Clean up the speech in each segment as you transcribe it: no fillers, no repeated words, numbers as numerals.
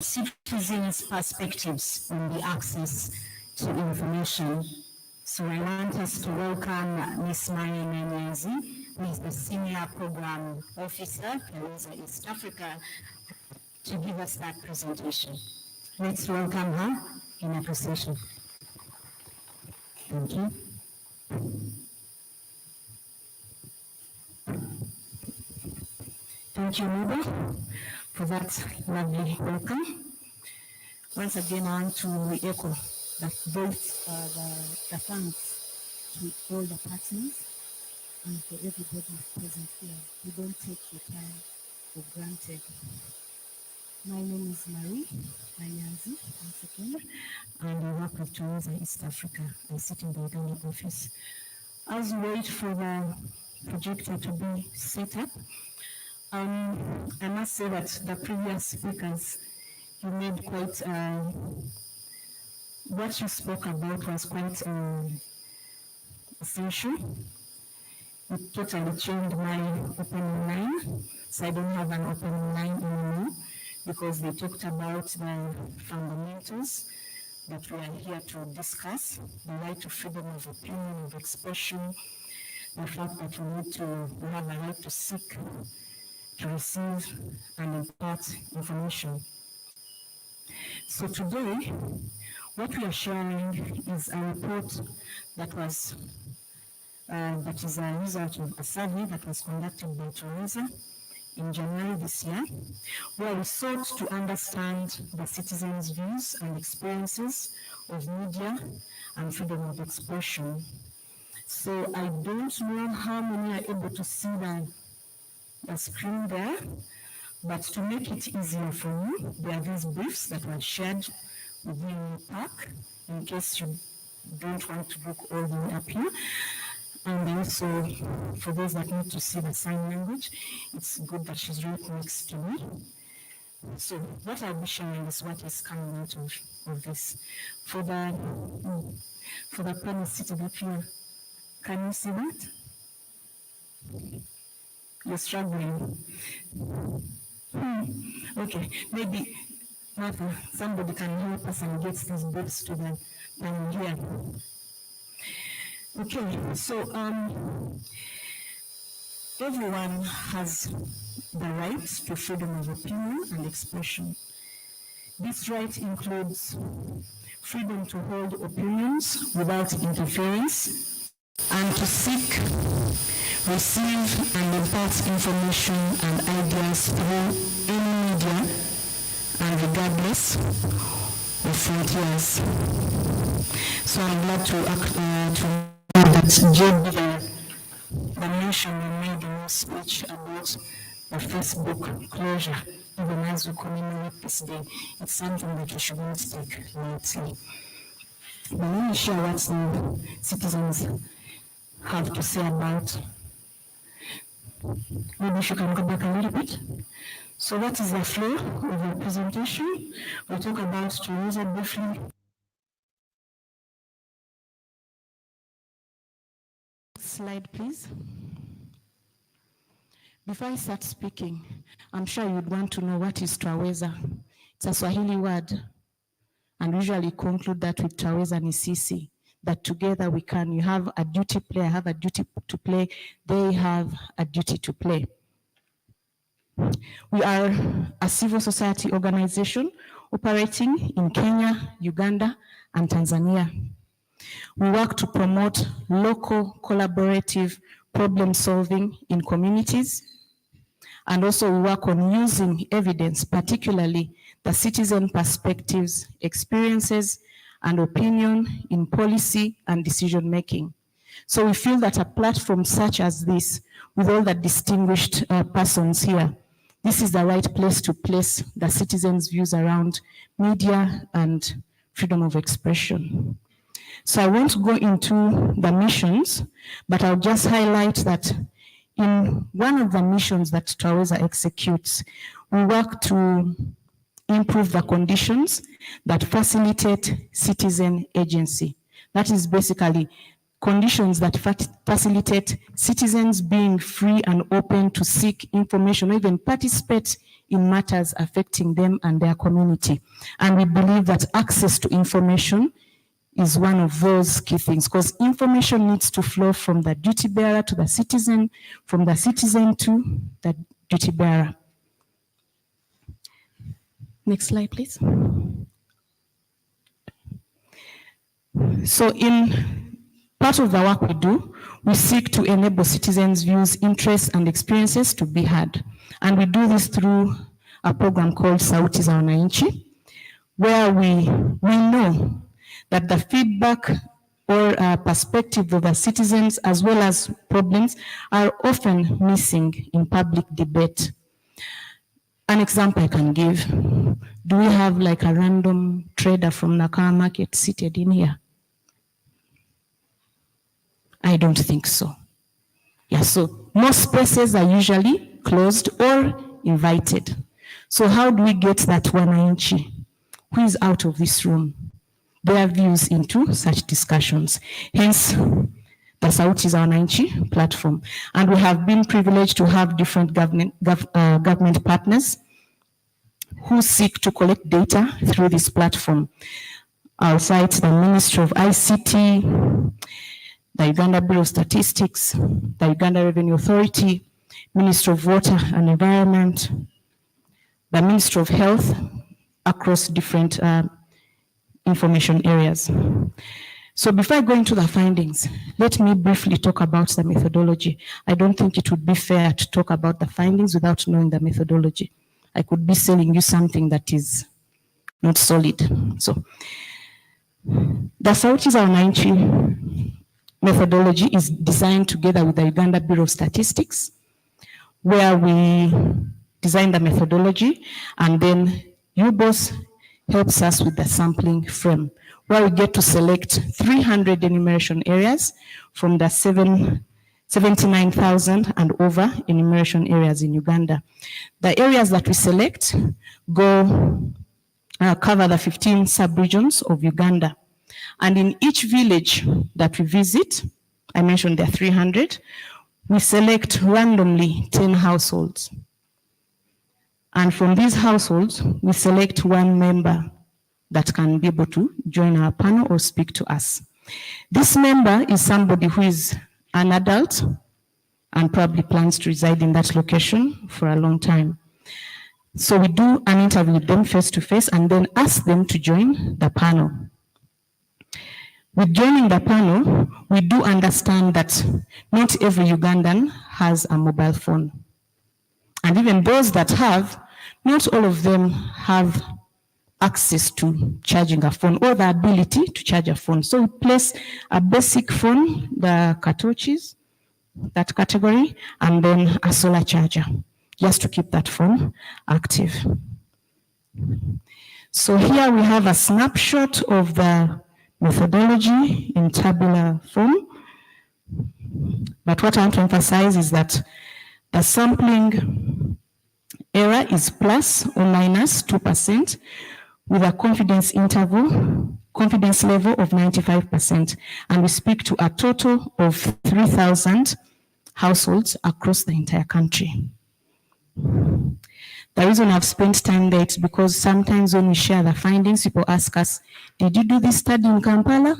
citizens' perspectives on the access to information. So I want us to welcome Ms. Mary Nanyazi, who is the Senior Program Officer for East Africa, to give us that presentation. Let's welcome her in appreciation. Thank you. Thank you, Nuba, for that lovely welcome. Once again, I want to echo the voice, the thanks to all the partners and for everybody present here. We don't take your time for granted. My name is Marie Nanyazi, once again, and I work with Tourism East Africa. I sit in the Uganda office. As we wait for the projector to be set up, I must say that the previous speakers, you made quite, what you spoke about was quite essential. It totally changed my opening line, so I don't have an opening line anymore, because they talked about the fundamentals that we are here to discuss, the right to freedom of opinion, of expression, the fact that we have a right to seek, to receive and impart information. So today, what we are sharing is a report that was that is a result of a survey that was conducted by Tourism in January this year, where we sought to understand the citizens' views and experiences of media and freedom of expression. So I don't know how many are able to see the screen there, but to make it easier for you, there are these briefs that were shared within your pack, in case you don't want to look all the way up here. And also, for those that need to see the sign language, it's good that she's right next to me. So what I'll be sharing is what is coming out of this. For the panel seated up here, can you see that? You're struggling. Okay, maybe Martha, somebody can help us and get these books to the panel here. Okay, so everyone has the right to freedom of opinion and expression. This right includes freedom to hold opinions without interference and to seek, receive and impart information and ideas through any media and regardless of frontiers. So I'm glad to that Jade, the mention you made in your speech about the Facebook closure, even as we commemorate this day, it's something that we should not take lightly. But let me share what the citizens have to say about. Maybe if you can go back a little bit. So what is the flow of the presentation? We'll talk about tourism briefly. Slide, please. Before I start speaking, I'm sure you'd want to know what is Twaweza. It's a Swahili word, and usually conclude that with Twaweza ni sisi, that together we can. You have a duty play, I have a duty to play, they have a duty to play. We are a civil society organization operating in Kenya, Uganda, and Tanzania. We work to promote local collaborative problem solving in communities, and also we work on using evidence, particularly the citizen perspectives, experiences, and opinion in policy and decision making. So we feel that a platform such as this, with all the distinguished persons here, this is the right place to place the citizens' views around media and freedom of expression. So I won't go into the missions, but I'll just highlight that in one of the missions that Twaweza executes, we work to improve the conditions that facilitate citizen agency. That is basically conditions that facilitate citizens being free and open to seek information or even participate in matters affecting them and their community. And we believe that access to information is one of those key things, because information needs to flow from the duty bearer to the citizen, from the citizen to the duty bearer. Next slide, please. So in part of the work we do, we seek to enable citizens' views, interests, and experiences to be heard. And we do this through a program called Sauti za Wananchi, where we know that the feedback or perspective of the citizens as well as problems are often missing in public debate. An example I can give, do we have like a random trader from Nakama market seated in here? I don't think so. Yeah, so most spaces are usually closed or invited. So how do we get that wananchi who is out of this room, their views into such discussions? Hence, the Sauti za Wananchi platform. And we have been privileged to have different government partners who seek to collect data through this platform. I'll cite the Ministry of ICT, the Uganda Bureau of Statistics, the Uganda Revenue Authority, Ministry of Water and Environment, the Ministry of Health, across different information areas. So before I go into the findings, let me briefly talk about the methodology. I don't think it would be fair to talk about the findings without knowing the methodology. I could be selling you something that is not solid. So the Sauti za Wananchi methodology is designed together with the Uganda Bureau of Statistics, where we design the methodology, and then UBOS helps us with the sampling frame, where we get to select 300 enumeration areas from the 79,000 and over enumeration areas in Uganda. The areas that we select cover the 15 sub-regions of Uganda. And in each village that we visit, I mentioned there are 300, we select randomly 10 households. And from these households, we select one member that can be able to join our panel or speak to us. This member is somebody who is an adult and probably plans to reside in that location for a long time. So we do an interview with them face to face and then ask them to join the panel. With joining the panel, we do understand that not every Ugandan has a mobile phone. And even those that have, not all of them have access to charging a phone or the ability to charge a phone. So we place a basic phone, the cartouches, that category, and then a solar charger, just to keep that phone active. So here we have a snapshot of the methodology in tabular form. But what I want to emphasize is that the sampling error is plus or minus 2% with a confidence level of 95%. And we speak to a total of 3,000 households across the entire country. The reason I've spent time there is because sometimes when we share the findings, people ask us, did you do this study in Kampala?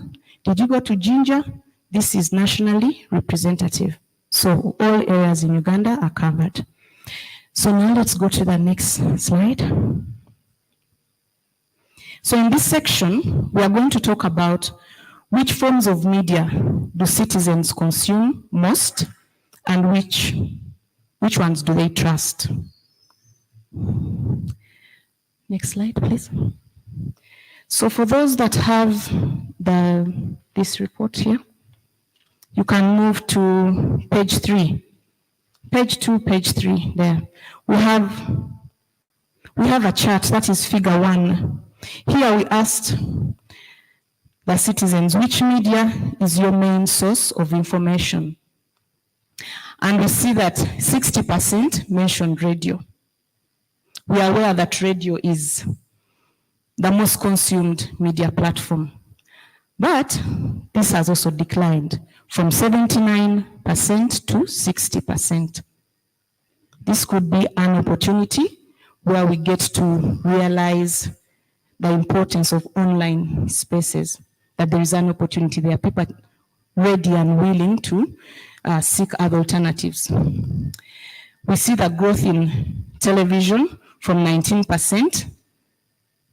Did you go to Jinja? This is nationally representative. So all areas in Uganda are covered. So now let's go to the next slide. So in this section, we are going to talk about which forms of media do citizens consume most and which ones do they trust. Next slide, please. So for those that have this report here, you can move to page 3. Page 2, page 3 there. We have a chart, that is figure 1. Here we asked the citizens, which media is your main source of information? And we see that 60% mentioned radio. We are aware that radio is the most consumed media platform. But this has also declined from 79% to 60%. This could be an opportunity where we get to realize the importance of online spaces, that there is an opportunity there. People are ready and willing to seek other alternatives. We see the growth in television from 19%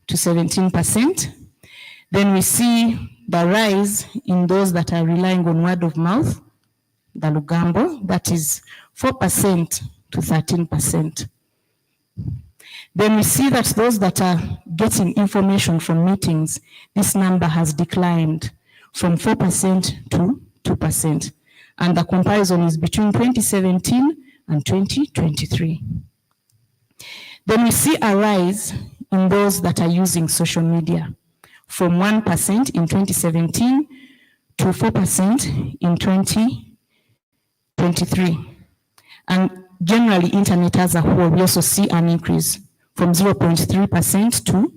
to 17%. Then we see the rise in those that are relying on word of mouth, the Lugambo, that is 4% to 13%. Then we see that those that are getting information from meetings, this number has declined from 4% to 2%. And the comparison is between 2017 and 2023. Then we see a rise in those that are using social media from 1% in 2017 to 4% in 2023. And generally, internet as a whole, we also see an increase from 0.3% to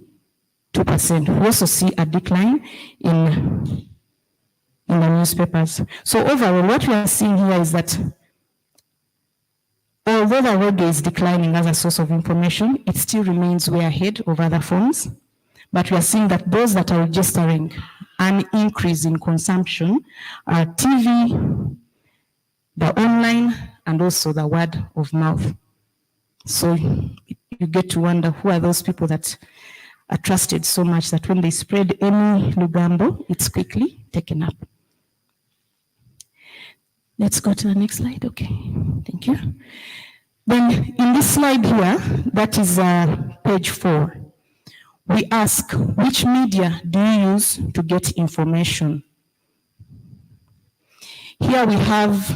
2%. We also see a decline in the newspapers. So overall, what we are seeing here is that although the radio is declining as a source of information, it still remains way ahead of other forms. But we are seeing that those that are registering an increase in consumption are TV, the online, and also the word of mouth. So you get to wonder who are those people that are trusted so much that when they spread any Lugambo, it's quickly taken up. Let's go to the next slide. Okay, thank you. Then in this slide here, that is page 4. We ask, which media do you use to get information? Here we have,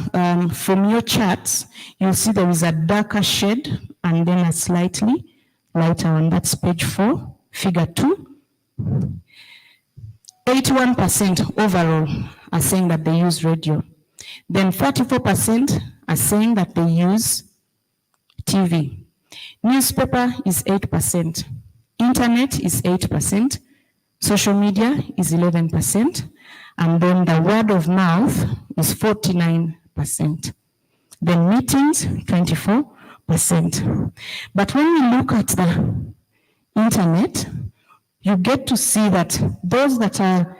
from your charts, you'll see there is a darker shade and then a slightly lighter one. That's page 4, figure 2. 81% overall are saying that they use radio. Then 44% are saying that they use TV. Newspaper is 8%. Internet is 8%. Social media is 11%. And then the word of mouth is 49%. Then meetings, 24%. But when we look at the internet, you get to see that those that are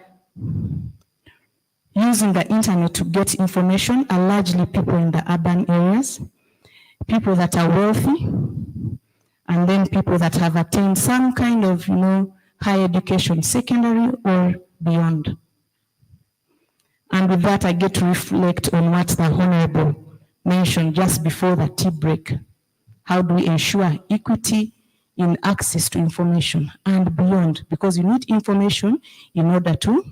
using the internet to get information are largely people in the urban areas, people that are wealthy, and then people that have attained some kind of, higher education, secondary or beyond. And with that, I get to reflect on what the Honorable mentioned just before the tea break. How do we ensure equity in access to information and beyond? Because you need information in order to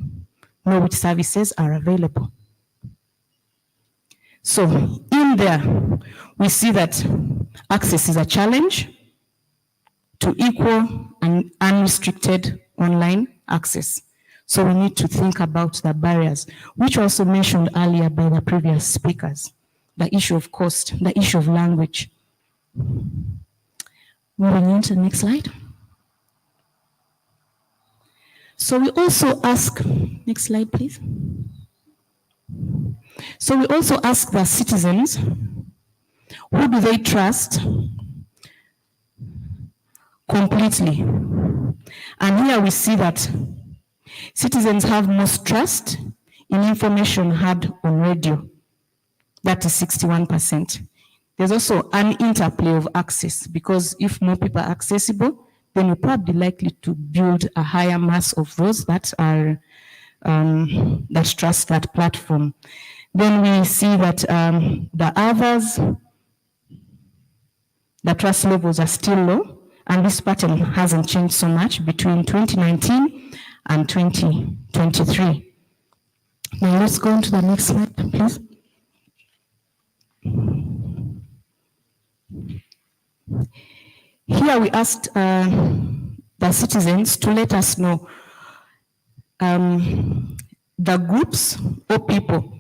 know which services are available. So in there, we see that access is a challenge to equal and unrestricted online access. So we need to think about the barriers, which were also mentioned earlier by the previous speakers. The issue of cost, the issue of language. Moving on to the next slide. So we also ask, next slide please. So we also ask the citizens, who do they trust completely? And here we see that citizens have most trust in information heard on radio. That is 61%. There's also an interplay of access, because if more people are accessible, then you're probably likely to build a higher mass of those that are that trust that platform. Then we see that the others, the trust levels are still low, and this pattern hasn't changed so much between 2019 and 2023. Now let's go on to the next slide, please. Here we asked the citizens to let us know the groups or people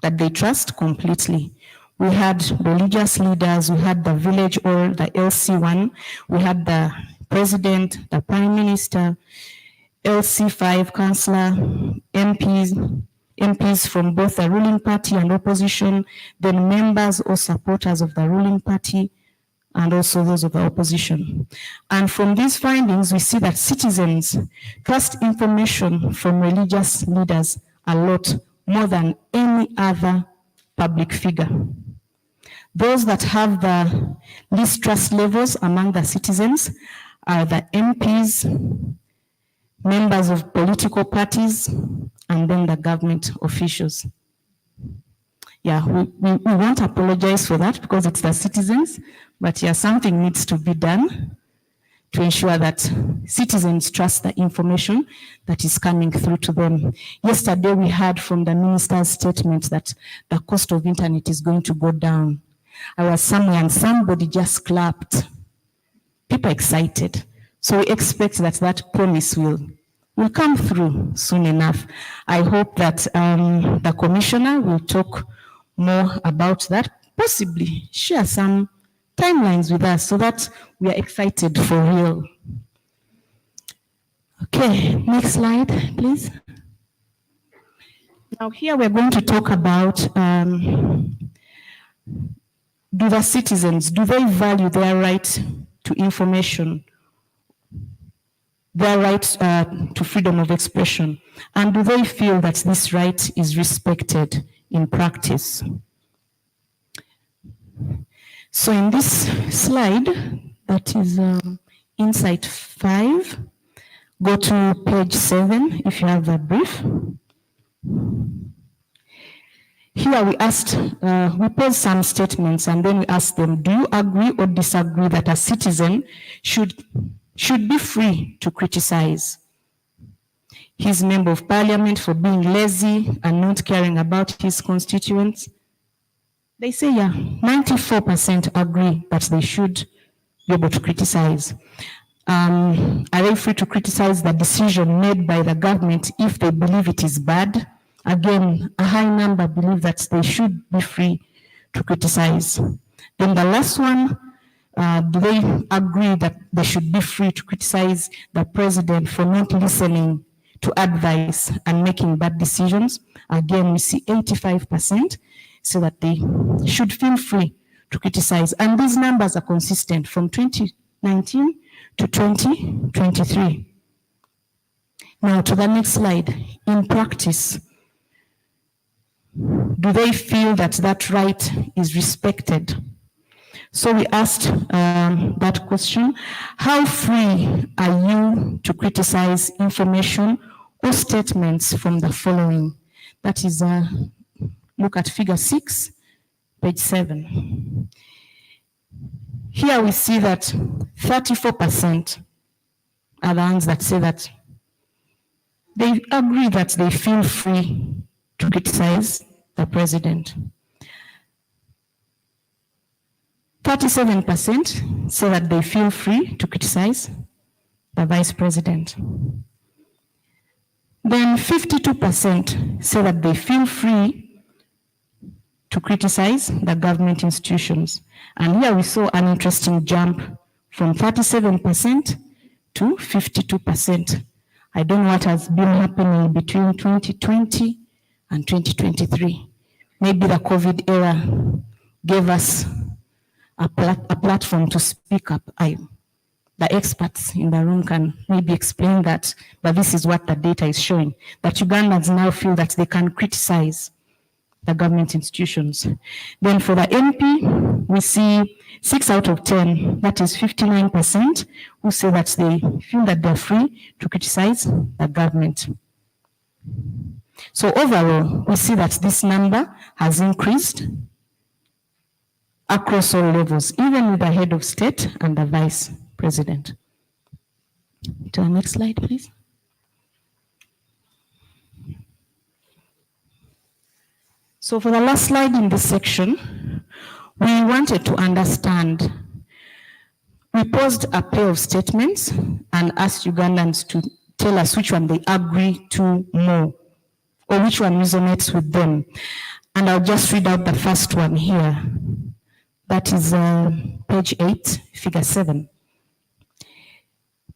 that they trust completely. We had religious leaders, we had the village or the LC1, we had the president, the prime minister, LC5 councillor, MPs from both the ruling party and opposition, then members or supporters of the ruling party, and also those of the opposition. And from these findings, we see that citizens trust information from religious leaders a lot more than any other public figure. Those that have the least trust levels among the citizens are the MPs, members of political parties, and then the government officials. Yeah, we won't apologize for that because it's the citizens, but yeah, something needs to be done to ensure that citizens trust the information that is coming through to them. Yesterday, we heard from the minister's statement that the cost of internet is going to go down. I was somewhere and somebody just clapped. People excited. So we expect that that promise will come through soon enough. I hope that the commissioner will talk more about that, possibly share some timelines with us so that we are excited for real. Okay, next slide, please. Now here we're going to talk about do the citizens, do they value their right to information, their right to freedom of expression, and do they feel that this right is respected in practice? So in this slide, that is Insight 5, go to page 7 if you have a brief. Here we asked, we posed some statements and then we asked them, do you agree or disagree that a citizen should be free to criticize his member of parliament for being lazy and not caring about his constituents? They say, yeah, 94% agree that they should be able to criticize. Are they free to criticize the decision made by the government if they believe it is bad? Again, a high number believe that they should be free to criticize. Then the last one, do they agree that they should be free to criticize the president for not listening to advice and making bad decisions? Again, we see 85% so that they should feel free to criticize. And these numbers are consistent from 2019 to 2023. Now to the next slide. In practice, do they feel that that right is respected? So we asked that question, how free are you to criticize information or statements from the following? That is, look at figure 6, page 7. Here we see that 34% are the ones that say that they agree that they feel free to criticize the president. 37% say that they feel free to criticize the vice president. Then 52% say that they feel free to criticize the government institutions. And here we saw an interesting jump from 37% to 52%. I don't know what has been happening between 2020 and 2023. Maybe the COVID era gave us a platform to speak up. The experts in the room can maybe explain that, but this is what the data is showing, that Ugandans now feel that they can criticize the government institutions. Then for the MP, we see 6 out of 10, that is 59%, who say that they feel that they're free to criticize the government. So overall, we see that this number has increased across all levels, even with the head of state and the vice president. To the next slide, please. So for the last slide in this section, we wanted to understand. We posed a pair of statements and asked Ugandans to tell us which one they agree to more, or which one resonates with them. And I'll just read out the first one here. That is page 8, figure 7.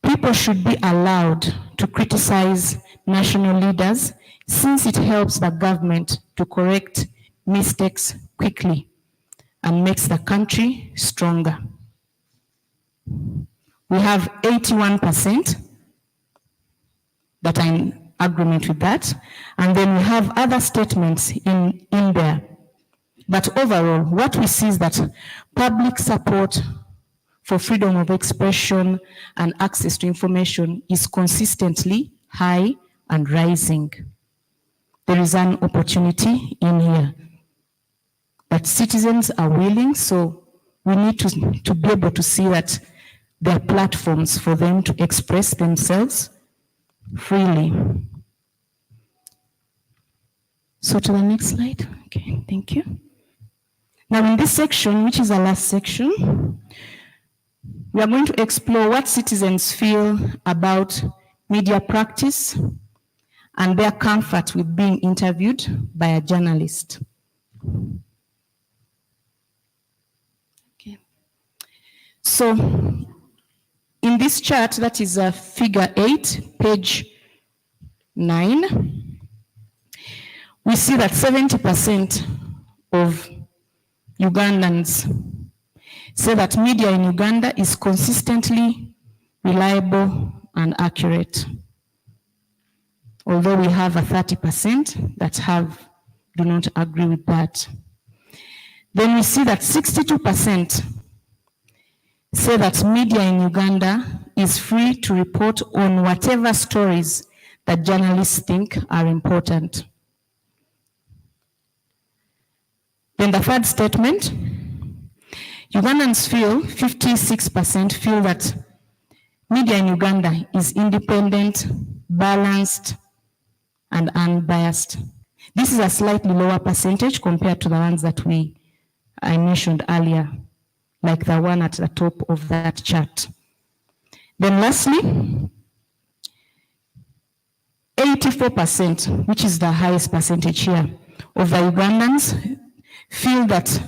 People should be allowed to criticize national leaders since it helps the government to correct mistakes quickly and makes the country stronger. We have 81% that are in agreement with that, and then we have other statements in there. But overall, what we see is that public support for freedom of expression and access to information is consistently high and rising. There is an opportunity in here that citizens are willing, so we need to be able to see that there are platforms for them to express themselves freely. So to the next slide. Okay, thank you. Now in this section, which is our last section, we are going to explore what citizens feel about media practice and their comfort with being interviewed by a journalist. Okay. So in this chart, that is figure 8, page 9, we see that 70% of Ugandans say that media in Uganda is consistently reliable and accurate, although we have a 30% that do not agree with that. Then we see that 62% say that media in Uganda is free to report on whatever stories that journalists think are important. Then the third statement, Ugandans 56% feel that media in Uganda is independent, balanced, and unbiased. This is a slightly lower percentage compared to the ones that I mentioned earlier, like the one at the top of that chart. Then lastly, 84%, which is the highest percentage here, of the Ugandans feel that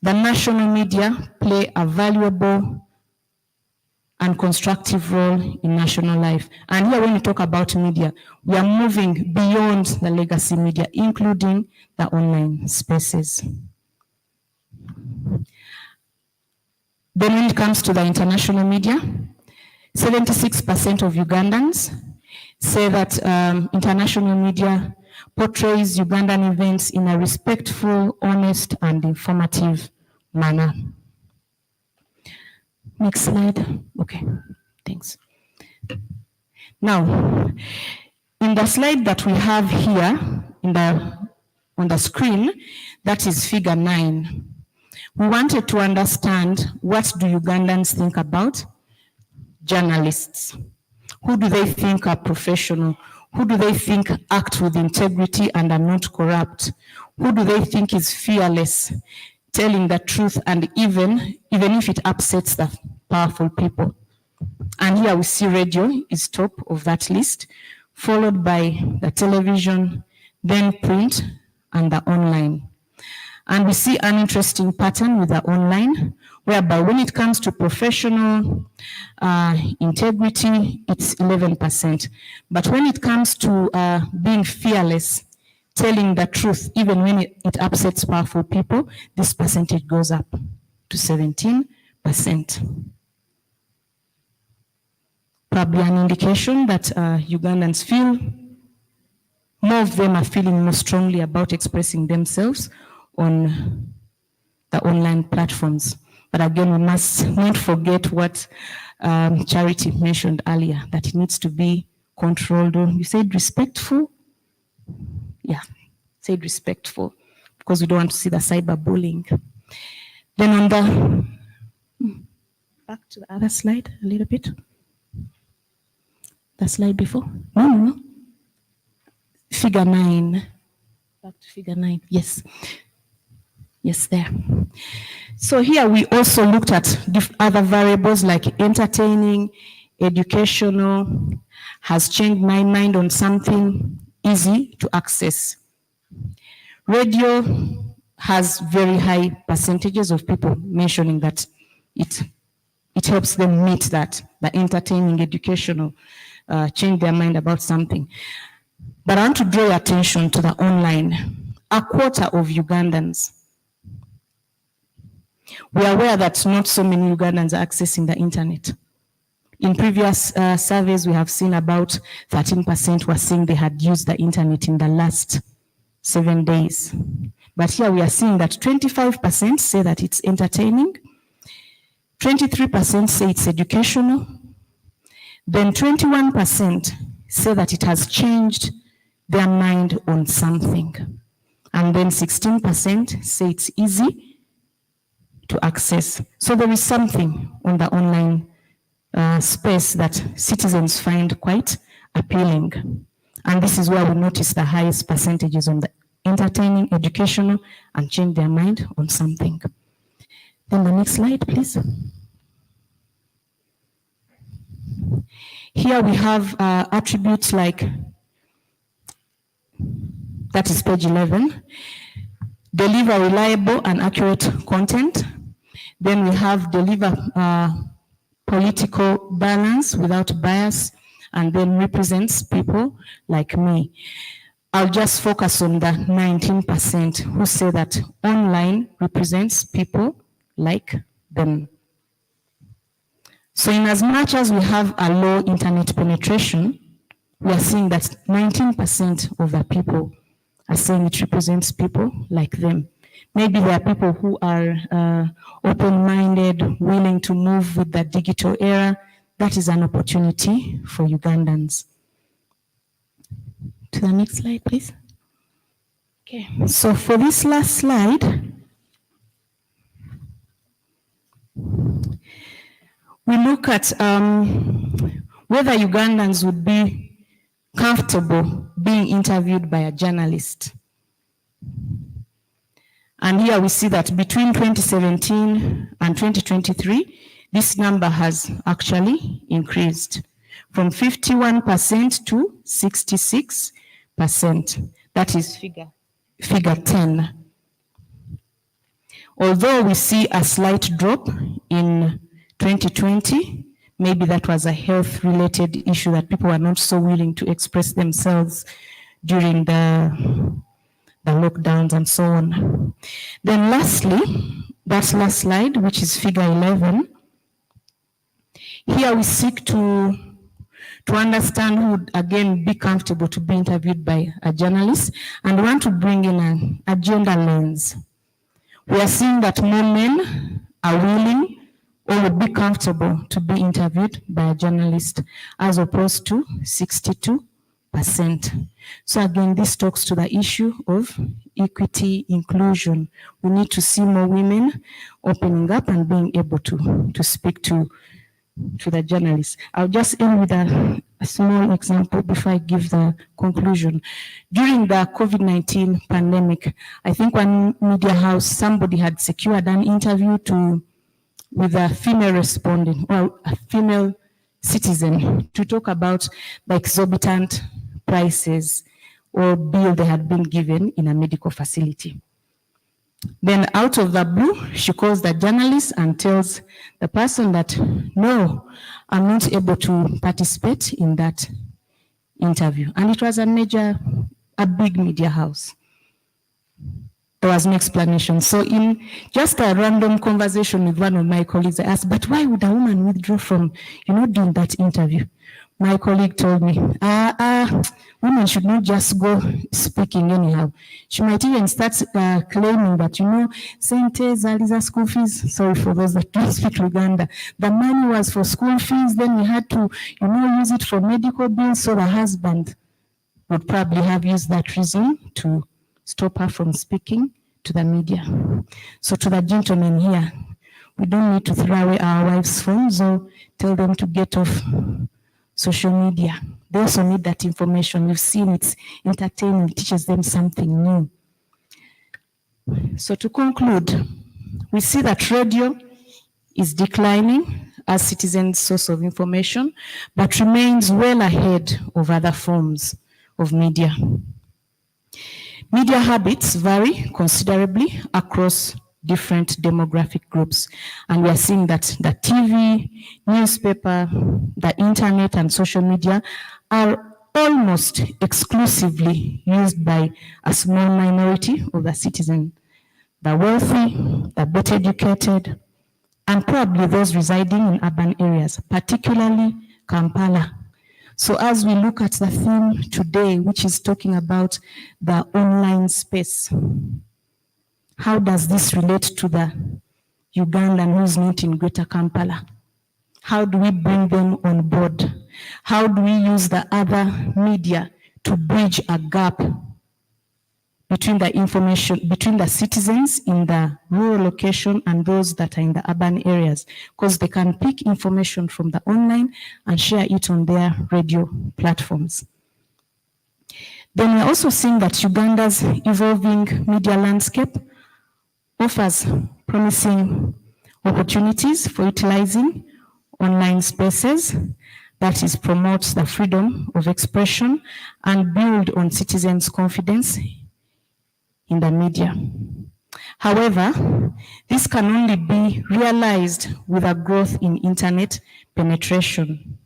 the national media play a valuable and constructive role in national life. And here when we talk about media, we are moving beyond the legacy media, including the online spaces. Then when it comes to the international media, 76% of Ugandans say that international media portrays Ugandan events in a respectful, honest, and informative manner. Next slide. Okay, thanks. Now, in the slide that we have here on the screen, that is figure 9. We wanted to understand, what do Ugandans think about journalists? Who do they think are professional? Who do they think act with integrity and are not corrupt? Who do they think is fearless, telling the truth, and even if it upsets the powerful people? And here we see radio is top of that list, followed by the television, then print, and the online. And we see an interesting pattern with the online, whereby when it comes to professional integrity, it's 11%. But when it comes to being fearless, telling the truth, even when it upsets powerful people, this percentage goes up to 17%. Probably an indication that Ugandans feel, more of them are feeling more strongly about expressing themselves on the online platforms. But again, we must not forget what Charity mentioned earlier, that it needs to be controlled. You said respectful? Yeah, said respectful, because we don't want to see the cyberbullying. Then on the, back to the other slide a little bit. The slide before? No. Figure 9. Back to figure 9, yes. Yes, there. So here we also looked at other variables like entertaining, educational. Has changed my mind on something easy to access. Radio has very high percentages of people mentioning that it helps them meet that, the entertaining, educational change their mind about something. But I want to draw your attention to the online. A quarter of Ugandans. We are aware that not so many Ugandans are accessing the internet. In previous surveys, we have seen about 13% were saying they had used the internet in the last 7 days. But here we are seeing that 25% say that it's entertaining, 23% say it's educational, then 21% say that it has changed their mind on something. And then 16% say it's easy to access. So there is something on the online space that citizens find quite appealing. And this is where we notice the highest percentages on the entertaining, educational, and change their mind on something. Then the next slide, please. Here we have attributes like, that is page 11, deliver reliable and accurate content. Then we have deliver political balance without bias, and then represents people like me. I'll just focus on the 19% who say that online represents people like them. So in as much as we have a low internet penetration, we are seeing that 19% of the people are saying it represents people like them. Maybe there are people who are open-minded, willing to move with the digital era. That is an opportunity for Ugandans. To the next slide, please. Okay, so for this last slide, we look at whether Ugandans would be comfortable being interviewed by a journalist. And here we see that between 2017 and 2023, this number has actually increased from 51% to 66%. That is figure 10. Although we see a slight drop in 2020, maybe that was a health-related issue that people were not so willing to express themselves during the lockdowns and so on. Then lastly, that last slide, which is figure 11, here we seek to understand who would again be comfortable to be interviewed by a journalist, and we want to bring in a gender lens. We are seeing that more men are willing or would be comfortable to be interviewed by a journalist as opposed to 62%. So again, this talks to the issue of equity, inclusion. We need to see more women opening up and being able to speak to the journalists. I'll just end with a small example before I give the conclusion. During the COVID-19 pandemic, I think one media house, somebody had secured an interview with a female respondent, or a female citizen, to talk about the exorbitant prices or bill they had been given in a medical facility. Then out of the blue, she calls the journalist and tells the person that, no, I'm not able to participate in that interview. And it was a big media house. There was no explanation. So in just a random conversation with one of my colleagues, I asked, but why would a woman withdraw from, doing that interview? My colleague told me, women should not just go speaking anyhow. She might even start claiming that, St. Teresa school fees, sorry for those that don't speak Luganda, the money was for school fees, then we had to, use it for medical bills, so the husband would probably have used that reason to stop her from speaking to the media. So to the gentlemen here, we don't need to throw away our wives' phones or tell them to get off social media. They also need that information. We've seen it's entertaining, it teaches them something new. So to conclude, we see that radio is declining as citizens' source of information, but remains well ahead of other forms of media. Media habits vary considerably across different demographic groups. And we are seeing that the TV, newspaper, the internet, and social media are almost exclusively used by a small minority of the citizens, the wealthy, the better educated, and probably those residing in urban areas, particularly Kampala. So as we look at the theme today, which is talking about the online space, how does this relate to the Ugandan who's not in Greater Kampala? How do we bring them on board? How do we use the other media to bridge a gap between the information, between the citizens in the rural location and those that are in the urban areas? Because they can pick information from the online and share it on their radio platforms. Then we're also seeing that Uganda's evolving media landscape offers promising opportunities for utilizing online spaces, that is, promotes the freedom of expression and build on citizens' confidence in the media. However, this can only be realized with a growth in internet penetration.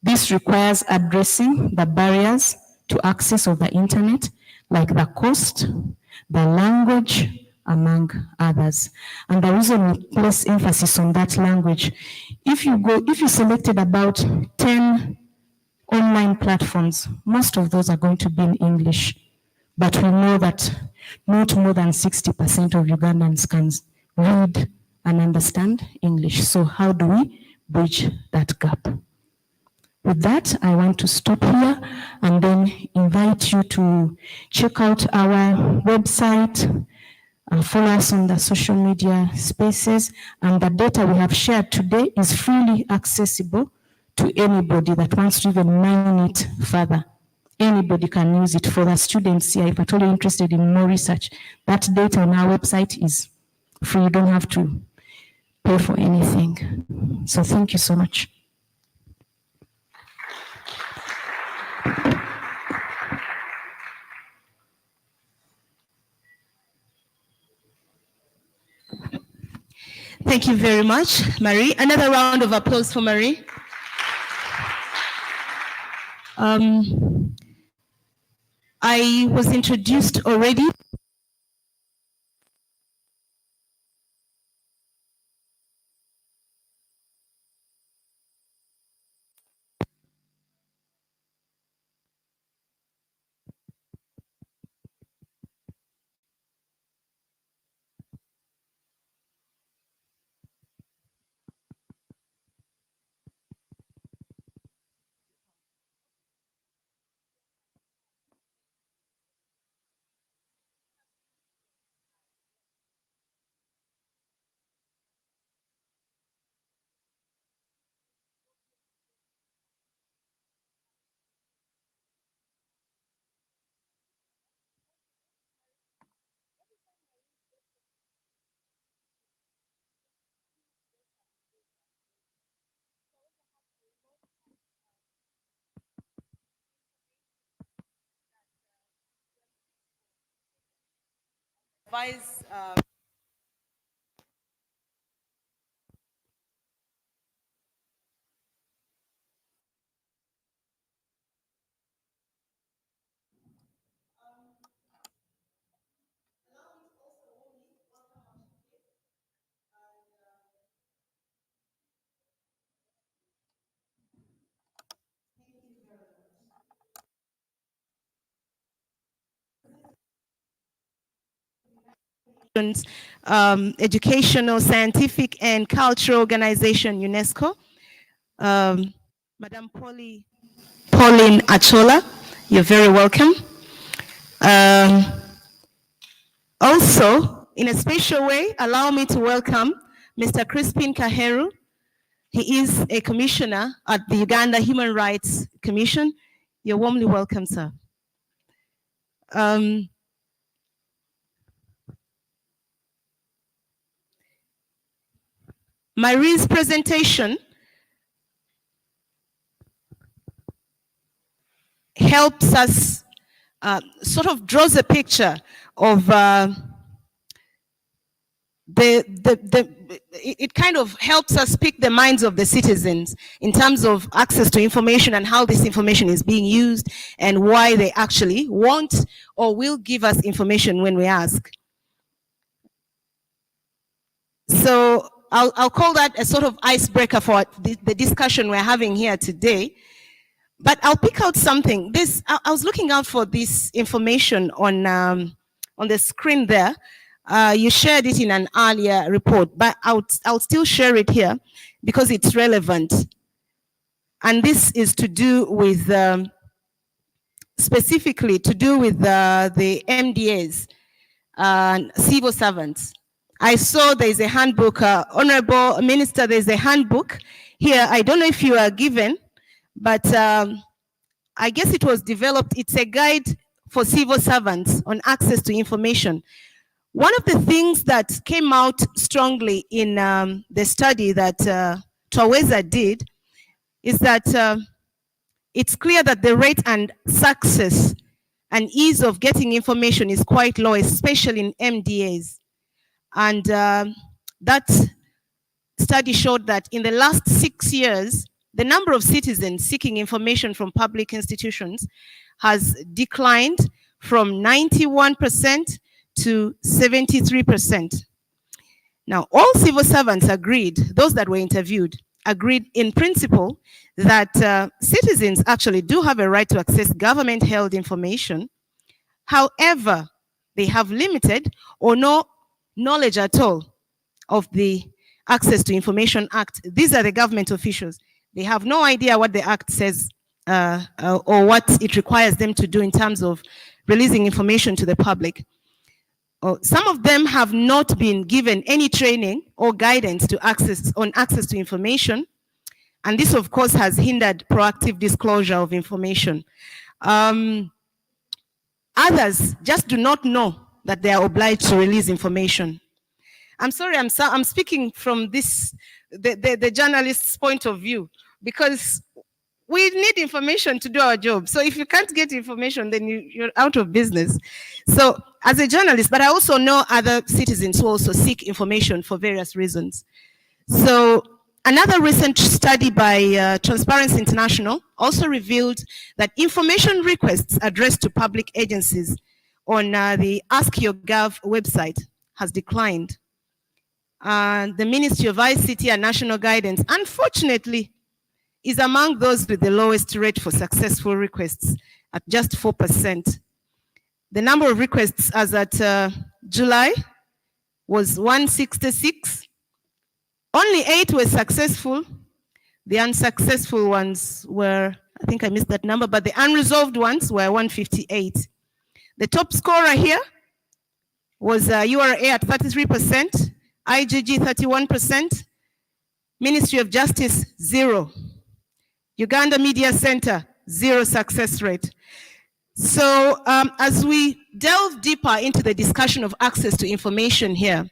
This requires addressing the barriers to access of the internet, like the cost, the language, among others. And the reason we place emphasis on that language, if you selected about 10 online platforms, most of those are going to be in English. But we know that not more than 60% of Ugandans can read and understand English. So how do we bridge that gap? With that, I want to stop here and then invite you to check out our website, follow us on the social media spaces, and the data we have shared today is freely accessible to anybody that wants to even mine it further. Anybody can use it. For the students here, if at all you're interested in more research, that data on our website is free. You don't have to pay for anything. So thank you so much. Thank you very much, Marie. Another round of applause for Marie. I was introduced already. Educational, Scientific, and Cultural Organization, UNESCO. Madam Pauline Achola, you're very welcome. Also, in a special way, allow me to welcome Mr. Crispin Kaheru. He is a commissioner at the Uganda Human Rights Commission. You're warmly welcome, sir. Marie's presentation helps us, sort of draws a picture of it kind of helps us pick the minds of the citizens in terms of access to information and how this information is being used and why they actually want or will give us information when we ask. So I'll call that a sort of icebreaker for the discussion we're having here today. But I'll pick out something. I was looking out for this information on the screen there. You shared it in an earlier report, but I'll still share it here because it's relevant. And this is to do with, specifically to do with the MDAs, civil servants. I saw there's a handbook, Honorable Minister, there's a handbook here. I don't know if you are given, but I guess it was developed. It's a guide for civil servants on access to information. One of the things that came out strongly in the study that Twaweza did is that it's clear that the rate and success and ease of getting information is quite low, especially in MDAs. And that study showed that in the last 6 years, the number of citizens seeking information from public institutions has declined from 91% to 73%. Now, all civil servants agreed, those that were interviewed, agreed in principle that citizens actually do have a right to access government-held information. However, they have limited or no knowledge at all of the Access to Information Act. These are the government officials. They have no idea what the Act says or what it requires them to do in terms of releasing information to the public. Some of them have not been given any training or guidance to access to information. And this, of course, has hindered proactive disclosure of information. Others just do not know that they are obliged to release information. I'm sorry, I'm speaking from the journalist's point of view, because we need information to do our job. So if you can't get information, then you're out of business. So as a journalist, but I also know other citizens who also seek information for various reasons. So another recent study by Transparency International also revealed that information requests addressed to public agencies on the Ask Your Gov website has declined. The Ministry of ICT and National Guidance, unfortunately, is among those with the lowest rate for successful requests at just 4%. The number of requests as at July was 166. Only 8 were successful. The unsuccessful ones were, I think I missed that number, but the unresolved ones were 158. The top scorer here was URA at 33%, IGG 31%, Ministry of Justice 0. Uganda Media Center, 0 success rate. So as we delve deeper into the discussion of access to information here,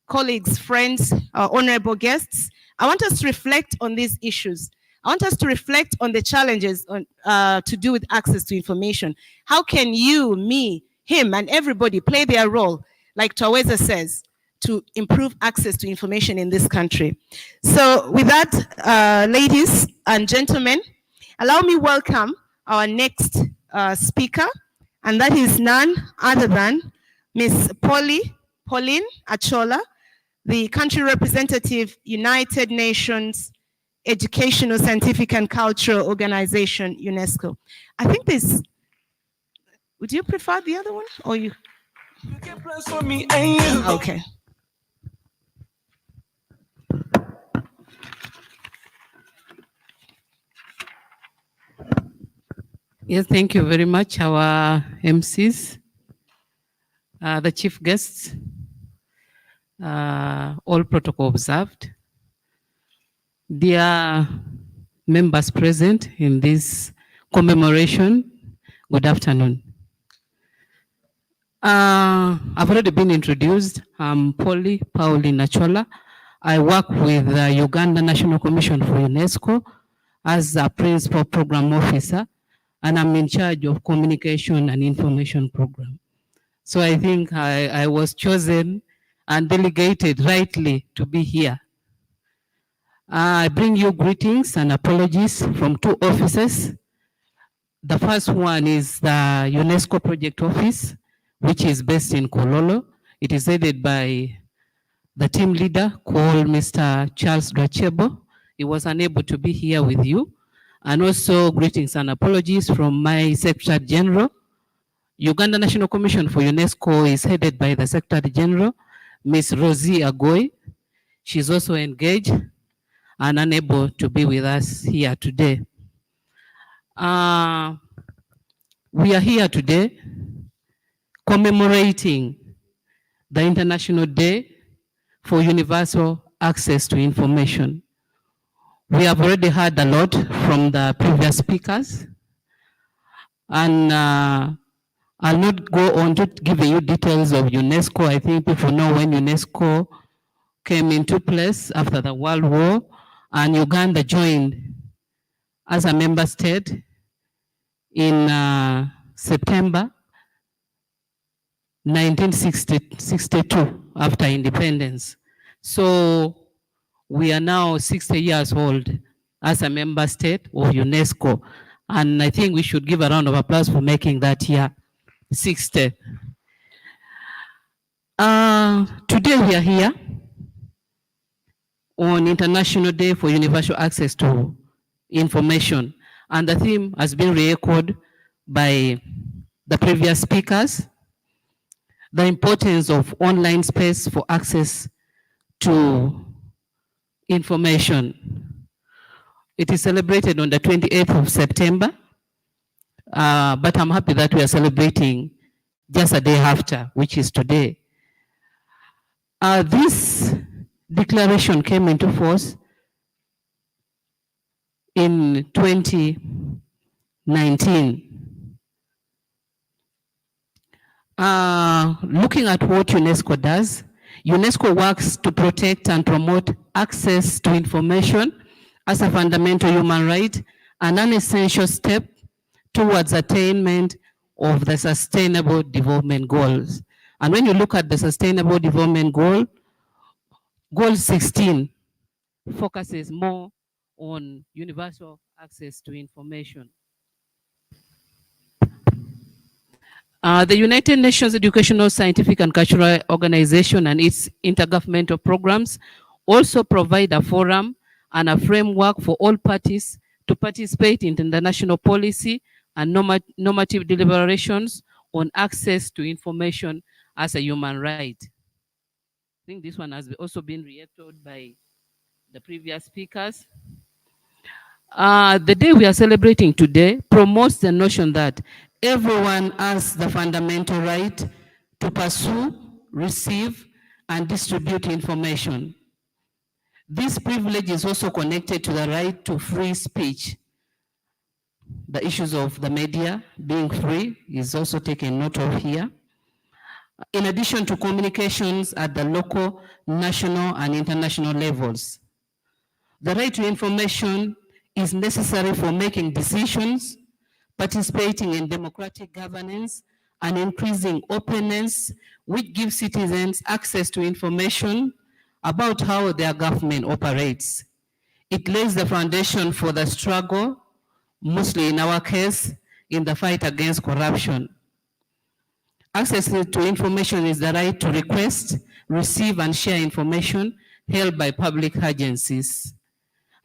colleagues, friends, honorable guests, I want us to reflect on these issues. I want us to reflect on the challenges to do with access to information. How can you, me, him, and everybody play their role, like Twaweza says, to improve access to information in this country? So with that, ladies and gentlemen, allow me welcome our next speaker, and that is none other than Ms. Pauline Achola, the country representative, United Nations Educational, Scientific and Cultural Organization, UNESCO. I think this, would you prefer the other one or you? Okay. Yes, thank you very much, our MCs, the chief guests, all protocol observed. Dear members present in this commemoration, good afternoon. I've already been introduced. I'm Pauline Achola. I work with the Uganda National Commission for UNESCO as a principal program officer, and I'm in charge of communication and information program. So I think I was chosen and delegated rightly to be here. I bring you greetings and apologies from two offices. The first one is the UNESCO Project Office, which is based in Kololo. It is headed by the team leader called Mr. Charles Drachebo. He was unable to be here with you. And also greetings and apologies from my Secretary General. Uganda National Commission for UNESCO is headed by the Secretary General, Ms. Rosie Agoy. She's also engaged and unable to be with us here today. We are here today commemorating the International Day for Universal Access to Information. We have already heard a lot from the previous speakers, and I'll not go on to giving you details of UNESCO. I think people know when UNESCO came into place after the World War, and Uganda joined as a member state in September 1962 after independence. So we are now 60 years old as a member state of UNESCO. And I think we should give a round of applause for making that year 60. Today we are here on International Day for Universal Access to Information. And the theme has been re-echoed by the previous speakers, the importance of online space for access to information. It is celebrated on the 28th of September, but I'm happy that we are celebrating just a day after, which is today. This declaration came into force in 2019. Looking at what UNESCO does, UNESCO works to protect and promote access to information as a fundamental human right and an essential step towards attainment of the Sustainable Development Goals. And when you look at the Sustainable Development Goal, Goal 16 focuses more on universal access to information. The United Nations Educational, Scientific and Cultural Organization and its intergovernmental programs also provide a forum and a framework for all parties to participate in international policy and normative deliberations on access to information as a human right. I think this one has also been reiterated by the previous speakers. The day we are celebrating today promotes the notion that everyone has the fundamental right to pursue, receive, and distribute information. This privilege is also connected to the right to free speech. The issues of the media being free is also taken note of here. In addition to communications at the local, national, and international levels. The right to information is necessary for making decisions, participating in democratic governance, and increasing openness, which gives citizens access to information about how their government operates. It lays the foundation for the struggle, mostly in our case, in the fight against corruption. Access to information is the right to request, receive, and share information held by public agencies.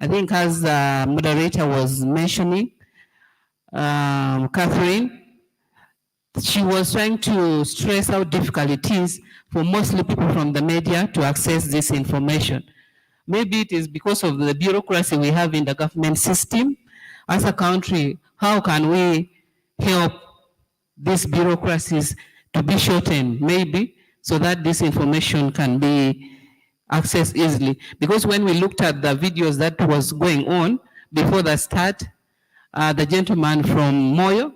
I think as the moderator was mentioning, Catherine, she was trying to stress how difficult it is for mostly people from the media to access this information. Maybe it is because of the bureaucracy we have in the government system. As a country, how can we help these bureaucracies to be shortened, maybe, so that this information can be accessed easily? Because when we looked at the videos that was going on before the start, the gentleman from Moyo,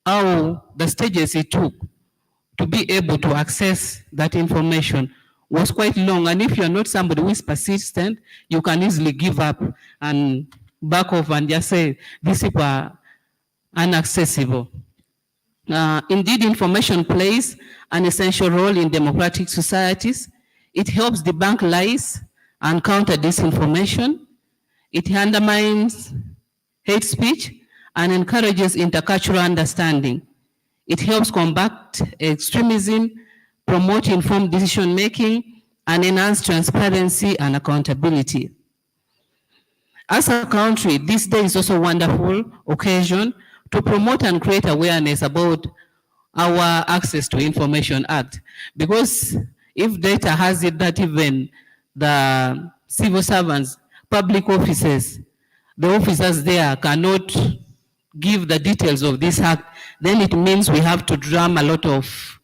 how the stages he took to be able to access that information was quite long. And if you're not somebody who is persistent, you can easily give up and back off and just say, these people are inaccessible. Indeed, information plays an essential role in democratic societies. It helps debunk lies and counter disinformation. It undermines hate speech and encourages intercultural understanding. It helps combat extremism, promote informed decision making, and enhance transparency and accountability. As a country, this day is also a wonderful occasion to promote and create awareness about our Access to Information Act. Because if data has it that even the civil servants, public offices, the officers there cannot give the details of this act, then it means we have to drum a lot of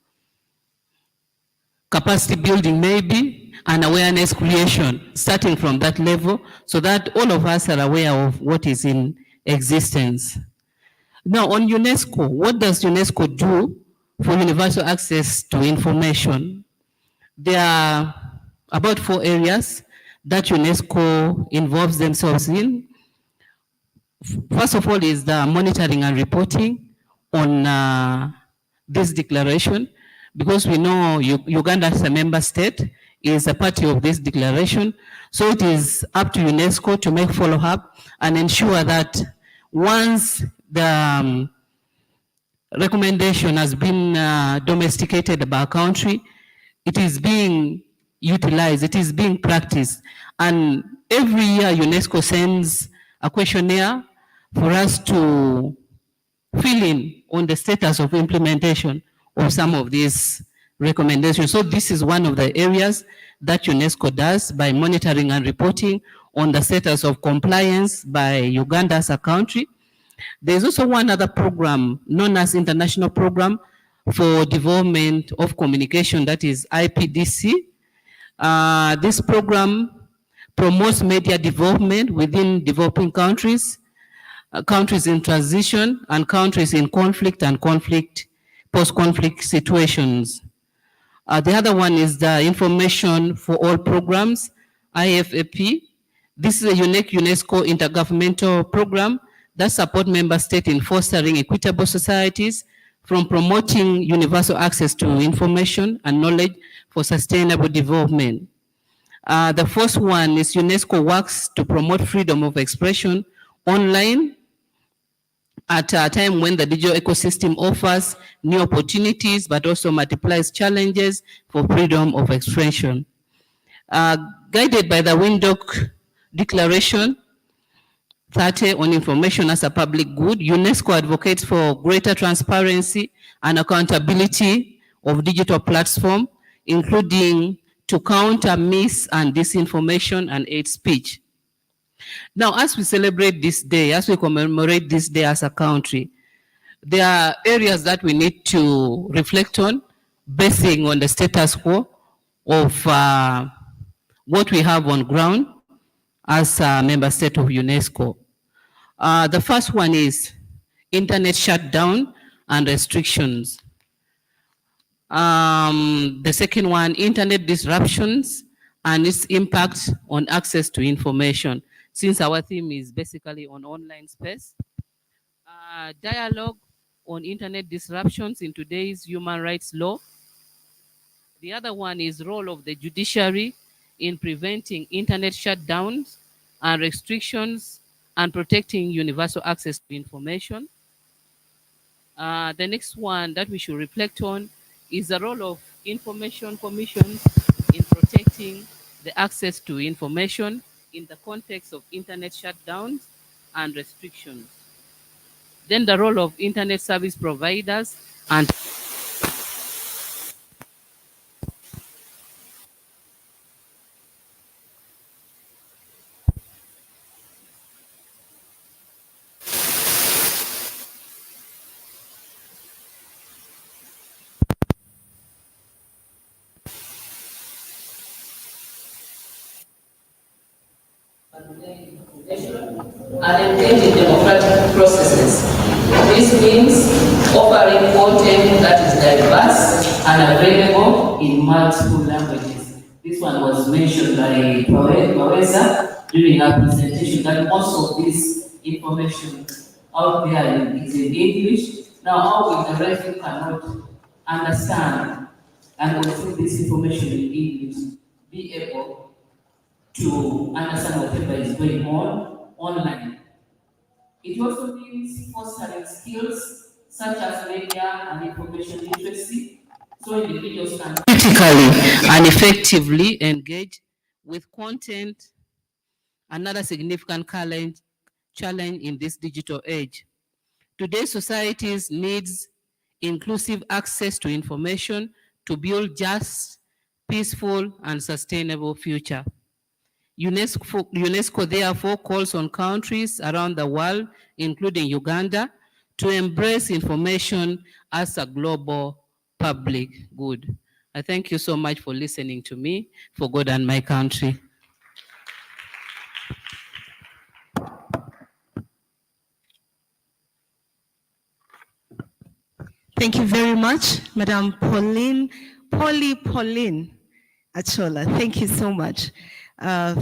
capacity building maybe and awareness creation starting from that level so that all of us are aware of what is in existence. Now on UNESCO, what does UNESCO do for universal access to information? There are about 4 areas that UNESCO involves themselves in. First of all is the monitoring and reporting on this declaration, because we know Uganda as a member state is a party of this declaration. So it is up to UNESCO to make follow-up and ensure that once the recommendation has been domesticated by our country, it is being utilized, it is being practiced. And every year UNESCO sends a questionnaire for us to fill in on the status of implementation of some of these recommendations. So this is one of the areas that UNESCO does by monitoring and reporting on the status of compliance by Uganda as a country. There's also one other program known as International Program for Development of Communication, that is IPDC. This program promotes media development within developing countries, countries in transition, and countries in conflict and post-conflict situations. The other one is the Information for All Programs, IFAP. This is a unique UNESCO intergovernmental program that supports member states in fostering equitable societies, from promoting universal access to information and knowledge for sustainable development. The first one is UNESCO works to promote freedom of expression online at a time when the digital ecosystem offers new opportunities, but also multiplies challenges for freedom of expression. Guided by the Windhoek Declaration 30 on information as a public good, UNESCO advocates for greater transparency and accountability of digital platforms, including to counter mis and disinformation and hate speech. Now, as we celebrate this day, as we commemorate this day as a country, there are areas that we need to reflect on, basing on the status quo of what we have on ground as a member state of UNESCO. The first one is internet shutdown and restrictions. The second one, internet disruptions and its impact on access to information, since our theme is basically on online space. Dialogue on internet disruptions in today's human rights law. The other one is role of the judiciary in preventing internet shutdowns and restrictions and protecting universal access to information. The next one that we should reflect on is the role of information commissions in protecting the access to information in the context of internet shutdowns and restrictions. Then the role of internet service providers and and engage in democratic processes. This means offering content that is diverse and available in multiple languages. This one was mentioned by Paweza during our presentation, that most of this information out there is in English. Now, how we directly cannot understand and consume this information in English? be able to understand whatever is going on online. It also means fostering skills such as media and information literacy, so individuals can critically and effectively engage with content, another significant challenge in this digital age. Today's societies needs inclusive access to information to build just, peaceful, and sustainable future. UNESCO therefore calls on countries around the world, including Uganda, to embrace information as a global public good. I thank you so much for listening to me, for God and my country. Thank you very much, Madam Pauline Achola. Thank you so much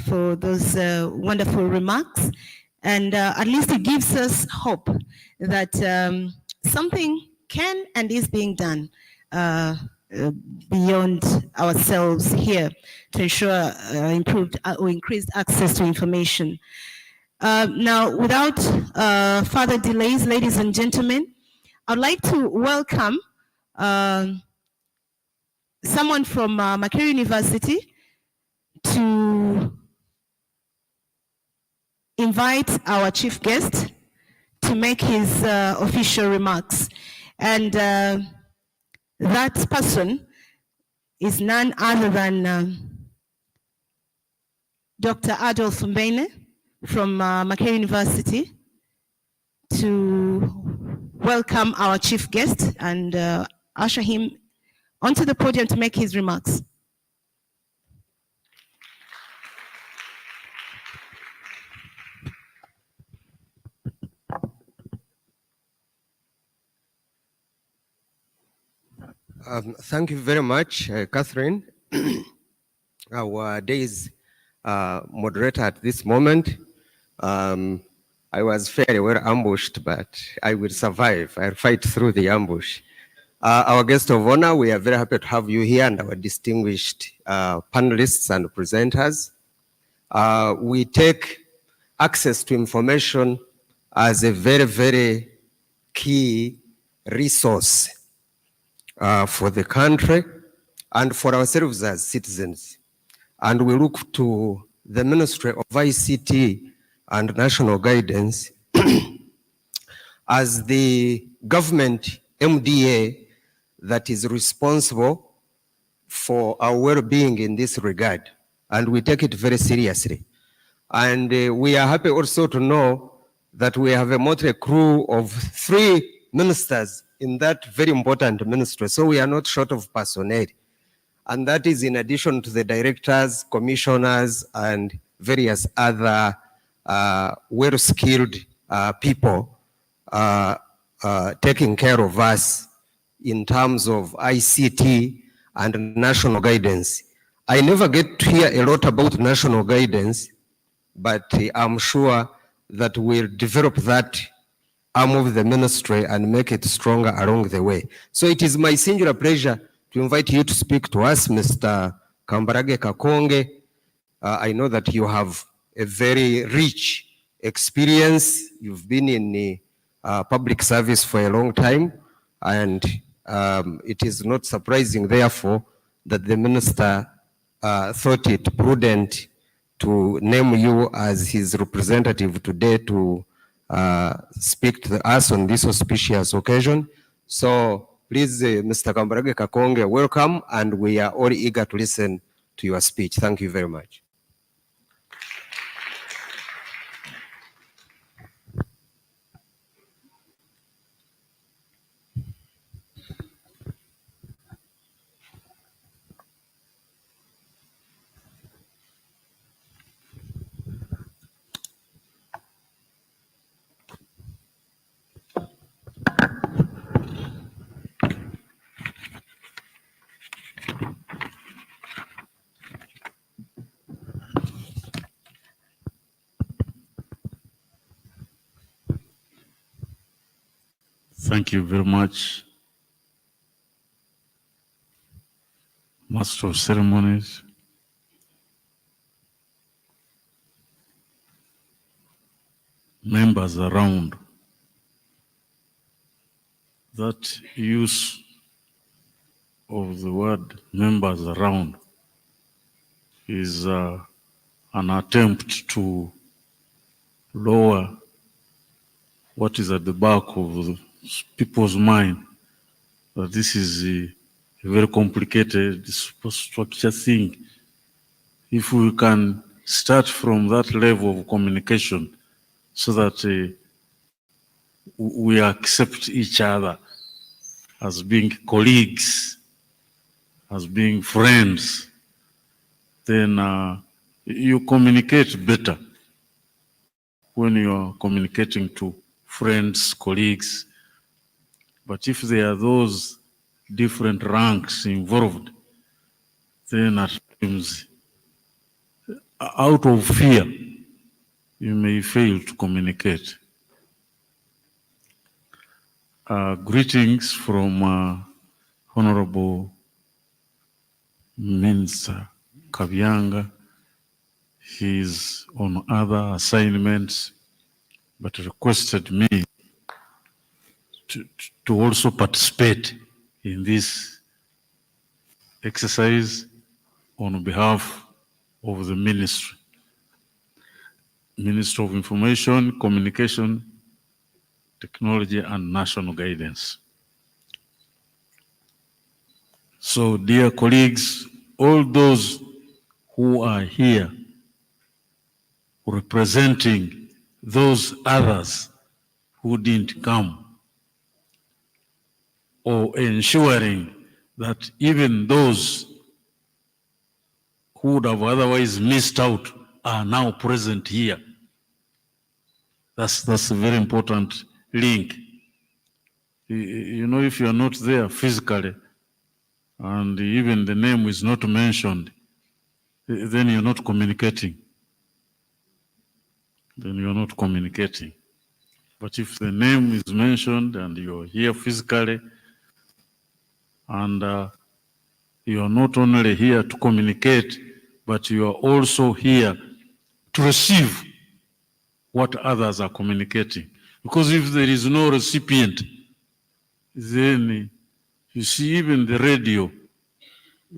for those wonderful remarks. And at least it gives us hope that something can and is being done beyond ourselves here to ensure improved or increased access to information. Now, without further delays, ladies and gentlemen, I'd like to welcome someone from Makerere University to invite our chief guest to make his official remarks. And that person is none other than Dr. Adolf Mbene from Makerere University to welcome our chief guest and usher him onto the podium to make his remarks. Thank you very much, Catherine. Our day's moderator at this moment. I was fairly well ambushed, but I will survive. I'll fight through the ambush. Our guest of honor, we are very happy to have you here, and our distinguished panelists and presenters. We take access to information as a very, very key resource for the country and for ourselves as citizens. And we look to the Ministry of ICT and National Guidance as the government MDA that is responsible for our well-being in this regard. And we take it very seriously. And we are happy also to know that we have a motley crew of 3 ministers in that very important ministry. So we are not short of personnel. And that is in addition to the directors, commissioners, and various other well-skilled people taking care of us in terms of ICT and national guidance. I never get to hear a lot about national guidance, but I'm sure that we'll develop that arm of the ministry and make it stronger along the way. So it is my singular pleasure to invite you to speak to us, Mr. Kambarage Kakonge. I know that you have a very rich experience. You've been in public service for a long time, and it is not surprising, therefore, that the minister thought it prudent to name you as his representative today to speak to us on this auspicious occasion. So please, Mr. Kambarage Kakonge, welcome, and we are all eager to listen to your speech. Thank you very much. Thank you very much, Master of Ceremonies, members around. That use of the word members around is an attempt to lower what is at the back of the people's mind, that this is a very complicated structure thing. If we can start from that level of communication so that we accept each other as being colleagues, as being friends, then you communicate better when you are communicating to friends, colleagues. But if there are those different ranks involved, then at times, out of fear, you may fail to communicate. Greetings from Honorable Minister Kabyanga. He's on other assignments, but requested me to also participate in this exercise on behalf of the ministry. Ministry of Information, Communication, Technology and National Guidance. So, dear colleagues, all those who are here representing those others who didn't come, or ensuring that even those who would have otherwise missed out are now present here. That's a very important link. You know, if you are not there physically, and even the name is not mentioned, then you're not communicating. Then you're not communicating. But if the name is mentioned and you're here physically, and you are not only here to communicate, but you are also here to receive what others are communicating. Because if there is no recipient, then you see even the radio,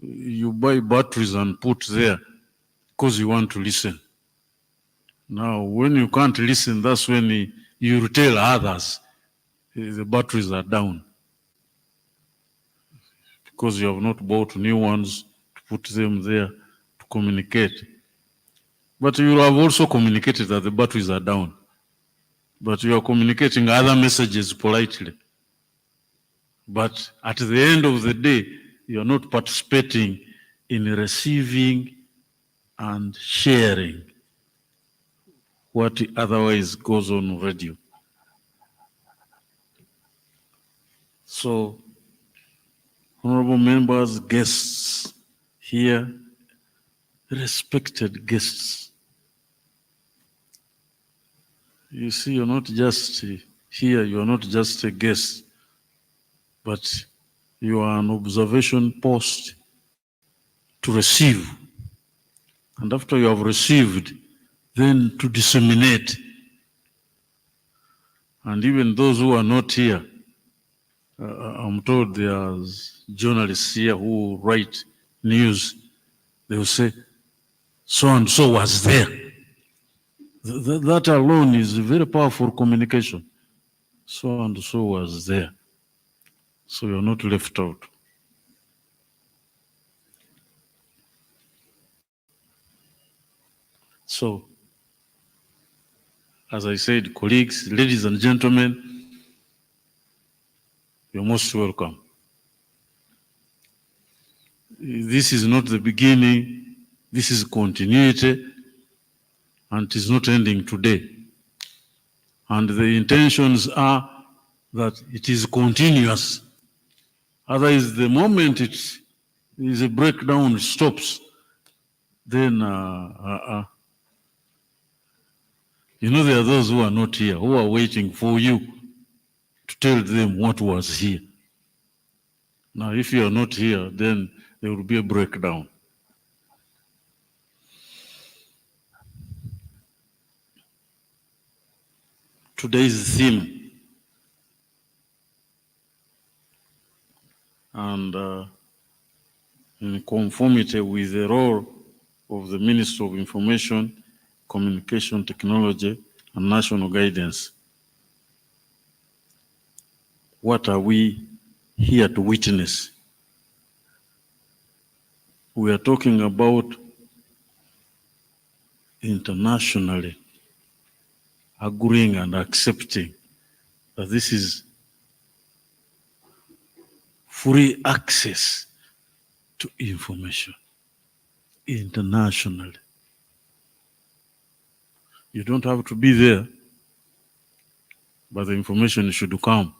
you buy batteries and put there because you want to listen. Now, when you can't listen, that's when you tell others the batteries are down, because you have not bought new ones to put them there to communicate. But you have also communicated that the batteries are down, but you are communicating other messages politely. But at the end of the day, you are not participating in receiving and sharing what otherwise goes on radio. So, honorable members, guests here, respected guests, you see, you're not just here, you're not just a guest, but you are an observation post to receive. And after you have received, then to disseminate. And even those who are not here, I'm told there's journalists here who write news. They will say, so and so was there. That alone is very powerful communication. So and so was there. So you're not left out. So, as I said, colleagues, ladies and gentlemen, you're most welcome. This is not the beginning, this is continuity, and it is not ending today. And the intentions are that it is continuous. Otherwise, the moment it is a breakdown, it stops, then you know, there are those who are not here, who are waiting for you to tell them what was here. Now, if you are not here, then there will be a breakdown. today's theme. And in conformity with the role of the Ministry of Information, Communication Technology, and National Guidance, what are we here to witness? We are talking about internationally agreeing and accepting that this is free access to information internationally. You don't have to be there, but the information should come.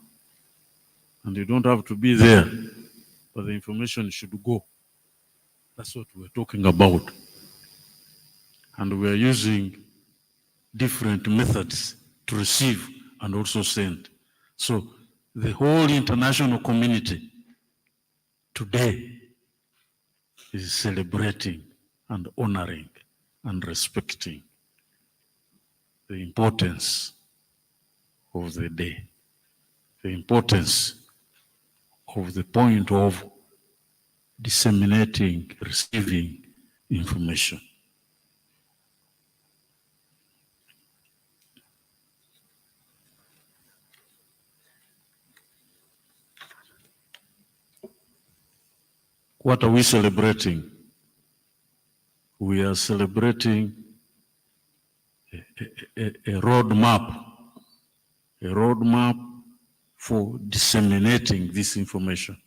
And you don't have to be there, but the information should go. That's what we're talking about. And we're using different methods to receive and also send. So the whole international community today is celebrating and honoring and respecting the importance of the day, the importance of the point of disseminating, receiving information. What are we celebrating? We are celebrating a roadmap for disseminating this information.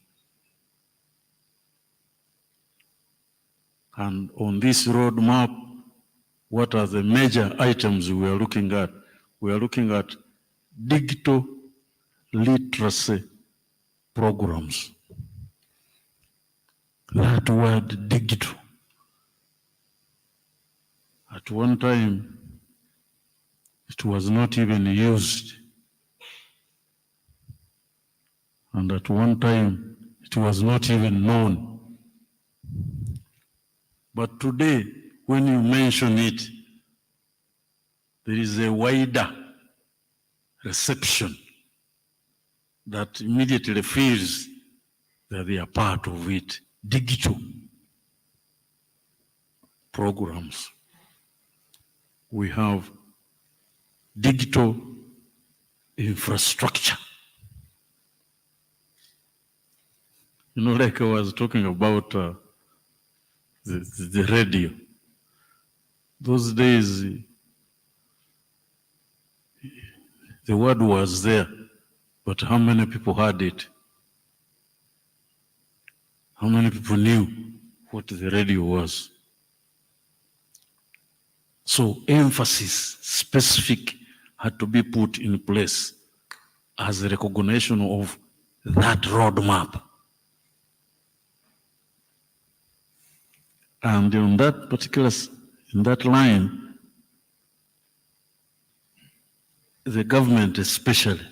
And on this roadmap, what are the major items we are looking at? We are looking at digital literacy programs. That word digital. At one time, it was not even used. And at one time, it was not even known. But today, when you mention it, there is a wider reception that immediately feels that they are part of it. Digital programs. We have digital infrastructure. You know, like I was talking about the radio. Those days, the word was there, but how many people had it? How many people knew what the radio was? So emphasis, specific, had to be put in place as a recognition of that roadmap. And in that particular, in that line, the government especially,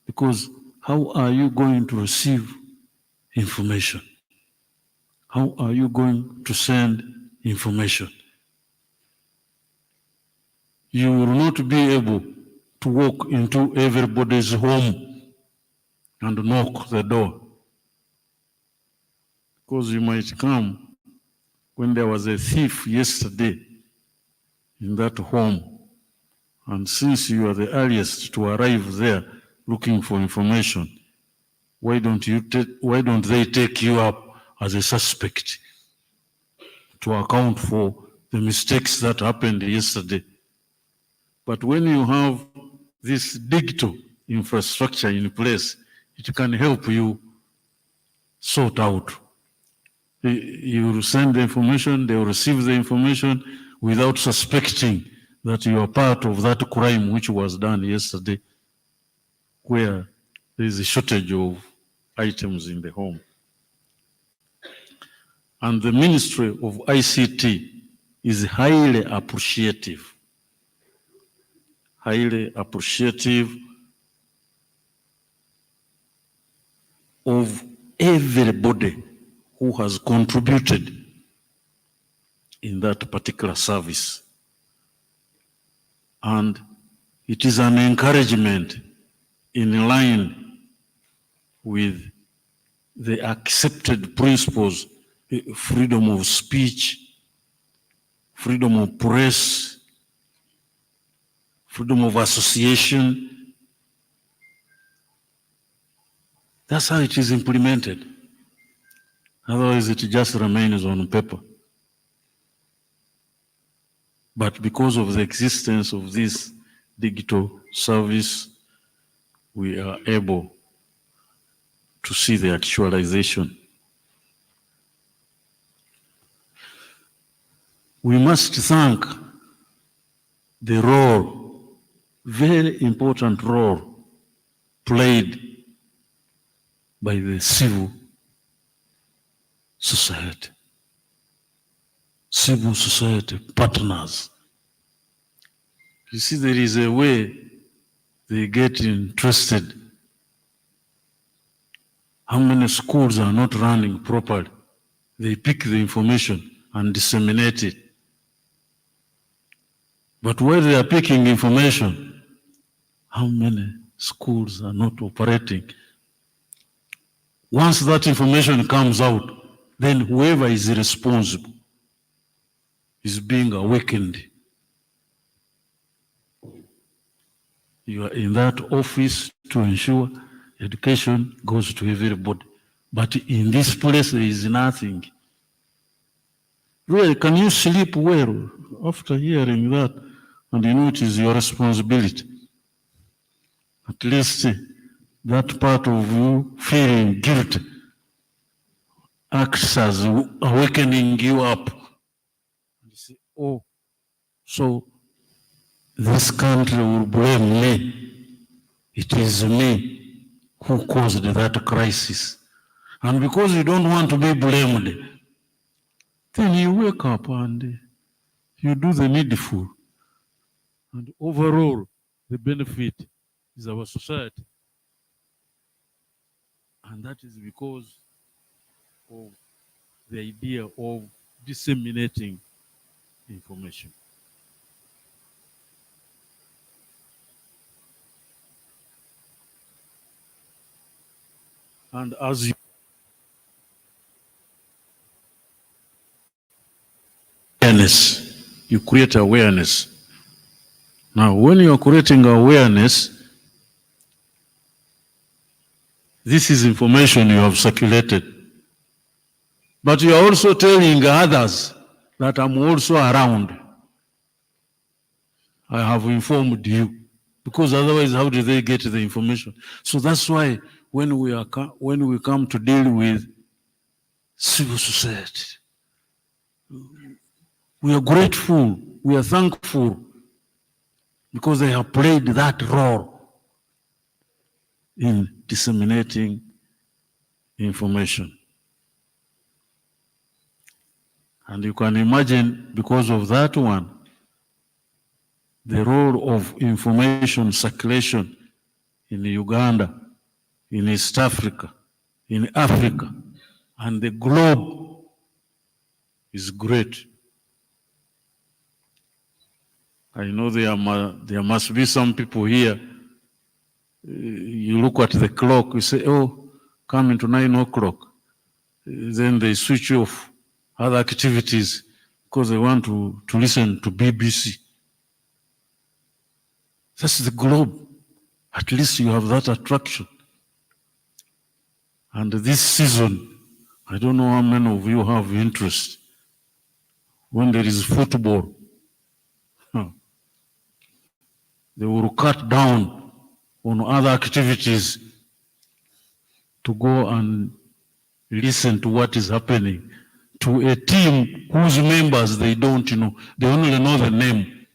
because how are you going to receive information? How are you going to send information? You will not be able to walk into everybody's home and knock the door. Because you might come when there was a thief yesterday in that home, and since you are the earliest to arrive there looking for information, why don't they take you up as a suspect to account for the mistakes that happened yesterday? But when you have this digital infrastructure in place, it can help you sort out. You will send the information, they will receive the information without suspecting that you are part of that crime which was done yesterday, where there is a shortage of items in the home. And the Ministry of ICT is highly appreciative of everybody who has contributed in that particular service. And It is an encouragement in line with the accepted principles, freedom of speech, freedom of press, freedom of association. That's how it is implemented. Otherwise, it just remains on paper. But because of the existence of this digital service, we are able to see the actualization. We must thank the role, very important role, played by the civil society partners. You see, there is a way they get interested. How many schools are not running properly? They pick the information and disseminate it. But while they are picking information, how many schools are not operating? Once that information comes out, then whoever is responsible is being awakened. You are in that office to ensure education goes to everybody. But in this place, there is nothing. Really, can you sleep well after hearing that? And you know it is your responsibility. At least that part of you feeling guilty acts as awakening you up. You say, oh, so this country will blame me. It is me who caused that crisis. And because you don't want to be blamed, then you wake up and you do the needful. And overall, the benefit is our society. And that is because of the idea of disseminating information. And as you you create awareness. Now, when you are creating awareness, this is information you have circulated. But you are also telling others that I'm also around. I have informed you. Because otherwise, how do they get the information? So that's why when we come to deal with civil society, we are grateful, we are thankful, because they have played that role in disseminating information. And you can imagine, because of that one, the role of information circulation in Uganda, in East Africa, in Africa, and the globe is great. I know there must be some people here, you look at the clock, you say, oh, coming to 9 o'clock. Then they switch off other activities because they want to listen to BBC. That's the globe. At least you have that attraction. And this season, I don't know how many of you have interest. When there is football, they will cut down on other activities to go and listen to what is happening to a team whose members they don't know. They only know the name.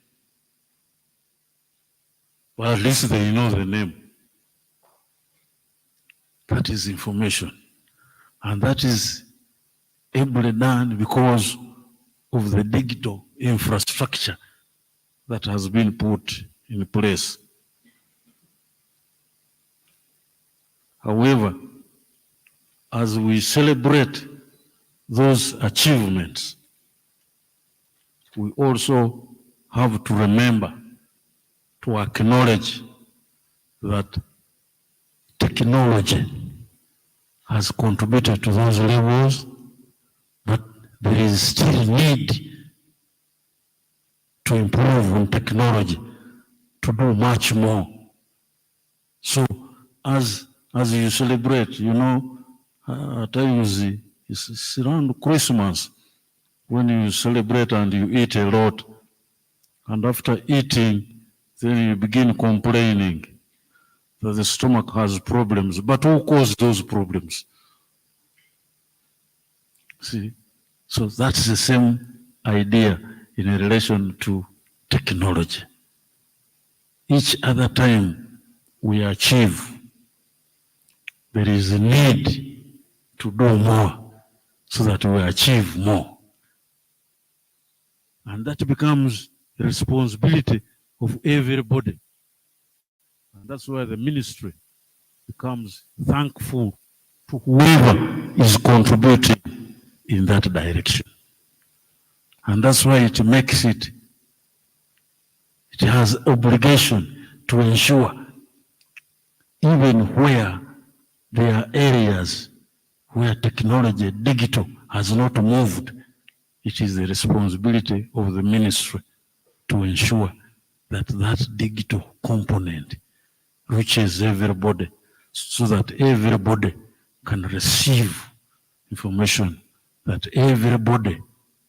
Well, at least they know the name. That is information. And that is ably done because of the digital infrastructure that has been put in place. However, as we celebrate those achievements, we also have to remember to acknowledge that technology has contributed to those levels, but there is still need to improve on technology to do much more. So as you celebrate, you know, at times it's around Christmas when you celebrate and you eat a lot, and after eating, then you begin complaining that the stomach has problems. But who caused those problems? See, so that's the same idea in relation to technology. Each other time we achieve, there is a need to do more so that we achieve more. And that becomes the responsibility of everybody. And that's why the ministry becomes thankful to whoever is contributing in that direction. And that's why it makes it has obligation to ensure even where there are areas where technology, digital, has not moved, it is the responsibility of the ministry to ensure that that digital component reaches everybody so that everybody can receive information, that everybody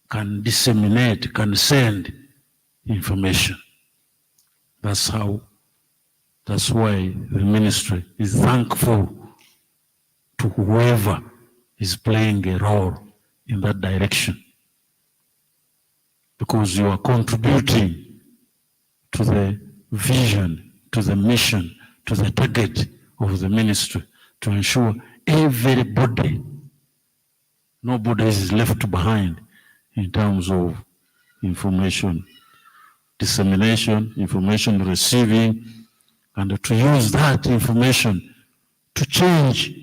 can disseminate, can send information. That's why the ministry is thankful to whoever is playing a role in that direction, because you are contributing to the vision, to the mission, to the target of the ministry to ensure everybody, nobody is left behind in terms of information dissemination, information receiving, and to use that information to change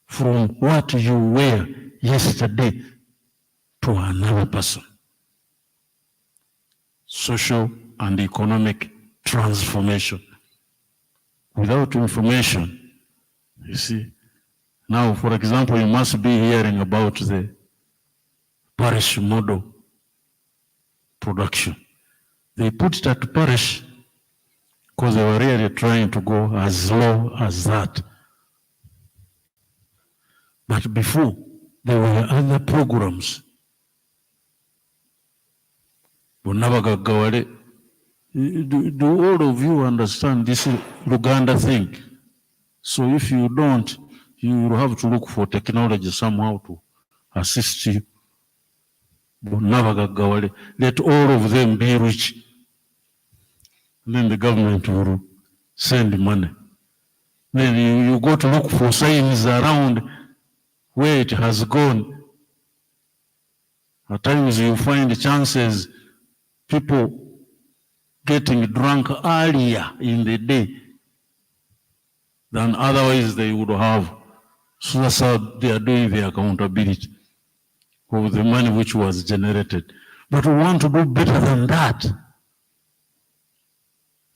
from what you were yesterday to another person. Social and economic transformation. Without information, you see, now, for example, you must be hearing about the parish model production. They put it at parish because they were really trying to go as low as that. But before, there were other programs. Do all of you understand this Luganda thing? So if you don't, you will have to look for technology somehow to assist you. Let all of them be rich. And then the government will send money. Then you go to look for signs around where it has gone. At times you find chances, people getting drunk earlier in the day than otherwise they would have. So that's how they are doing the accountability of the money which was generated. But we want to do better than that.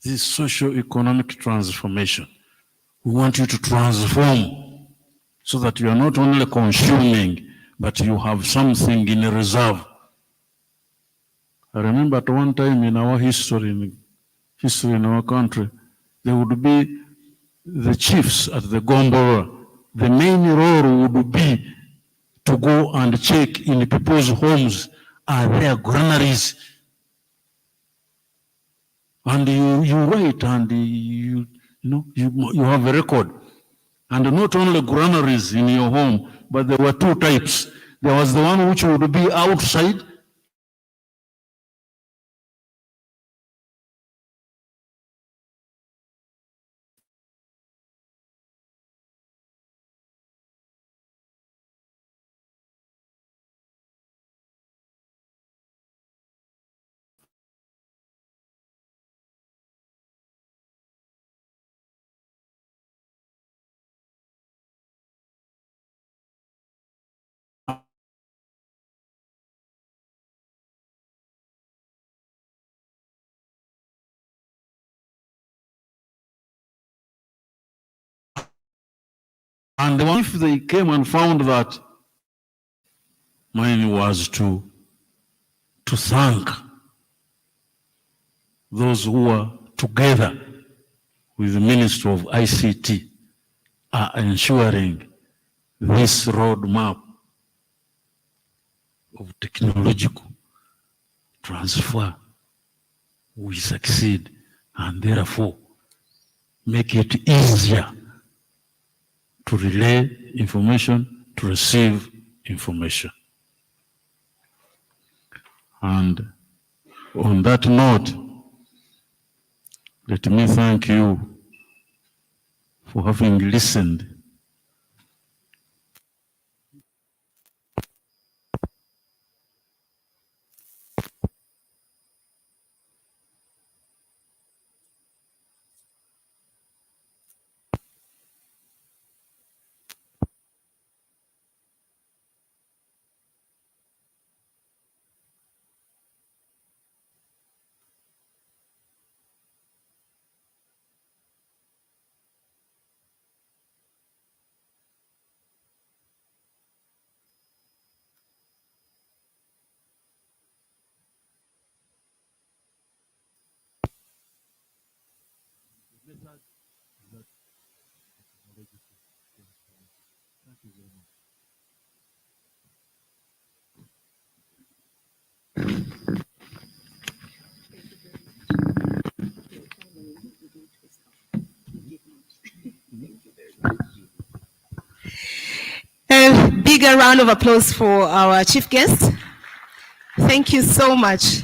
This socio-economic transformation. We want you to transform so that you are not only consuming, but you have something in reserve. I remember at one time in our history in our country, there would be the chiefs at the Gombora. The main role would be to go and check in people's homes, are there granaries? And you write and you have a record. And not only granaries in your home, but there were two types. There was the one which would be outside, And if they came and found that mine was to thank those who were together with the Ministry of ICT are ensuring this roadmap of technological transfer we succeed, and therefore make it easier to relay information, to receive information. And on that note, let me thank you for having listened. A bigger round of applause for our chief guest. Thank you so much.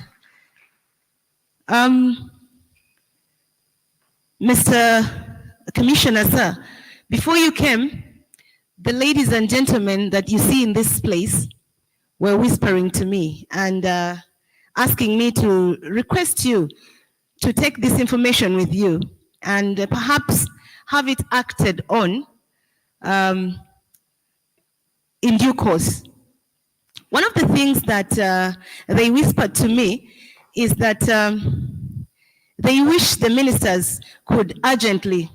Mr. Commissioner, sir, before you came, the ladies and gentlemen that you see in this place were whispering to me and asking me to request you to take this information with you and perhaps have it acted on in due course. One of the things that they whispered to me is that they wish the ministers could urgently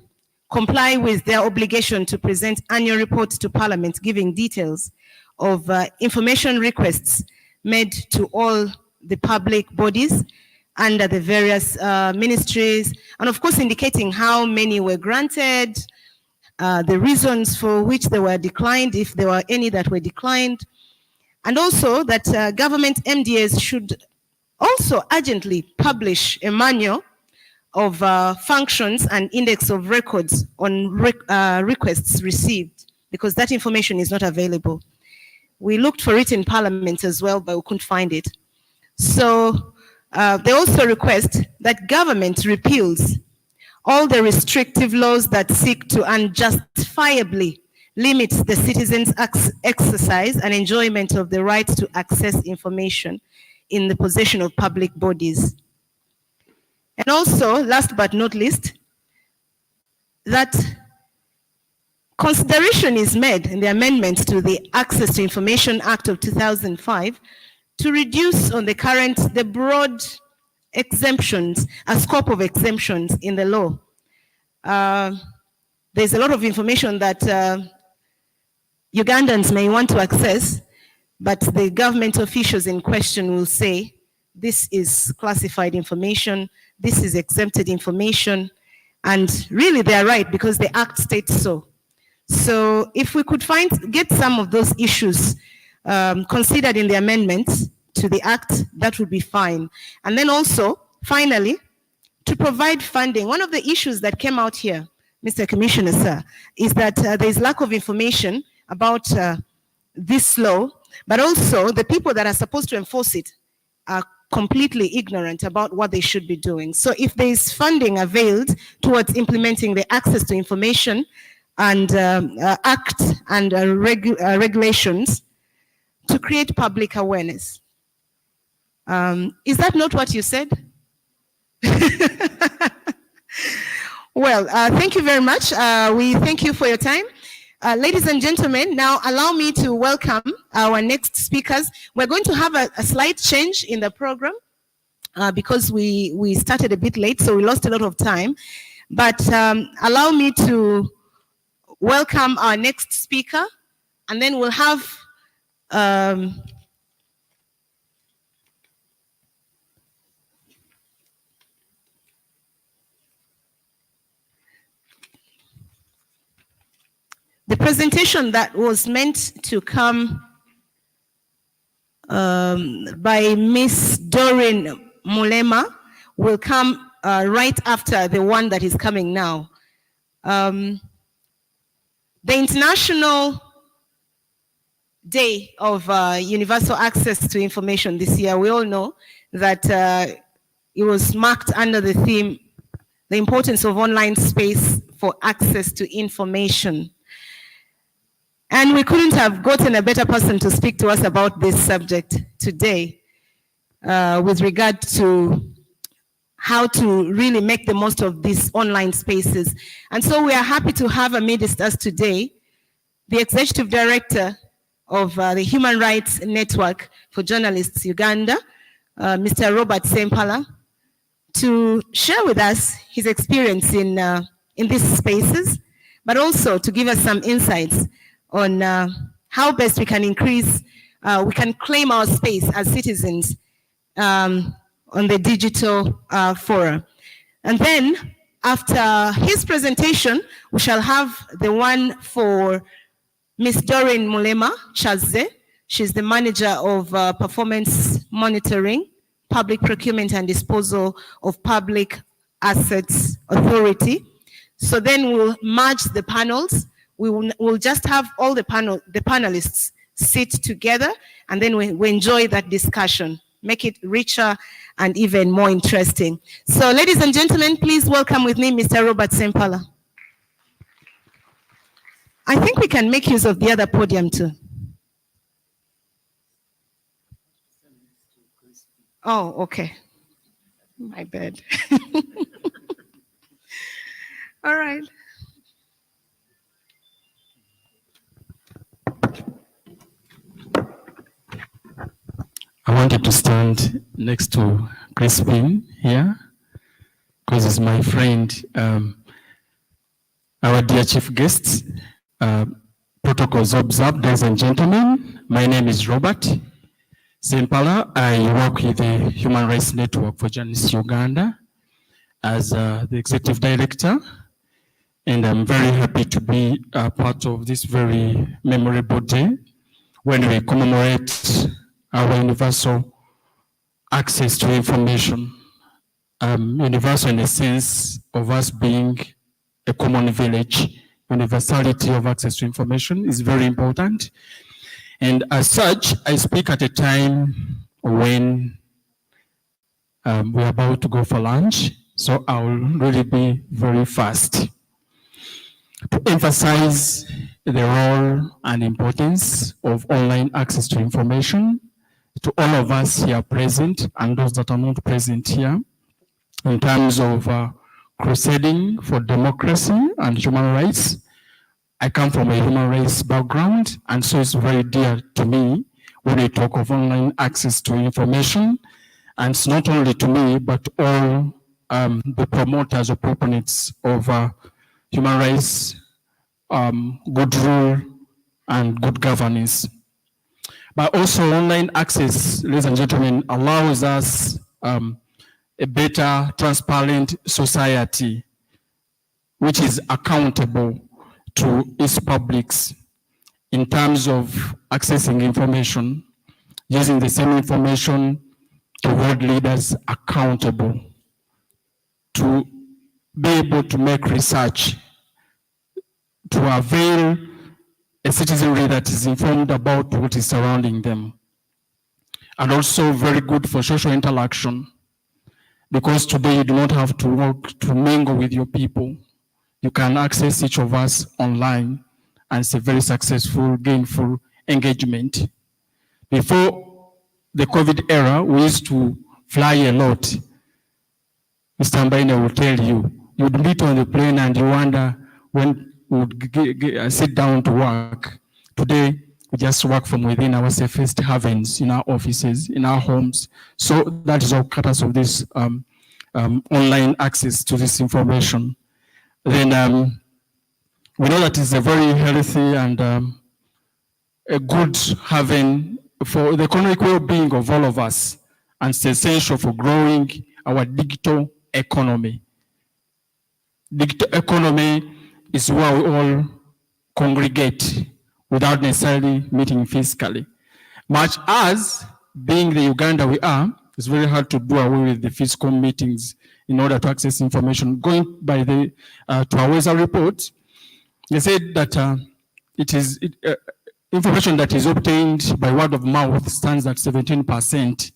comply with their obligation to present annual reports to Parliament giving details of information requests made to all the public bodies under the various ministries, and of course indicating how many were granted, the reasons for which they were declined, if there were any that were declined, and also that government MDAs should also urgently publish a manual of functions and index of records on requests received, because that information is not available. We looked for it in Parliament as well, but we couldn't find it. So they also request that government repeals all the restrictive laws that seek to unjustifiably limit the citizens' exercise and enjoyment of the right to access information in the possession of public bodies. And also, last but not least, that consideration is made in the amendments to the Access to Information Act of 2005 to reduce on the current, the broad exemptions, a scope of exemptions in the law. There's a lot of information that Ugandans may want to access, but the government officials in question will say, this is classified information, this is exempted information, and really they're right because the Act states so. So if we could get some of those issues considered in the amendments to the Act, that would be fine. And then also, finally, to provide funding. One of the issues that came out here, Mr. Commissioner, sir, is that there's lack of information about this law, but also the people that are supposed to enforce it are completely ignorant about what they should be doing. So if there is funding availed towards implementing the Access to Information and Act and regulations to create public awareness. Is that not what you said? Well, thank you very much. We thank you for your time. Ladies and gentlemen, now allow me to welcome our next speakers. We're going to have a slight change in the program because we started a bit late, so we lost a lot of time. But allow me to welcome our next speaker, and then we'll have the presentation that was meant to come by Miss Doreen Mulema will come right after the one that is coming now. The International Day of Universal Access to Information this year, we all know that it was marked under the theme, the importance of online space for access to information. And we couldn't have gotten a better person to speak to us about this subject today with regard to how to really make the most of these online spaces. And so we are happy to have amidst us today the Executive Director of the Human Rights Network for Journalists Uganda, Mr. Robert Sempala, to share with us his experience in these spaces, but also to give us some insights on how best we can increase, we can claim our space as citizens on the digital forum. And then after his presentation, we shall have the one for Ms. Doreen Mulema Chaze. She's the manager of performance monitoring, public procurement and disposal of public assets authority. So then we'll merge the panels. We'll just have all the panelists sit together, and then we enjoy that discussion, make it richer and even more interesting. So ladies and gentlemen, please welcome with me Mr. Robert Sempala. I think we can make use of the other podium too. Oh, okay. My bad. All right. I wanted to stand next to Crispin here because he's my friend. Our dear chief guests, protocols observed, ladies and gentlemen. My name is Robert Sempala. I work with the Human Rights Network for Journalists Uganda as the executive director, and I'm very happy to be part of this very memorable day when we commemorate our universal access to information. Universal in the sense of us being a common village. Universality of access to information is very important. And as such, I speak at a time when we're about to go for lunch, so I will really be very fast. To emphasize the role and importance of online access to information, to all of us here present and those that are not present here, in terms of crusading for democracy and human rights. I come from a human rights background, and so it's very dear to me when we talk of online access to information. And it's not only to me, but all the promoters or proponents of human rights, good rule, and good governance. But also online access, ladies and gentlemen, allows us a better, transparent society, which is accountable to its publics in terms of accessing information, using the same information to hold leaders accountable, to be able to make research, to avail a citizenry that is informed about what is surrounding them. And also very good for social interaction, because today you do not have to work to mingle with your people. You can access each of us online, and it's a very successful, gainful engagement. Before the COVID era, we used to fly a lot. Mr. Mbaine will tell you, you'd meet on the plane and you wonder when we would sit down to work. Today, we just work from within our safest havens, in our offices, in our homes. So that is all courtesy of this online access to this information. Then We know that it's a very healthy and a good haven for the economic well-being of all of us, and it's essential for growing our digital economy. Digital economy is where we all congregate without necessarily meeting physically. Much as being the Uganda we are, it's very hard to do away with the physical meetings in order to access information. Going by the Twaweza report, they said that information that is obtained by word of mouth stands at 17%.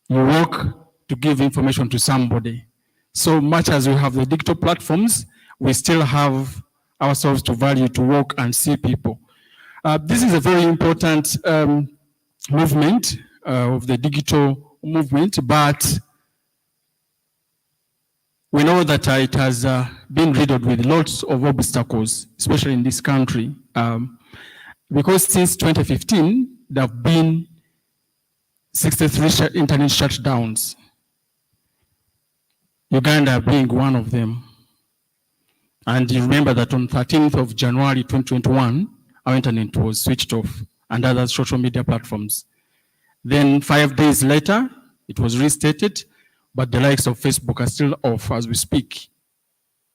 You work to give information to somebody. So much as we have the digital platforms, we still have ourselves to value, to walk and see people. This is a very important movement of the digital movement, but we know that it has been riddled with lots of obstacles, especially in this country. Because since 2015, there have been 63 internet shutdowns, Uganda being one of them. And you remember that on 13th of January 2021, our internet was switched off and other social media platforms. Then 5 days later, it was restated, but the likes of Facebook are still off as we speak.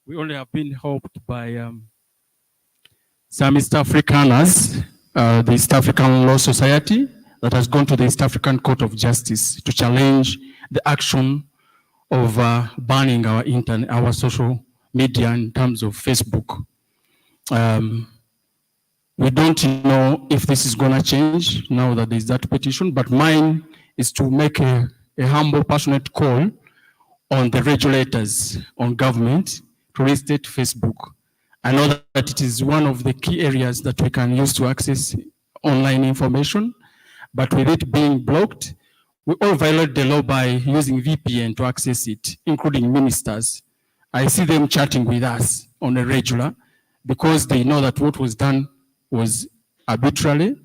We only have been helped by some East Afrikaners, the East African Law Society, that has gone to the East African Court of Justice to challenge the action of banning our internet, our social media in terms of Facebook. We don't know if this is going to change now that there's that petition, but mine is to make a humble, passionate call on the regulators, on government, to restate Facebook. I know that it is one of the key areas that we can use to access online information, but with it being blocked, we all violate the law by using VPN to access it, including ministers. I see them chatting with us on a regular because they know that what was done was arbitrary,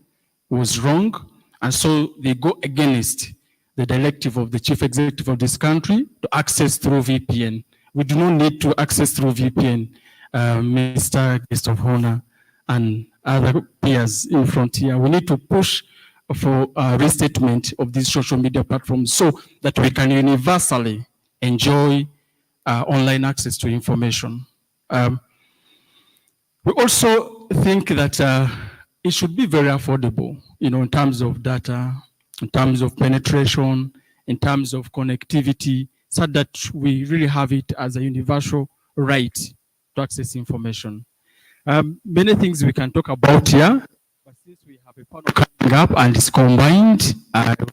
was wrong, and so they go against the directive of the chief executive of this country to access through VPN. We do not need to access through VPN, Mr. Guest of Honor and other peers in front here. We need to push for restatement of these social media platforms so that we can universally enjoy online access to information. We also think that it should be very affordable, in terms of data, in terms of penetration, in terms of connectivity, so that we really have it as a universal right to access information. Many things we can talk about here, but since we have a panel coming up and it's combined, I would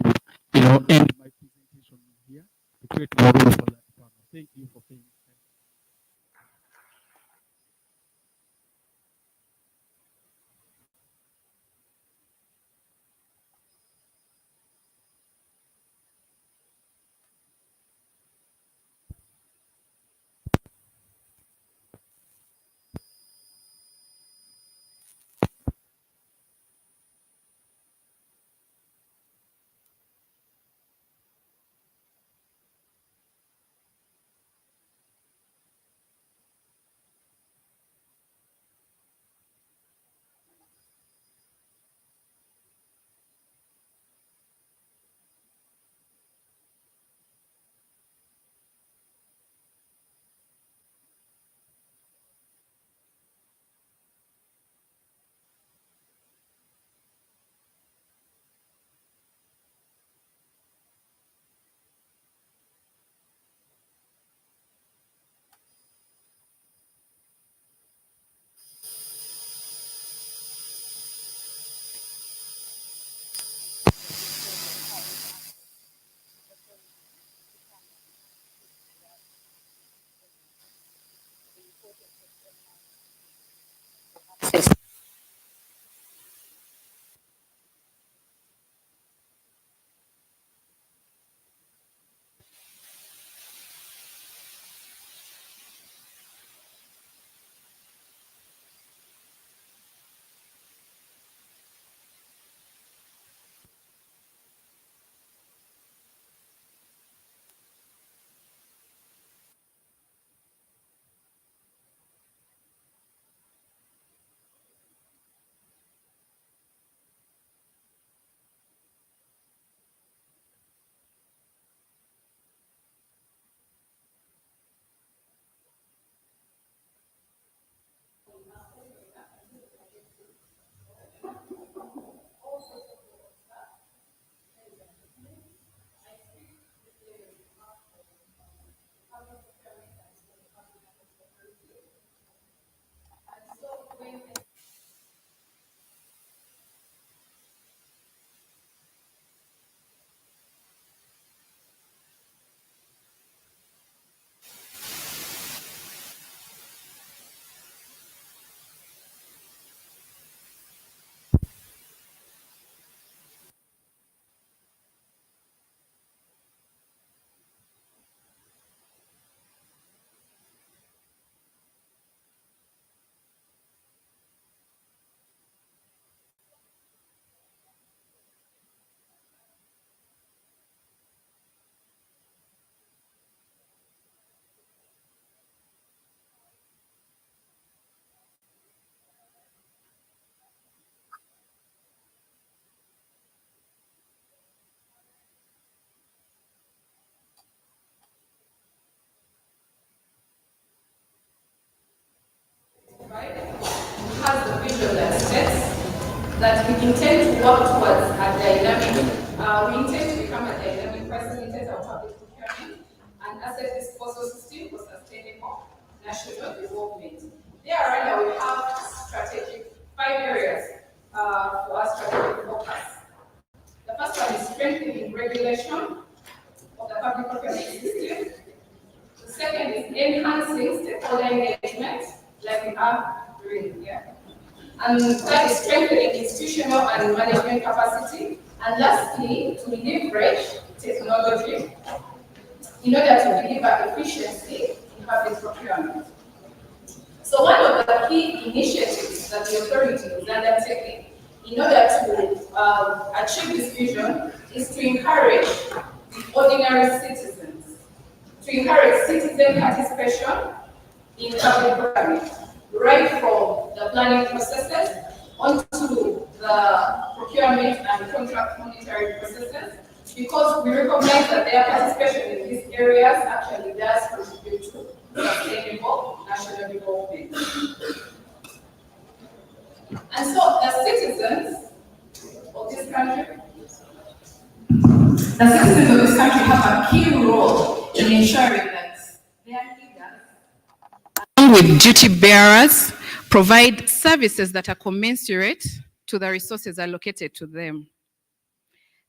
like to, end my presentation here to create more room for that panel. Thank you for paying attention. that we intend to work towards a dynamic, we intend to become a dynamic facilitator of public procurement and asset disposal system for sustainable national development. Thereafter, we have strategic 5 areas for our strategic focus. The first one is strengthening regulation of the public procurement system. The second is enhancing stakeholder engagement, like we are doing here. And that is strengthening institutional and management capacity. And lastly, to leverage technology in order to deliver efficiency in public procurement. So one of the key initiatives that the authority is undertaking in order to achieve this vision is to encourage the ordinary citizens, to encourage citizen participation in public procurement, right from the planning processes onto the procurement and contract monitoring processes, because we recognize that their participation in these areas actually does contribute to sustainable national development. And so the citizens of this country, have a key role in ensuring that their leaders, along with duty bearers, provide services that are commensurate to the resources allocated to them.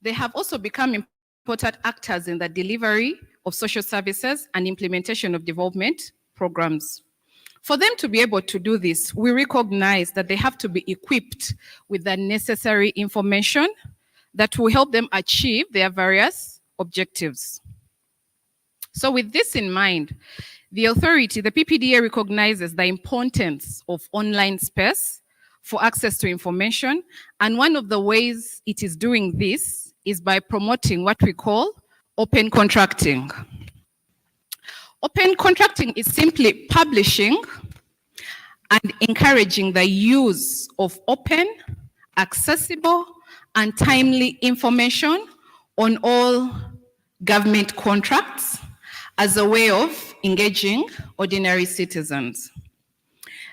They have also become important actors in the delivery of social services and implementation of development programs. For them to be able to do this, we recognize that they have to be equipped with the necessary information that will help them achieve their various objectives. So with this in mind, the authority, the PPDA, recognizes the importance of online space for access to information, and one of the ways it is doing this is by promoting what we call open contracting. Open contracting is simply publishing and encouraging the use of open, accessible, and timely information on all government contracts as a way of engaging ordinary citizens.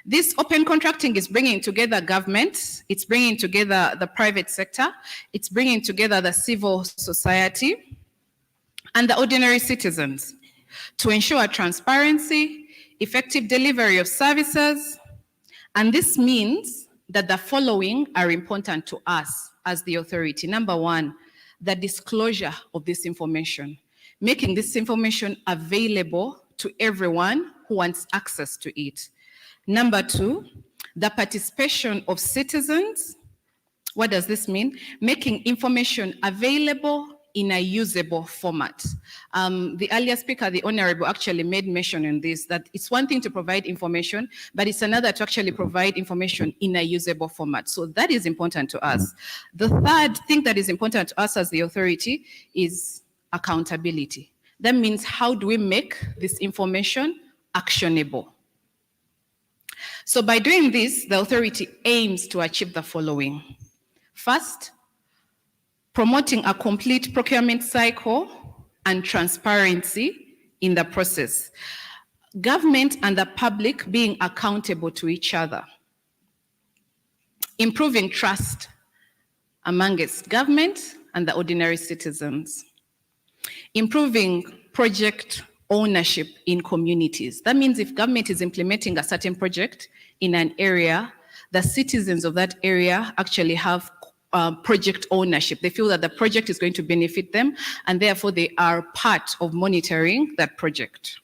This open contracting is bringing together government, it's bringing together the private sector, it's bringing together the civil society and the ordinary citizens to ensure transparency, effective delivery of services, and this means that the following are important to us as the authority. Number one, the disclosure of this information, making this information available to everyone who wants access to it. Number two, the participation of citizens. What does this mean? Making information available in a usable format. The earlier speaker, the Honorable, actually made mention in this, that it's one thing to provide information, but it's another to actually provide information in a usable format. So that is important to us. The third thing that is important to us as the authority is accountability. That means, how do we make this information actionable? So by doing this, the authority aims to achieve the following. First, promoting a complete procurement cycle and transparency in the process. Government and the public being accountable to each other. Improving trust amongst government and the ordinary citizens. Improving project ownership in communities. That means if government is implementing a certain project in an area, the citizens of that area actually have project ownership. They feel that the project is going to benefit them, and therefore they are part of monitoring that project.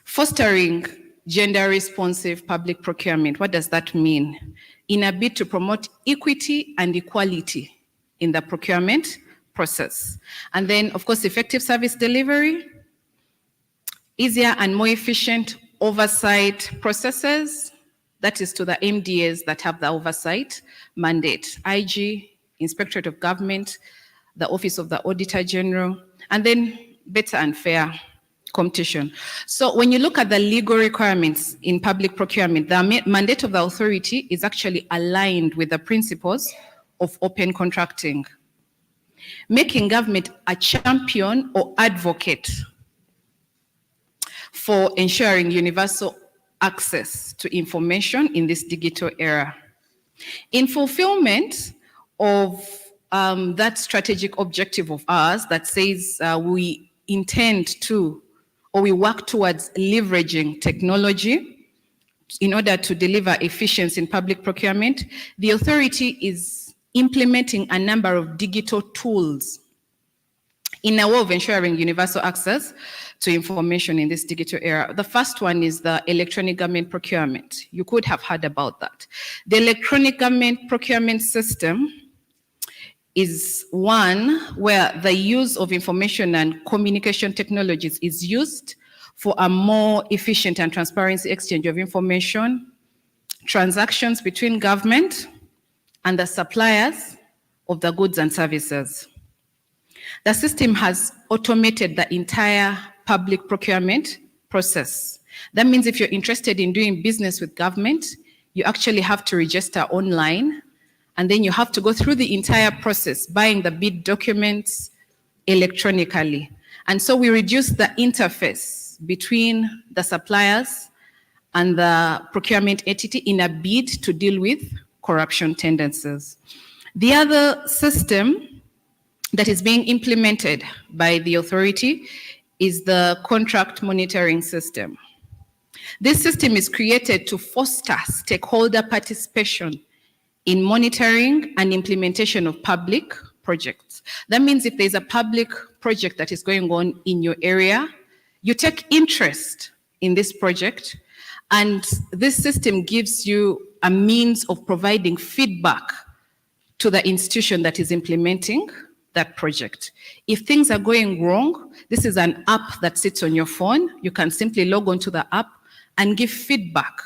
Fostering gender-responsive public procurement. What does that mean? In a bid to promote equity and equality in the procurement process. And then, of course, effective service delivery, easier and more efficient oversight processes, that is to the MDAs that have the oversight mandate, IG, Inspectorate of Government, the Office of the Auditor General, and then better and fair competition. So when you look at the legal requirements in public procurement, the mandate of the authority is actually aligned with the principles of open contracting, making government a champion or advocate for ensuring universal access to information in this digital era. In fulfillment of that strategic objective of ours that says we intend to, or we work towards leveraging technology in order to deliver efficiency in public procurement, the authority is implementing a number of digital tools in a way of ensuring universal access to information in this digital era. The first one is the electronic government procurement. You could have heard about that. The electronic government procurement system is one where the use of information and communication technologies is used for a more efficient and transparent exchange of information, transactions between government and the suppliers of the goods and services. The system has automated the entire public procurement process. That means if you're interested in doing business with government, you actually have to register online, and then you have to go through the entire process, buying the bid documents electronically. And so we reduce the interface between the suppliers and the procurement entity in a bid to deal with corruption tendencies. The other system that is being implemented by the authority is the contract monitoring system. This system is created to foster stakeholder participation in monitoring and implementation of public projects. That means if there's a public project that is going on in your area, you take interest in this project, and this system gives you a means of providing feedback to the institution that is implementing that project. If things are going wrong, this is an app that sits on your phone. You can simply log onto the app and give feedback.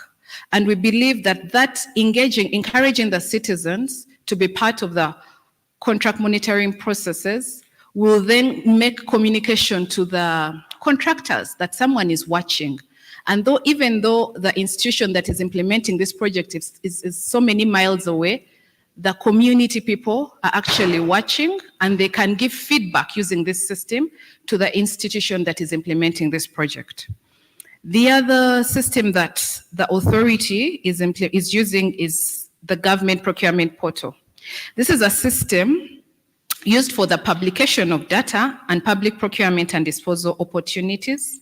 And we believe that encouraging the citizens to be part of the contract monitoring processes will then make communication to the contractors that someone is watching. And even though the institution that is implementing this project is so many miles away, the community people are actually watching, and they can give feedback using this system to the institution that is implementing this project. The other system that the authority is using is the government procurement portal. This is a system used for the publication of data and public procurement and disposal opportunities,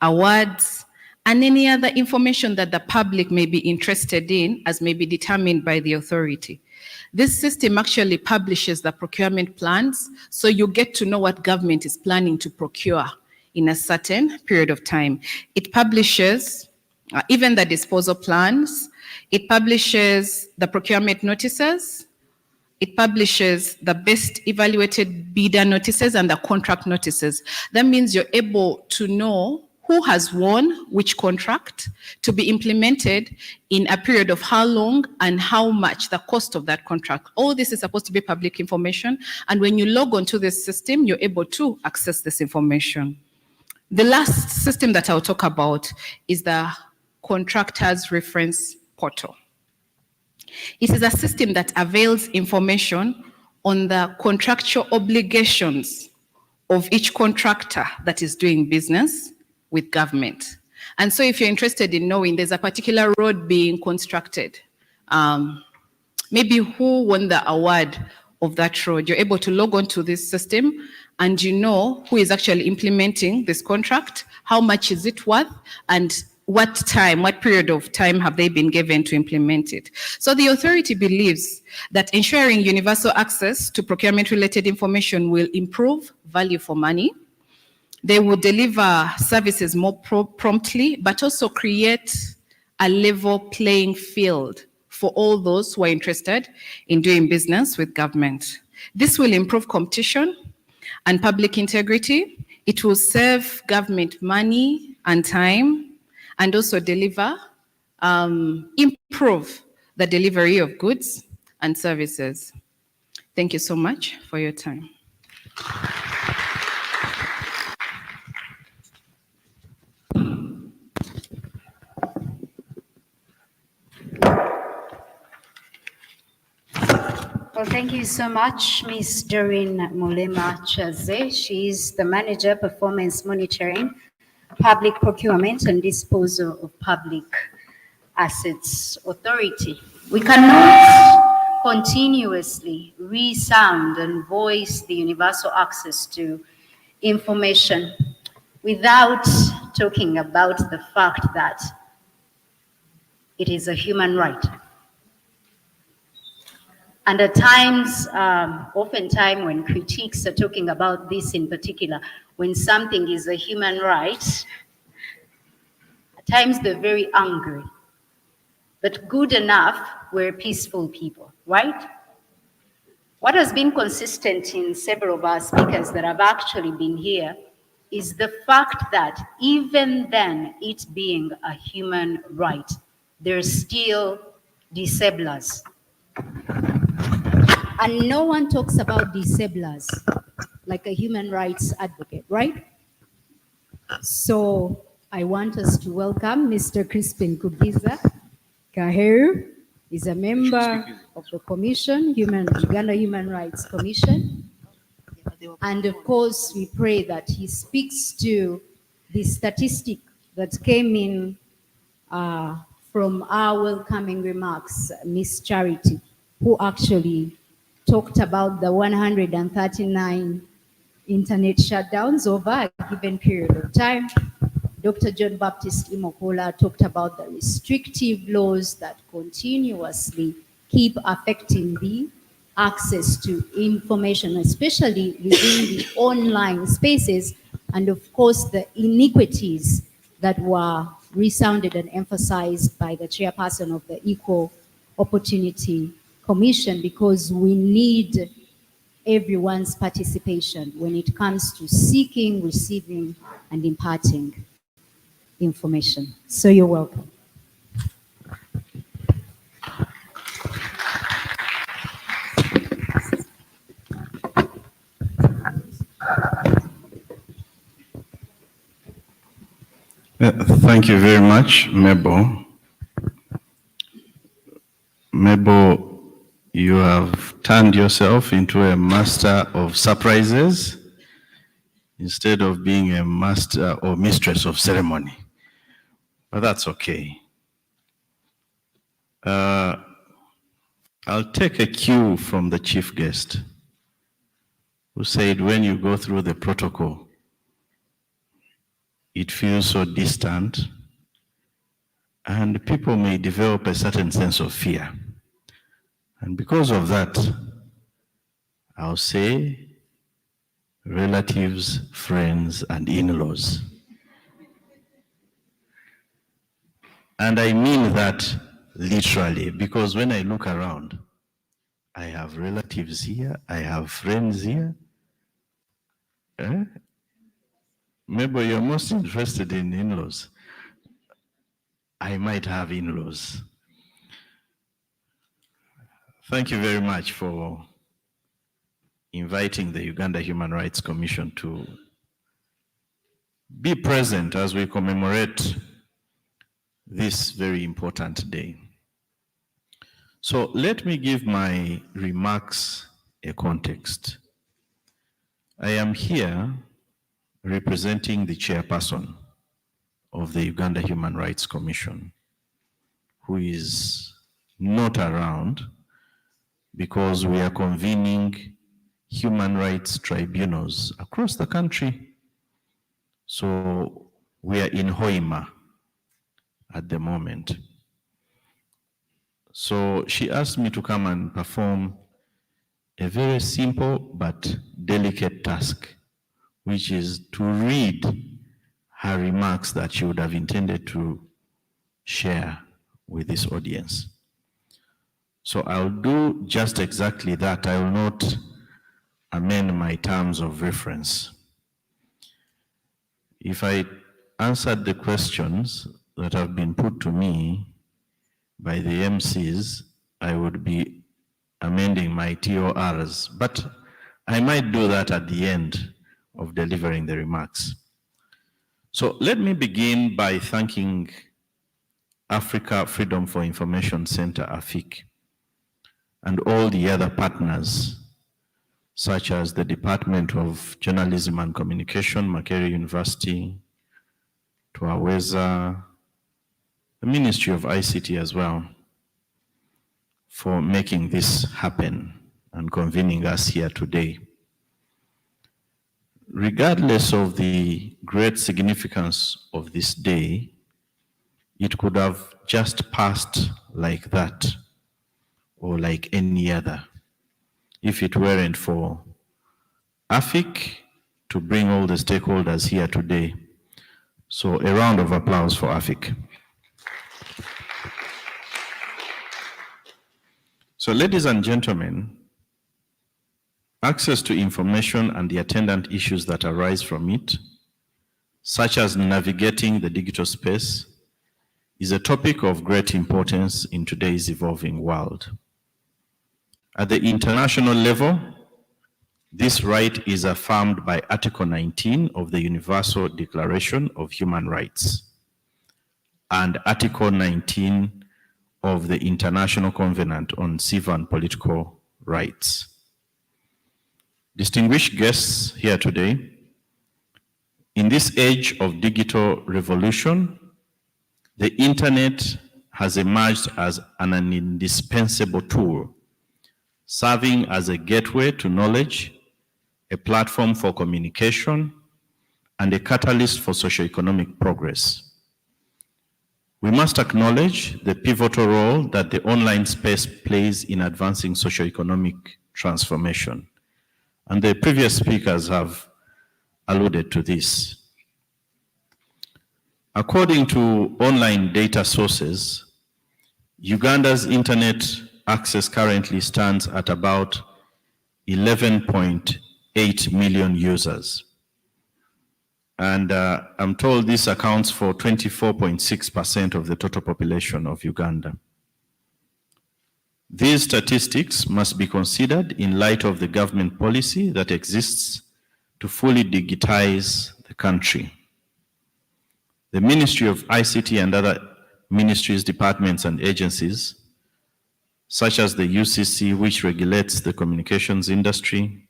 awards, and any other information that the public may be interested in as may be determined by the authority. This system actually publishes the procurement plans, so you get to know what government is planning to procure in a certain period of time. It publishes even the disposal plans. It publishes the procurement notices. It publishes the best evaluated bidder notices and the contract notices. That means you're able to know who has won which contract to be implemented in a period of how long and how much, the cost of that contract. All this is supposed to be public information. And when you log onto this system, you're able to access this information. The last system that I'll talk about is the Contractors Reference Portal. It is a system that avails information on the contractual obligations of each contractor that is doing business with government. And so if you're interested in knowing there's a particular road being constructed, maybe who won the award of that road, you're able to log on to this system and you know who is actually implementing this contract, how much is it worth, and what period of time have they been given to implement it. So the authority believes that ensuring universal access to procurement-related information will improve value for money. They will deliver services more promptly, but also create a level playing field for all those who are interested in doing business with government. This will improve competition and public integrity. It will save government money and time, and also improve the delivery of goods and services. Thank you so much for your time. Well, thank you so much, Ms. Doreen Mulema Chaze. She is the Manager, Performance Monitoring, Public Procurement and Disposal of Public Assets Authority. We cannot continuously resound and voice the universal access to information without talking about the fact that it is a human right. And at times, oftentimes when critiques are talking about this in particular, when something is a human right, at times they're very angry. But good enough, we're peaceful people, right? What has been consistent in several of our speakers that have actually been here is the fact that even then, it being a human right, there's still disablers. And no one talks about disablers like a human rights advocate, right? So I want us to welcome Mr. Crispin Kugiza Kaheru. He's a member of the Commission, Uganda Human Rights Commission. And of course, we pray that he speaks to the statistic that came in from our welcoming remarks, Miss Charity, who actually talked about the 139 internet shutdowns over a given period of time. Dr. John Baptist Imokola talked about the restrictive laws that continuously keep affecting the access to information, especially within the online spaces, and of course the iniquities that were resounded and emphasized by the chairperson of the Equal Opportunity Commission, because we need everyone's participation when it comes to seeking, receiving, and imparting information. So you're welcome. Thank you very much, Mabel. Mabel, you have turned yourself into a master of surprises instead of being a master or mistress of ceremony. But that's okay. I'll take a cue from the chief guest, who said when you go through the protocol, it feels so distant, and people may develop a certain sense of fear. And because of that, I'll say relatives, friends, and in-laws. And I mean that literally, because when I look around, I have relatives here, I have friends here. Maybe you're most interested in in-laws. I might have in-laws. Thank you very much for inviting the Uganda Human Rights Commission to be present as we commemorate this very important day. So let me give my remarks a context. I am here representing the chairperson of the Uganda Human Rights Commission, who is not around because we are convening human rights tribunals across the country. So we are in Hoima at the moment. So she asked me to come and perform a very simple but delicate task, which is to read her remarks that she would have intended to share with this audience. So I'll do just exactly that. I will not amend my terms of reference. If I answered the questions that have been put to me by the MCs, I would be amending my TORs, but I might do that at the end of delivering the remarks. So let me begin by thanking Africa Freedom for Information Center, AFIC, and all the other partners, such as the Department of Journalism and Communication, Makerere University, Twaweza, the Ministry of ICT as well, for making this happen and convening us here today. Regardless of the great significance of this day, it could have just passed like that or like any other if it weren't for AFIC to bring all the stakeholders here today. So a round of applause for AFIC. So ladies and gentlemen, access to information and the attendant issues that arise from it, such as navigating the digital space, is a topic of great importance in today's evolving world. At the international level, this right is affirmed by Article 19 of the Universal Declaration of Human Rights and Article 19 of the International Covenant on Civil and Political Rights. Distinguished guests here today, in this age of digital revolution, the internet has emerged as an indispensable tool, serving as a gateway to knowledge, a platform for communication, and a catalyst for socio-economic progress. We must acknowledge the pivotal role that the online space plays in advancing socio-economic transformation. And the previous speakers have alluded to this. According to online data sources, Uganda's internet access currently stands at about 11.8 million users. And I'm told this accounts for 24.6% of the total population of Uganda. These statistics must be considered in light of the government policy that exists to fully digitize the country. The Ministry of ICT and other ministries, departments, and agencies, such as the UCC, which regulates the communications industry,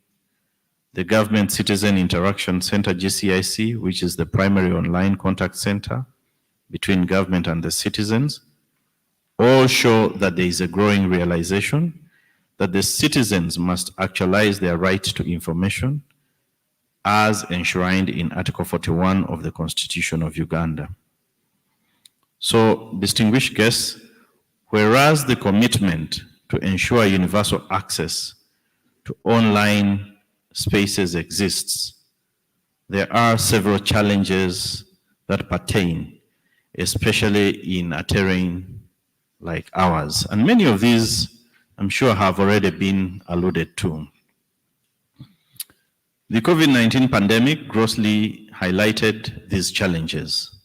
the Government Citizen Interaction Center, GCIC, which is the primary online contact center between government and the citizens, all show that there is a growing realization that the citizens must actualize their right to information as enshrined in Article 41 of the Constitution of Uganda. So, distinguished guests, whereas the commitment to ensure universal access to online spaces exists, there are several challenges that pertain, especially in a terrain like ours. And many of these, I'm sure, have already been alluded to. The COVID-19 pandemic grossly highlighted these challenges.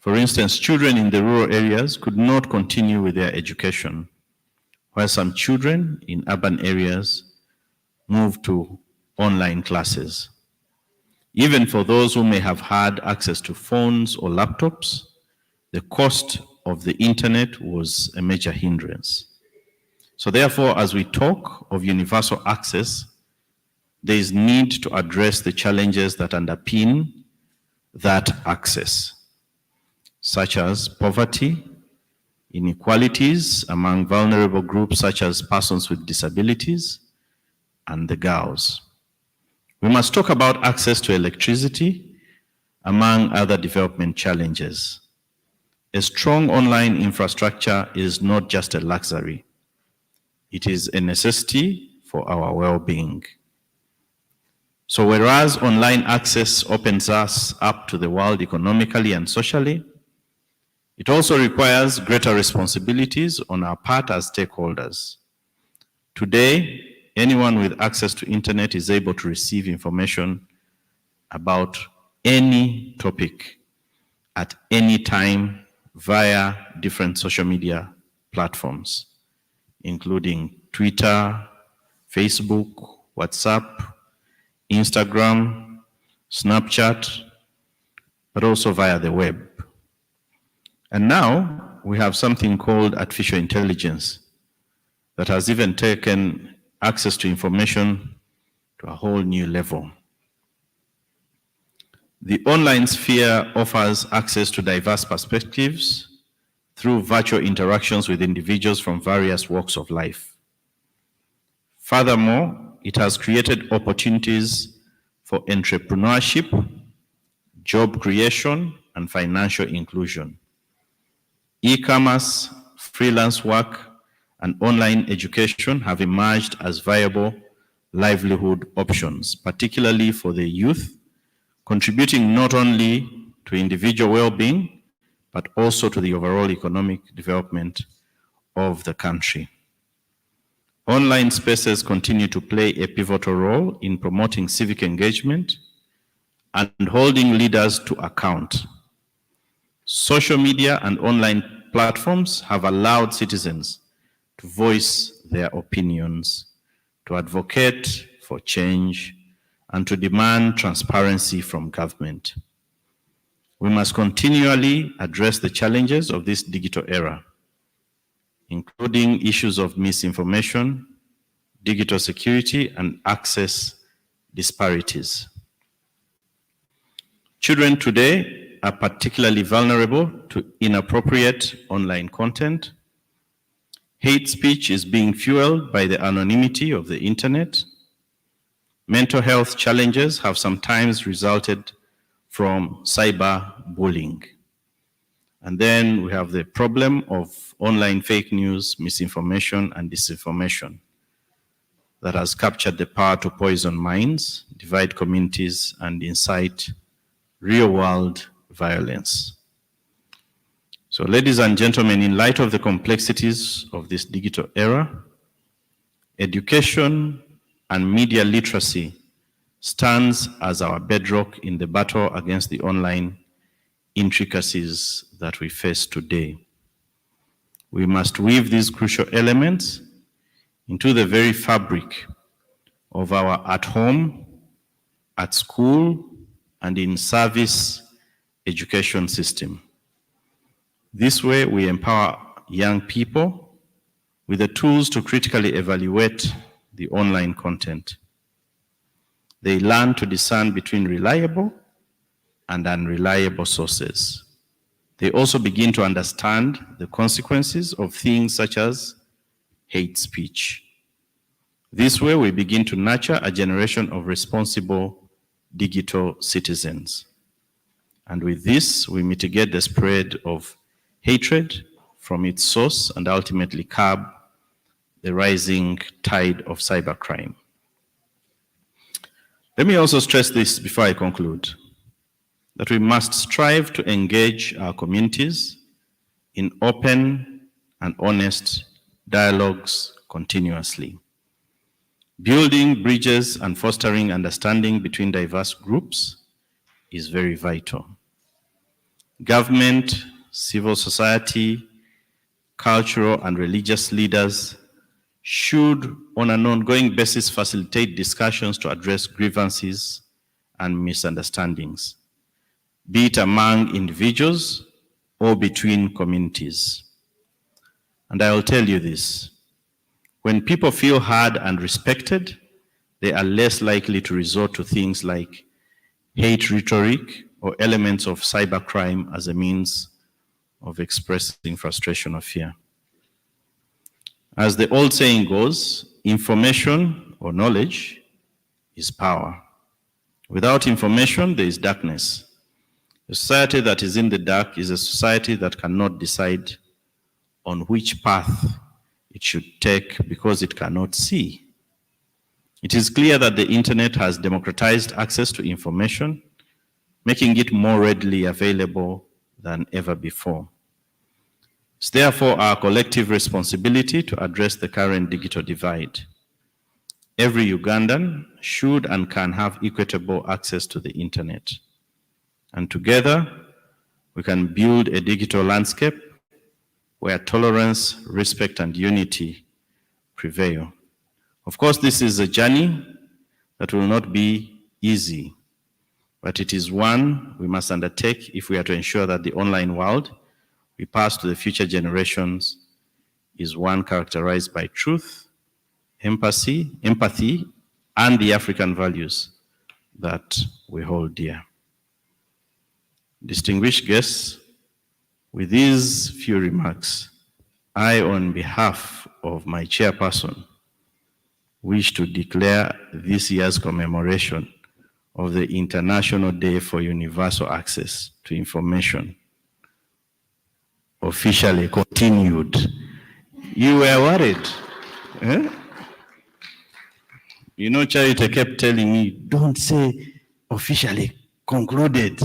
For instance, children in the rural areas could not continue with their education, while some children in urban areas moved to online classes. Even for those who may have had access to phones or laptops, the cost of the internet was a major hindrance. So therefore, as we talk of universal access, there is need to address the challenges that underpin that access, such as poverty, inequalities among vulnerable groups such as persons with disabilities, and the girls. We must talk about access to electricity, among other development challenges. A strong online infrastructure is not just a luxury. It is a necessity for our well-being. So whereas online access opens us up to the world economically and socially, it also requires greater responsibilities on our part as stakeholders. Today, anyone with access to internet is able to receive information about any topic at any time via different social media platforms, including Twitter, Facebook, WhatsApp, Instagram, Snapchat, but also via the web. And now we have something called artificial intelligence that has even taken access to information to a whole new level. The online sphere offers access to diverse perspectives through virtual interactions with individuals from various walks of life. Furthermore, it has created opportunities for entrepreneurship, job creation, and financial inclusion. E-commerce, freelance work, and online education have emerged as viable livelihood options, particularly for the youth, contributing not only to individual well-being, but also to the overall economic development of the country. Online spaces continue to play a pivotal role in promoting civic engagement and holding leaders to account. Social media and online platforms have allowed citizens to voice their opinions, to advocate for change, and to demand transparency from government. We must continually address the challenges of this digital era, including issues of misinformation, digital security, and access disparities. Children today are particularly vulnerable to inappropriate online content. Hate speech is being fueled by the anonymity of the internet. Mental health challenges have sometimes resulted from cyberbullying. And then we have the problem of online fake news, misinformation, and disinformation that has captured the power to poison minds, divide communities, and incite real-world violence. So, ladies and gentlemen, in light of the complexities of this digital era, education and media literacy stands as our bedrock in the battle against the online intricacies that we face today. We must weave these crucial elements into the very fabric of our at home, at school, and in service education system. This way, we empower young people with the tools to critically evaluate the online content. They learn to discern between reliable and unreliable sources. They also begin to understand the consequences of things such as hate speech. This way, we begin to nurture a generation of responsible digital citizens. And with this, we mitigate the spread of hatred from its source and ultimately curb the rising tide of cybercrime. Let me also stress this before I conclude, that we must strive to engage our communities in open and honest dialogues continuously. Building bridges and fostering understanding between diverse groups is very vital. Government, civil society, cultural and religious leaders should, on an ongoing basis, facilitate discussions to address grievances and misunderstandings, be it among individuals or between communities. And I will tell you this, when people feel heard and respected, they are less likely to resort to things like hate rhetoric or elements of cybercrime as a means of expressing frustration or fear. As the old saying goes, information or knowledge is power. Without information, there is darkness. A society that is in the dark is a society that cannot decide on which path it should take because it cannot see. It is clear that the internet has democratized access to information, making it more readily available than ever before. It's therefore our collective responsibility to address the current digital divide. Every Ugandan should and can have equitable access to the internet. And together, we can build a digital landscape where tolerance, respect, and unity prevail. Of course, this is a journey that will not be easy, but it is one we must undertake if we are to ensure that the online world we pass to the future generations is one characterized by truth, empathy, and the African values that we hold dear. Distinguished guests, With these few remarks, I, on behalf of my chairperson, wish to declare this year's commemoration of the International Day for Universal Access to Information officially continued. You were worried. Eh? You know, Charity kept telling me, don't say officially concluded.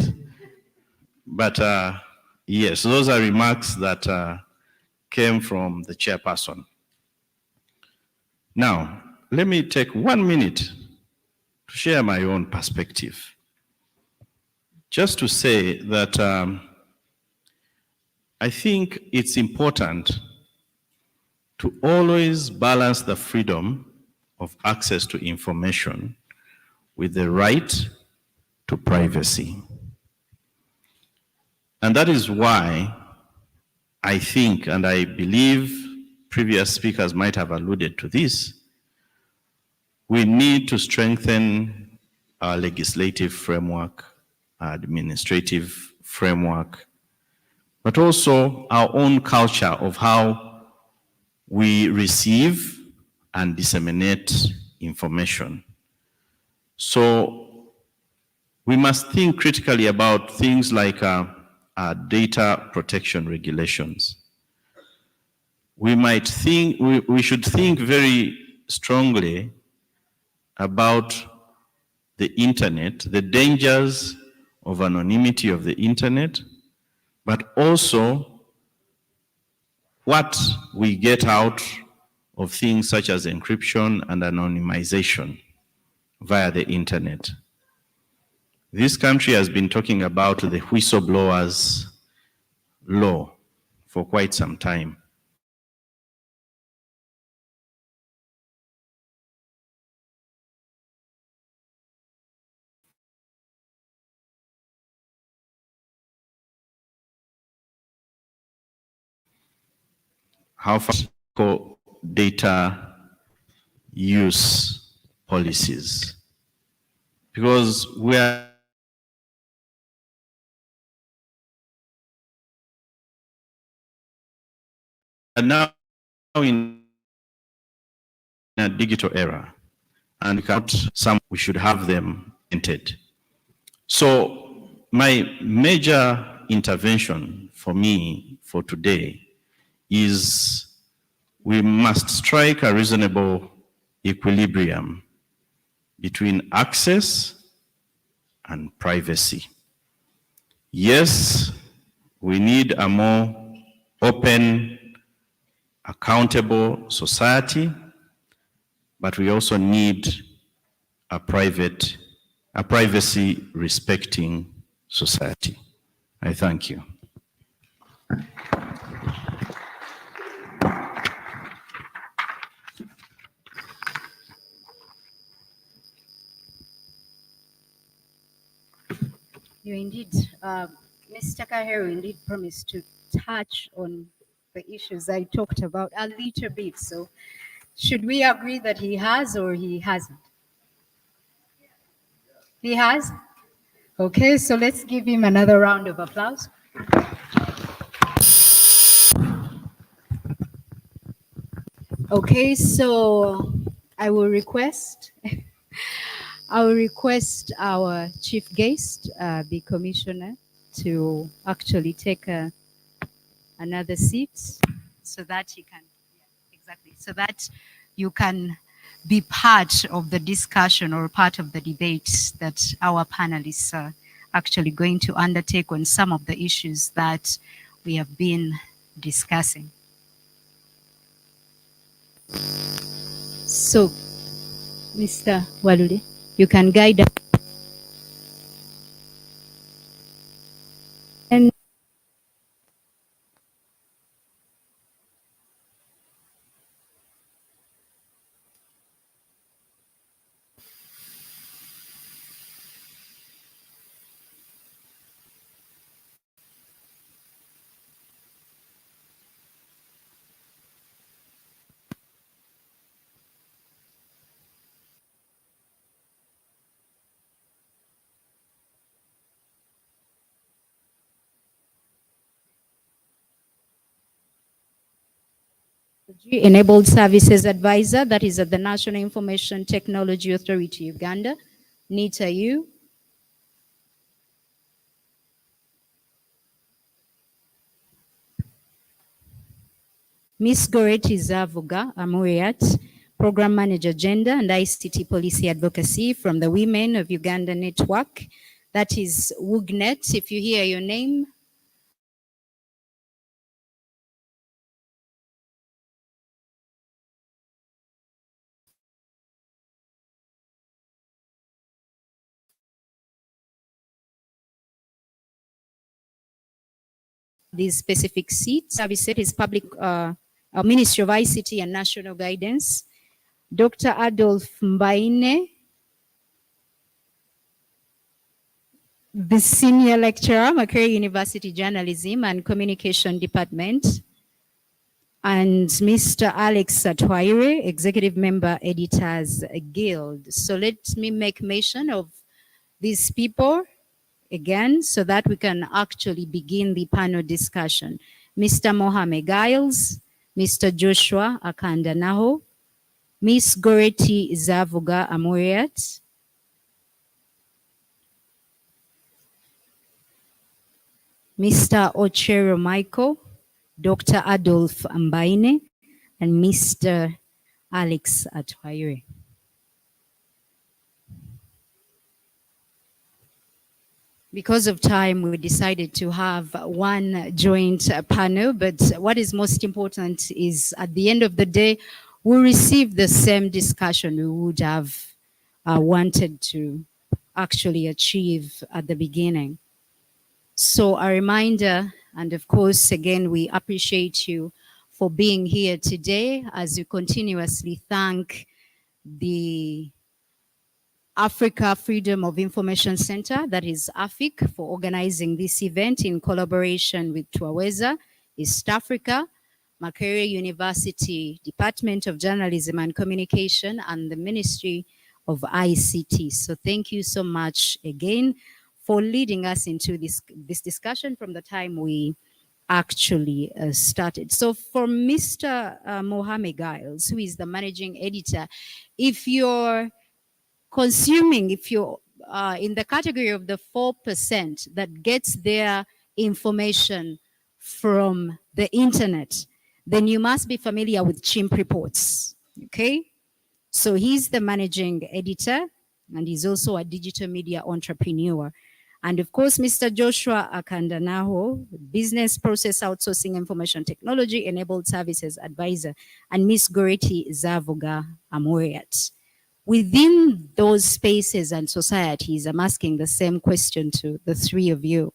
But yes, those are remarks that came from the chairperson. Now, let me take 1 minute to share my own perspective. Just to say that I think it's important to always balance the freedom of access to information with the right to privacy. And that is why I think, and I believe previous speakers might have alluded to this, we need to strengthen our legislative framework, our administrative framework, but also our own culture of how we receive and disseminate information. So we must think critically about things like data protection regulations. We should think very strongly about the internet, the dangers of anonymity of the internet, but also what we get out of things such as encryption and anonymization via the internet. This country has been talking about the whistleblowers law for quite some time. How far data use policies? Because we are now in a digital era, and we should have them entered. So my major intervention for me for today is we must strike a reasonable equilibrium between access and privacy. Yes, we need a more open, accountable society, but we also need a privacy respecting society. I thank you. You indeed, Mr. Kaheru indeed promised to touch on the issues I talked about a little bit. So should we agree that he has or he hasn't? He has? Okay, so let's give him another round of applause. Okay, so I will request our chief guest, the commissioner, to actually take another seat so that he can, exactly, so that you can be part of the discussion or part of the debate that our panelists are actually going to undertake on some of the issues that we have been discussing. So, Mr. Walule, you can guide us. And Enabled Services Advisor, that is at the National Information Technology Authority, Uganda. Nita, you. Ms. Goreti Zavuga Amuriat, Program Manager Gender and ICT Policy Advocacy from the Women of Uganda Network. That is WUGNET. If you hear your name, these specific seats. Service is public Ministry of ICT and National Guidance. Dr. Adolf Mbaine, the Senior Lecturer, Makerere University Journalism and Communication Department. And Mr. Alex Atwaire, Executive Member, Editors Guild. So let me make mention of these people again so that we can actually begin the panel discussion. Mr. Mohamed Giles, Mr. Joshua Akandanaho, Ms. Goreti Zavuga Amuriat, Mr. Ochero Michael, Dr. Adolf Mbaine, and Mr. Alex Atwaire. Because of time, we decided to have one joint panel, but what is most important is at the end of the day, we receive the same discussion we would have wanted to actually achieve at the beginning. So a reminder, and of course, again, we appreciate you for being here today as you continuously thank the Africa Freedom of Information Center, that is AFIC, for organizing this event in collaboration with Twaweza, East Africa, Makerere University Department of Journalism and Communication, and the Ministry of ICT. So thank you so much again for leading us into this discussion from the time we actually started. So for Mr. Mohamed Giles, who is the managing editor, if you're consuming, if you're in the category of the 4% that gets their information from the internet, then you must be familiar with Chimp Reports, okay? So he's the managing editor, and he's also a digital media entrepreneur. And of course, Mr. Joshua Akandanaho, Business Process Outsourcing Information Technology Enabled Services Advisor, and Ms. Goreti Zavuga Amuriat. Within those spaces and societies, I'm asking the same question to the three of you.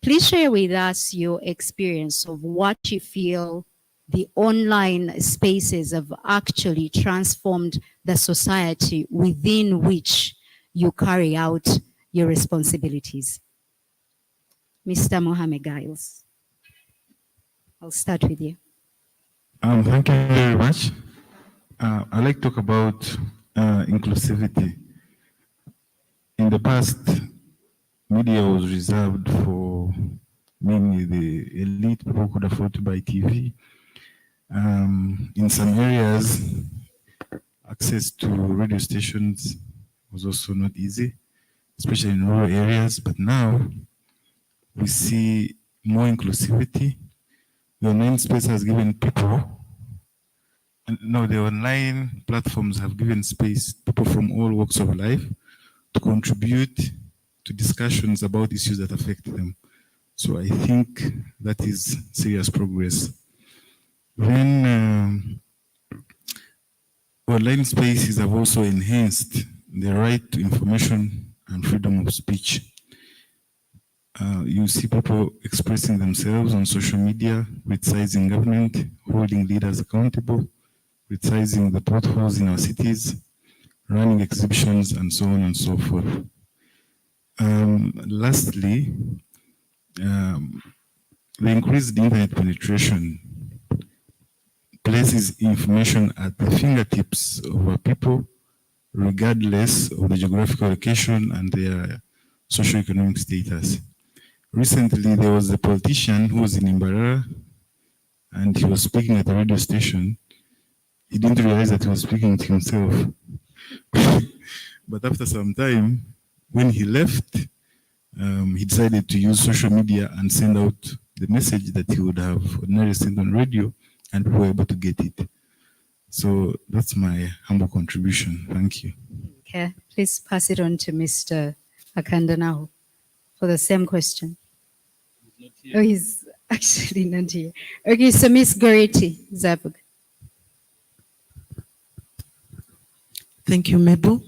Please share with us your experience of what you feel the online spaces have actually transformed the society within which you carry out your responsibilities. Mr. Mohamed Giles, I'll start with you. Thank you very much. I'd like to talk about inclusivity. In the past, media was reserved for mainly the elite, people who could afford to buy TV. In some areas, access to radio stations was also not easy, especially in rural areas. But now we see more inclusivity. The online space has given people, no, the online platforms have given space people from all walks of life to contribute to discussions about issues that affect them. So I think that is serious progress. Then online spaces have also enhanced the right to information and freedom of speech. You see people expressing themselves on social media, criticizing government, holding leaders accountable, criticizing the potholes in our cities, running exhibitions, and so on and so forth. Lastly, the increased internet penetration places information at the fingertips of our people, regardless of the geographical location and their socioeconomic status. Recently, there was a politician who was in Imbarara, and he was speaking at the radio station. He didn't realize that he was speaking to himself. But after some time, when he left, he decided to use social media and send out the message that he would have ordinarily sent on radio, and people were able to get it. So that's my humble contribution. Thank you. Okay, please pass it on to Mr. Akanda now for the same question. Oh, he's actually not here. Okay, so Miss Goretti Zavuga. Thank you, Mabel.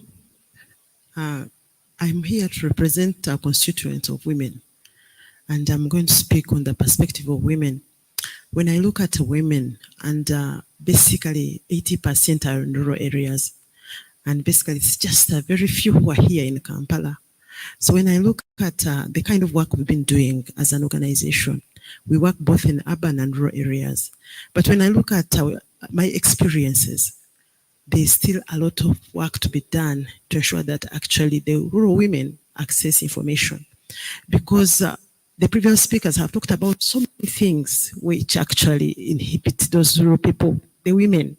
I'm here to represent our constituents of women, and I'm going to speak on the perspective of women. When I look at women, and basically 80% are in rural areas, and basically it's just a very few who are here in Kampala. So when I look at the kind of work we've been doing as an organization, we work both in urban and rural areas. But when I look at my experiences, there's still a lot of work to be done to ensure that actually the rural women access information. Because the previous speakers have talked about so many things which actually inhibit those rural people, the women.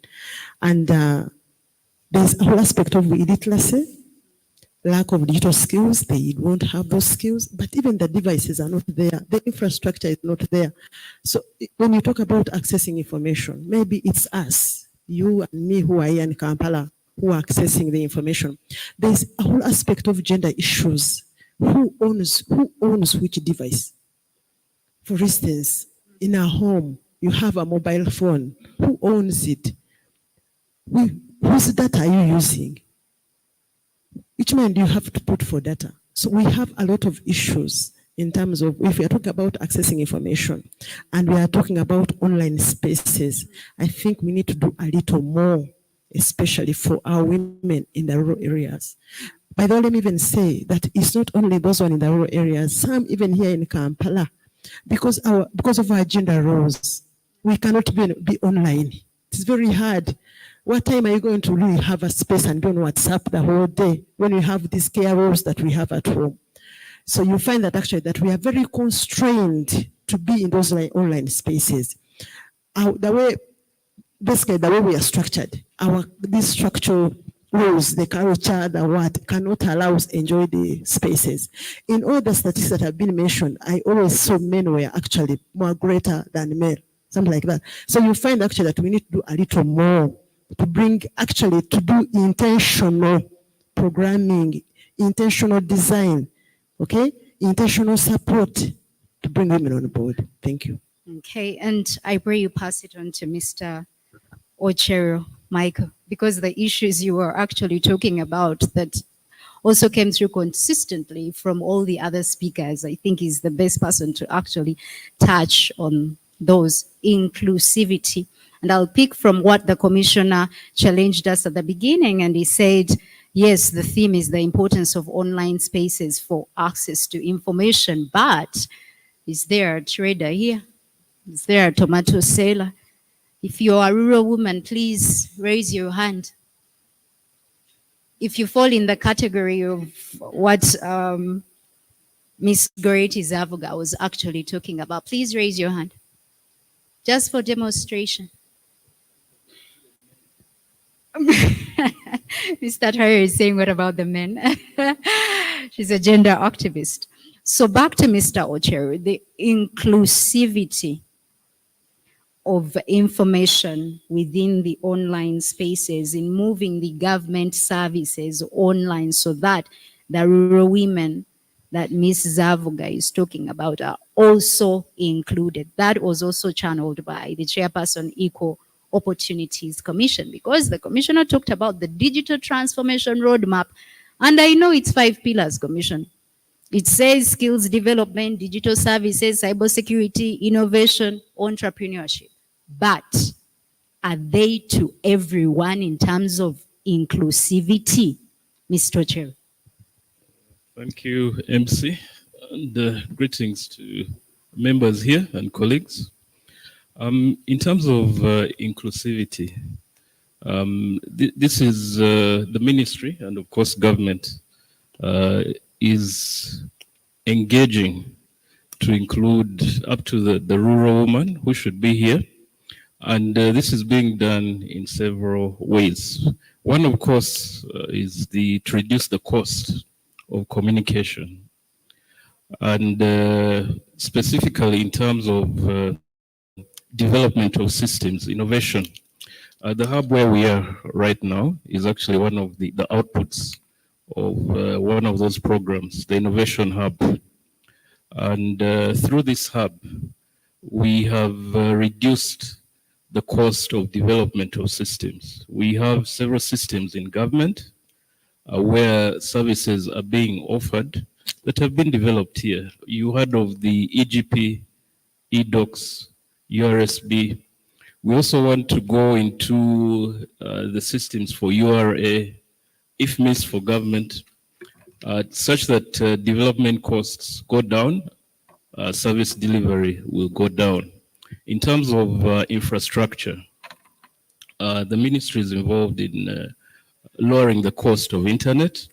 And there's a whole aspect of illiteracy, lack of digital skills. They won't have those skills, but even the devices are not there. The infrastructure is not there. So when you talk about accessing information, maybe it's us, you and me who are here in Kampala, who are accessing the information. There's a whole aspect of gender issues. Who owns which device? For instance, in a home, you have a mobile phone. Who owns it? Whose data are you using? Which man do you have to put for data? So we have a lot of issues in terms of, if we are talking about accessing information and we are talking about online spaces, I think we need to do a little more, especially for our women in the rural areas. By the way, let me even say that it's not only those one in the rural areas, some even here in Kampala, because of our gender roles, we cannot be online. It's very hard. What time are you going to really have a space and be on WhatsApp the whole day when we have these care roles that we have at home? So you find that actually that we are very constrained to be in those online spaces. Basically the way we are structured, these structural rules, the culture, the what, cannot allow us enjoy the spaces. In all the statistics that have been mentioned, I always saw men were actually more greater than men, something like that. So you find actually that we need to do a little more to bring, actually to do intentional programming, intentional design, okay? Intentional support to bring women on board. Thank you. Okay, and I pray you pass it on to Mr. Ochero, Michael, because the issues you were actually talking about that also came through consistently from all the other speakers, I think is the best person to actually touch on those, inclusivity. And I'll pick from what the commissioner challenged us at the beginning, and he said, yes, the theme is the importance of online spaces for access to information, but is there a trader here? Is there a tomato seller? If you're a rural woman, please raise your hand. If you fall in the category of what Ms. Goretti Zavuga was actually talking about, please raise your hand. Just for demonstration. Mr. Tari is saying, what about the men? She's a gender activist. So back to Mr. Ochero, the inclusivity of information within the online spaces, in moving the government services online so that the rural women that Ms. Zavuga is talking about are also included. That was also channeled by the chairperson, Equal Opportunities Commission, because the commissioner talked about the digital transformation roadmap, and I know it's 5 pillars, commission. It says skills development, digital services, cybersecurity, innovation, entrepreneurship. But are they to everyone in terms of inclusivity, Mr. Chair? Thank you, MC, and greetings to members here and colleagues. In terms of inclusivity, this is the ministry, and of course government is engaging to include up to the rural woman who should be here, And this is being done in several ways. One, of course, is to reduce the cost of communication. And specifically in terms of development of systems, innovation. The hub where we are right now is actually one of the outputs of one of those programs, the Innovation Hub. And through this hub, we have reduced the cost of development of systems. We have several systems in government where services are being offered that have been developed here. You heard of the EGP, eDocs, URSB. We also want to go into the systems for URA, IFMIS for government, such that development costs go down, service delivery will go down. In terms of infrastructure, the ministry is involved in lowering the cost of internet.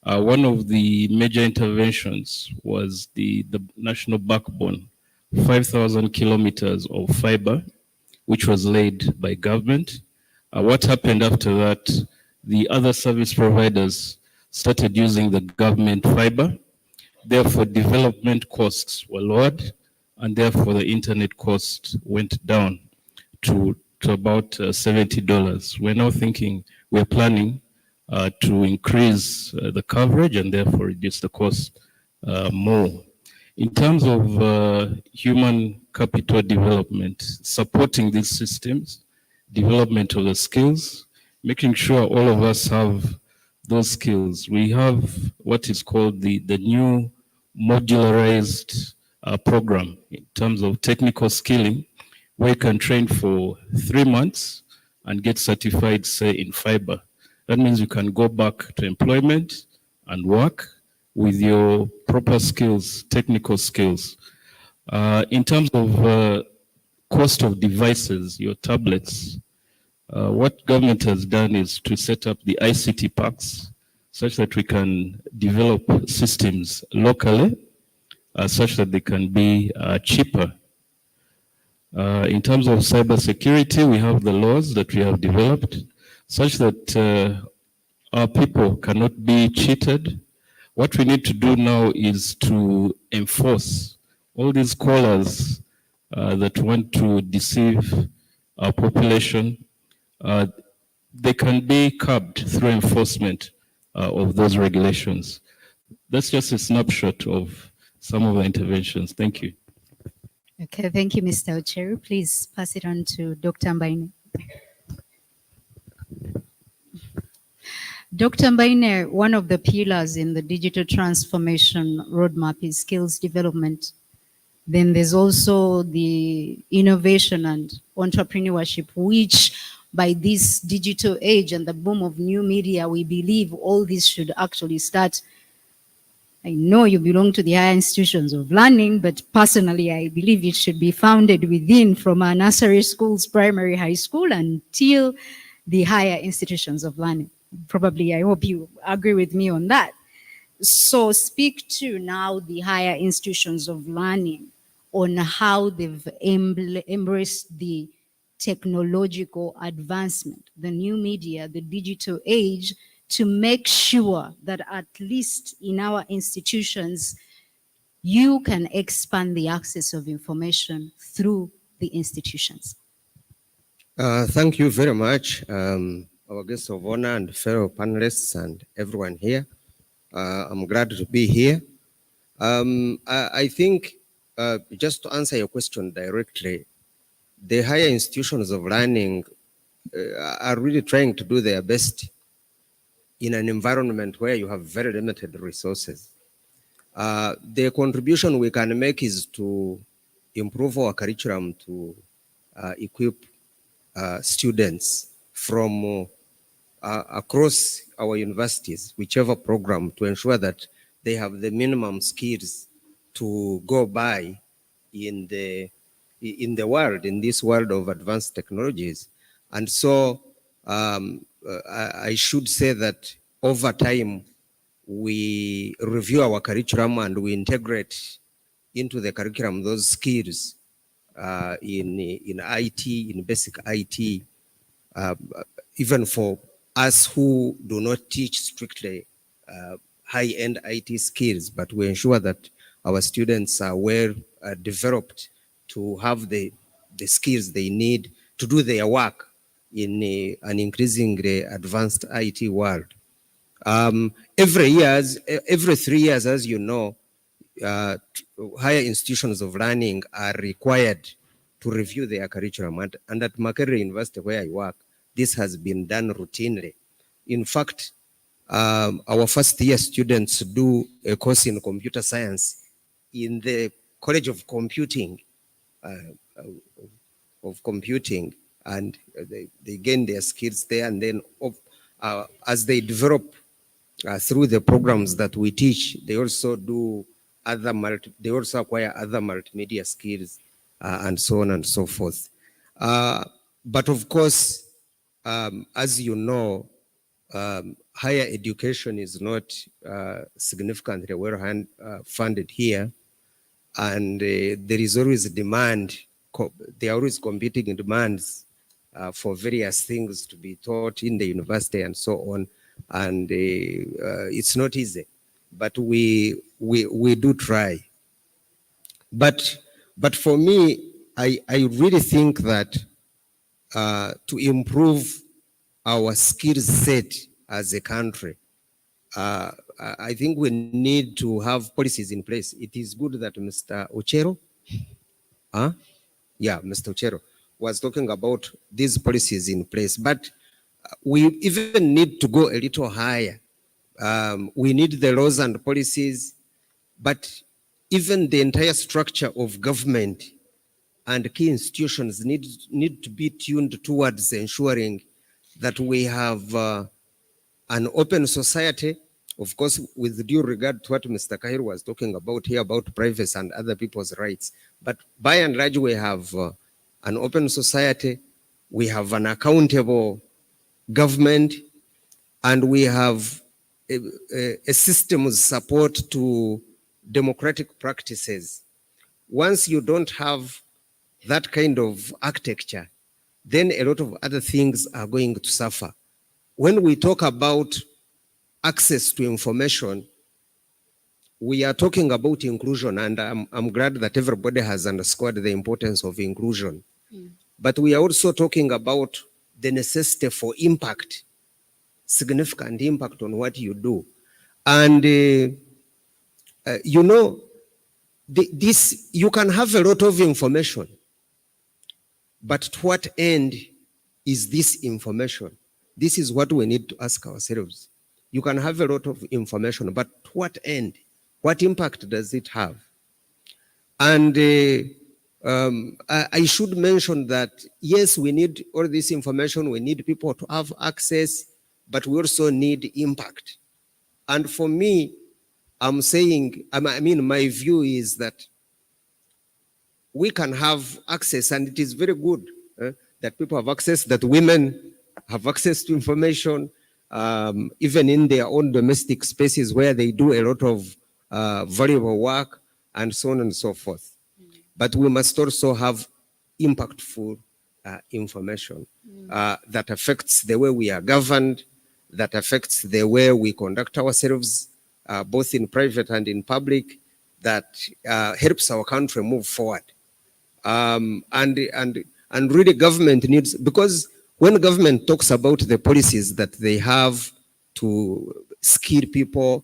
One of the major interventions was the national backbone, 5,000 kilometers of fiber, which was laid by government. What happened after that, the other service providers started using the government fiber. Therefore, development costs were lowered, and therefore the internet cost went down to about $70. We're now thinking, we're planning to increase the coverage and therefore reduce the cost more. In terms of human capital development, supporting these systems, development of the skills, making sure all of us have those skills. We have what is called the new modularized program in terms of technical skilling, where you can train for 3 months and get certified, say, in fiber. That means you can go back to employment and work with your proper skills, technical skills. In terms of cost of devices, your tablets, what government has done is to set up the ICT parks such that we can develop systems locally, such that they can be cheaper. In terms of cybersecurity, we have the laws that we have developed such that our people cannot be cheated. What we need to do now is to enforce all these callers that want to deceive our population. They can be curbed through enforcement of those regulations. That's just a snapshot of some of the interventions. Thank you. Okay, thank you, Mr. Ocheru. Please pass it on to Dr. Mbaine. Dr. Mbaine, one of the pillars in the digital transformation roadmap is skills development. Then there's also the innovation and entrepreneurship, which by this digital age and the boom of new media, we believe all this should actually start. I know you belong to the higher institutions of learning, but personally, I believe it should be founded within, from our nursery schools, primary, high school, until the higher institutions of learning. Probably, I hope you agree with me on that. So speak to now the higher institutions of learning on how they've embraced the technological advancement, the new media, the digital age, to make sure that at least in our institutions, you can expand the access of information through the institutions. Thank you very much, our guests of honor and fellow panelists and everyone here. I'm glad to be here. I think, just to answer your question directly, the higher institutions of learning are really trying to do their best in an environment where you have very limited resources. The contribution we can make is to improve our curriculum to equip students from across our universities, whichever program, to ensure that they have the minimum skills to go by in the world, in this world of advanced technologies. And so I should say that over time, we review our curriculum and we integrate into the curriculum those skills in IT, in basic IT, even for us who do not teach strictly high-end IT skills, but we ensure that our students are well developed to have the skills they need to do their work in an increasingly advanced IT world. Every 3 years, as you know, higher institutions of learning are required to review their curriculum. And at Makerere University, where I work, this has been done routinely. In fact, our first year students do a course in computer science in the College of Computing, and they gain their skills there, and then as they develop through the programs that we teach, they also do they also acquire other multimedia skills and so on and so forth. But of course, as you know, higher education is not significantly well funded here, and there is always demand. There are always competing demands for various things to be taught in the university and so on, and it's not easy, but we do try. But for me, I really think that to improve our skill set as a country, I think we need to have policies in place. It is good that Mr. Ochero, Mr. Ochero was talking about these policies in place, but we even need to go a little higher. We need the laws and policies, but even the entire structure of government and key institutions need to be tuned towards ensuring that we have an open society, of course, with due regard to what Mr. Kahir was talking about here about privacy and other people's rights. But by and large, we have an open society, we have an accountable government, and we have a system of support to democratic practices. Once you don't have that kind of architecture, then a lot of other things are going to suffer. When we talk about access to information, we are talking about inclusion, and I'm glad that everybody has underscored the importance of inclusion. But we are also talking about the necessity for impact, significant impact on what you do. And, you know, you can have a lot of information, but to what end is this information? This is what we need to ask ourselves. You can have a lot of information, but to what end? What impact does it have? And I should mention that, yes, we need all this information. We need people to have access, but we also need impact. And for me, I'm saying, I mean, my view is that we can have access, and it is very good that people have access, that women have access to information, even in their own domestic spaces where they do a lot of valuable work and so on and so forth. But we must also have impactful information that affects the way we are governed, that affects the way we conduct ourselves, both in private and in public, that helps our country move forward. And really government needs, because when government talks about the policies that they have to skill people,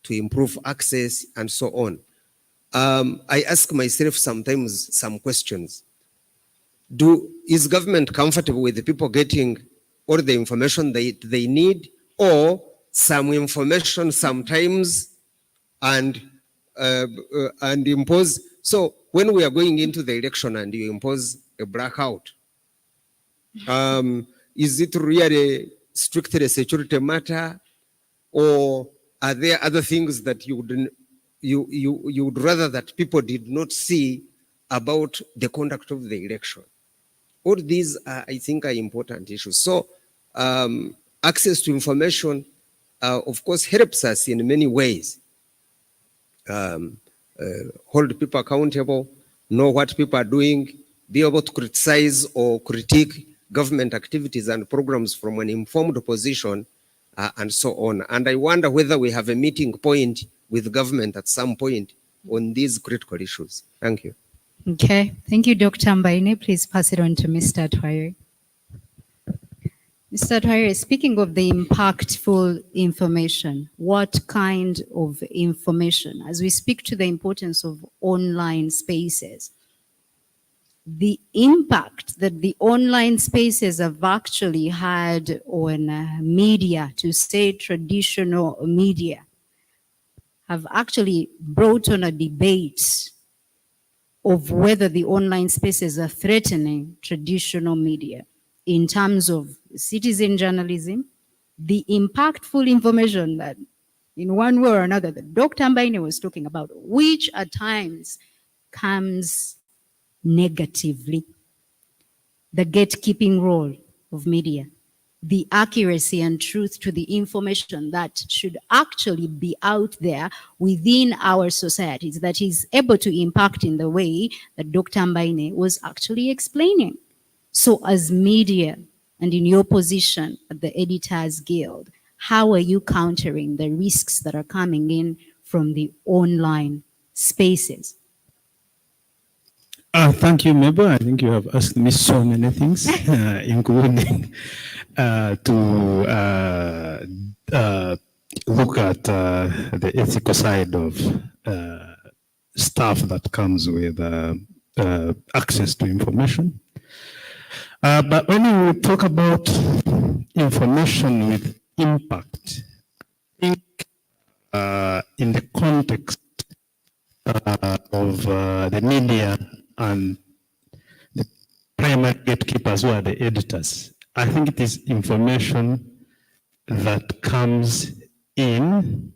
to improve access and so on, I ask myself sometimes some questions. Is government comfortable with the people getting all the information they need, or some information sometimes and impose? So when we are going into the election and you impose a blackout, is it really strictly a security matter, or are there other things that you would rather that people did not see about the conduct of the election? All these are, I think, are important issues. So access to information, of course, helps us in many ways. Hold people accountable, know what people are doing, be able to criticize or critique government activities and programs from an informed position, and so on. And I wonder whether we have a meeting point with government at some point on these critical issues. Thank you. Okay, thank you, Dr. Mbaine. Please pass it on to Mr. Twaire. Mr. Twaire, speaking of the impactful information, what kind of information, as we speak to the importance of online spaces, the impact that the online spaces have actually had on media, to say traditional media, have actually brought on a debate of whether the online spaces are threatening traditional media in terms of citizen journalism, the impactful information that in one way or another that Dr. Mbaine was talking about, which at times comes negatively, the gatekeeping role of media, the accuracy and truth to the information that should actually be out there within our societies, that is able to impact in the way that Dr. Mbaine was actually explaining. So as media and in your position at the Editors Guild, how are you countering the risks that are coming in from the online spaces? Thank you, Mabel. I think you have asked me so many things, including to look at the ethical side of stuff that comes with access to information. But when we talk about information with impact, I think in the context of the media and the primary gatekeepers, who are the editors, I think it is information that comes in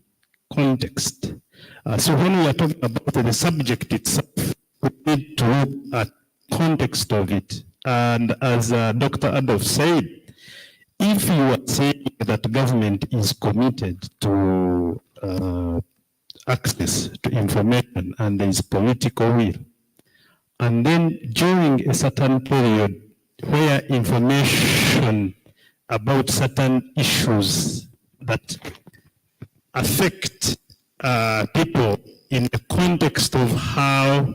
context. So when we are talking about the subject itself, we need to look at context of it. And as Dr. Adolf said, if you are saying that government is committed to access to information and there is political will, and then during a certain period where information about certain issues that affect people in the context of how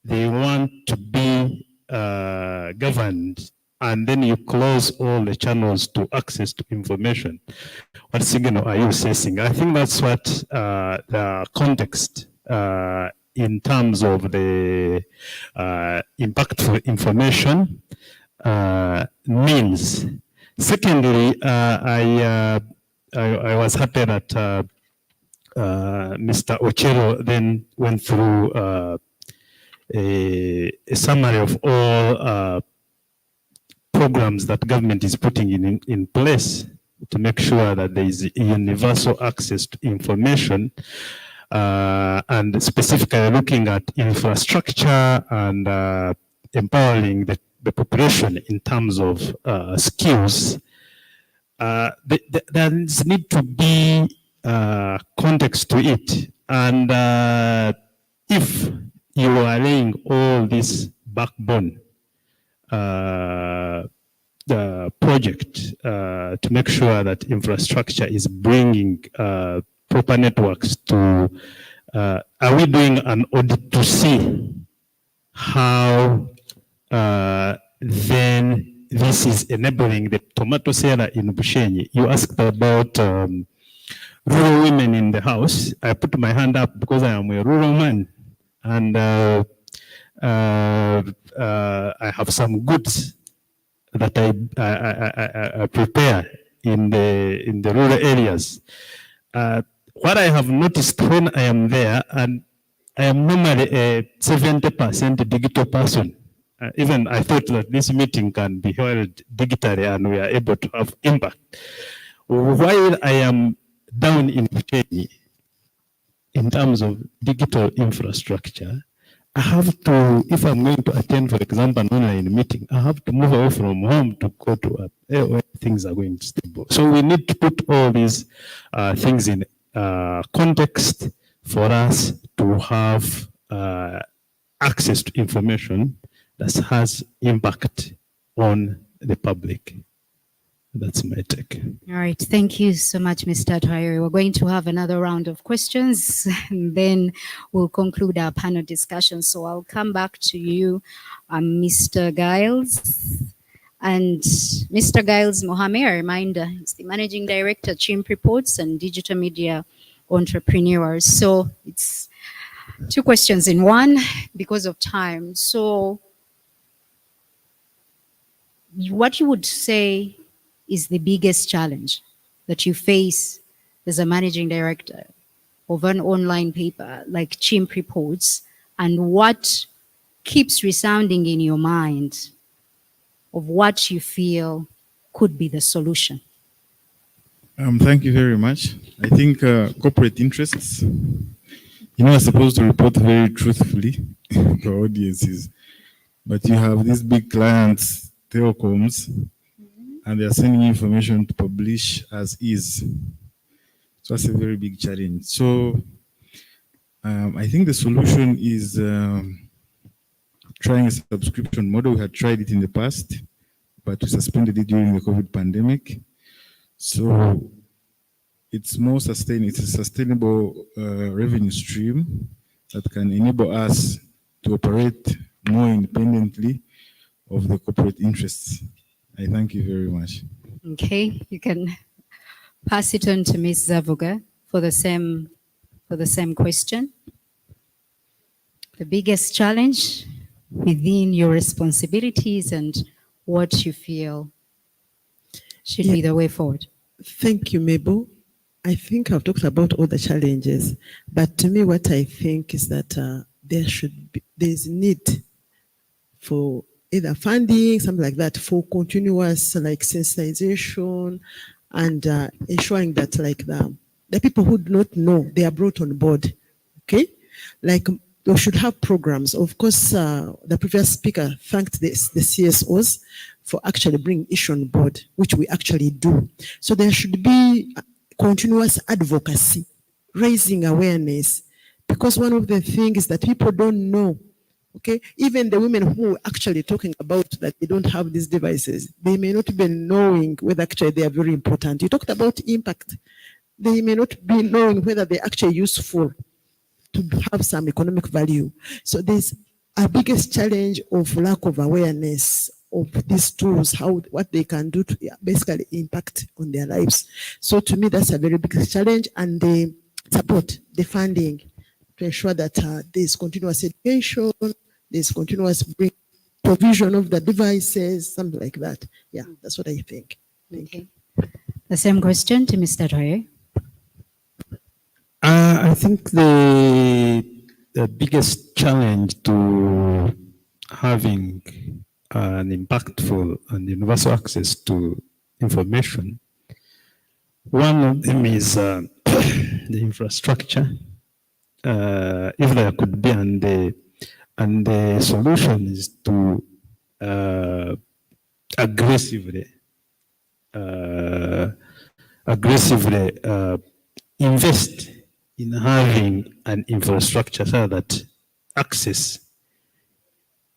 they want to be governed, and then you close all the channels to access to information, what signal are you sensing? I think that's what the context in terms of the impactful information means. Secondly, I was happy that Mr. Ochero then went through a summary of all programs that government is putting in place to make sure that there is universal access to information, and specifically looking at infrastructure and empowering the population in terms of skills. There needs to be context to it. And if you are laying all this backbone the project to make sure that infrastructure is bringing proper networks to, are we doing an audit to see how then this is enabling the tomato seller in Bushenyi? You asked about rural women in the house. I put my hand up because I am a rural man, and I have some goods that I prepare in the rural areas. What I have noticed when I am there, and I am normally a 70% digital person. Even I thought that this meeting can be held digitally and we are able to have impact. While I am down in Bushenyi, in terms of digital infrastructure, I have to, if I'm going to attend, for example, an online meeting, I have to move away from home to go to where things are going stable. So we need to put all these things in context for us to have access to information that has impact on the public. That's my take. All right, thank you so much, Mr. Traore. We're going to have another round of questions, and then we'll conclude our panel discussion. So I'll come back to you, Mr. Giles. And Mr. Giles Mohammed, a reminder, is the Managing Director, Chimp Reports and Digital Media Entrepreneurs. So it's two questions in one because of time. So what you would say is the biggest challenge that you face as a managing director of an online paper like Chimp Reports, and what keeps resounding in your mind of what you feel could be the solution? Thank you very much. I think corporate interests, are supposed to report very truthfully to audiences, but you have these big clients, telecoms, and they're sending information to publish as is. So that's a very big challenge. So I think the solution is trying a subscription model. We had tried it in the past, but we suspended it during the COVID pandemic. So it's more sustainable. It's a sustainable revenue stream that can enable us to operate more independently of the corporate interests. I thank you very much. Okay, you can pass it on to Ms. Zavuga for the same question. The biggest challenge within your responsibilities and what you feel should be the way forward. Thank you, Mabel. I think I've talked about all the challenges, but to me, what I think is that there's need for either funding, something like that, for continuous sensitization and ensuring that the people who do not know, they are brought on board. Okay, we should have programs. Of course, the previous speaker thanked the CSOs for actually bringing issue on board, which we actually do. So there should be continuous advocacy, raising awareness, because one of the things that people don't know, okay, even the women who are actually talking about that they don't have these devices, they may not be knowing whether actually they are very important. You talked about impact. They may not be knowing whether they're actually useful to have some economic value. So there's a biggest challenge of lack of awareness of these tools, what they can do to basically impact on their lives. So to me, that's a very big challenge, and the support, the funding, to ensure that there's continuous education, there's continuous provision of the devices, something like that. Yeah, that's what I think. Thank you. The same question to Mr. Traore. I think the biggest challenge to having an impactful and universal access to information, one of them is the infrastructure. If there could be, and the solution is to aggressively invest in having an infrastructure so that access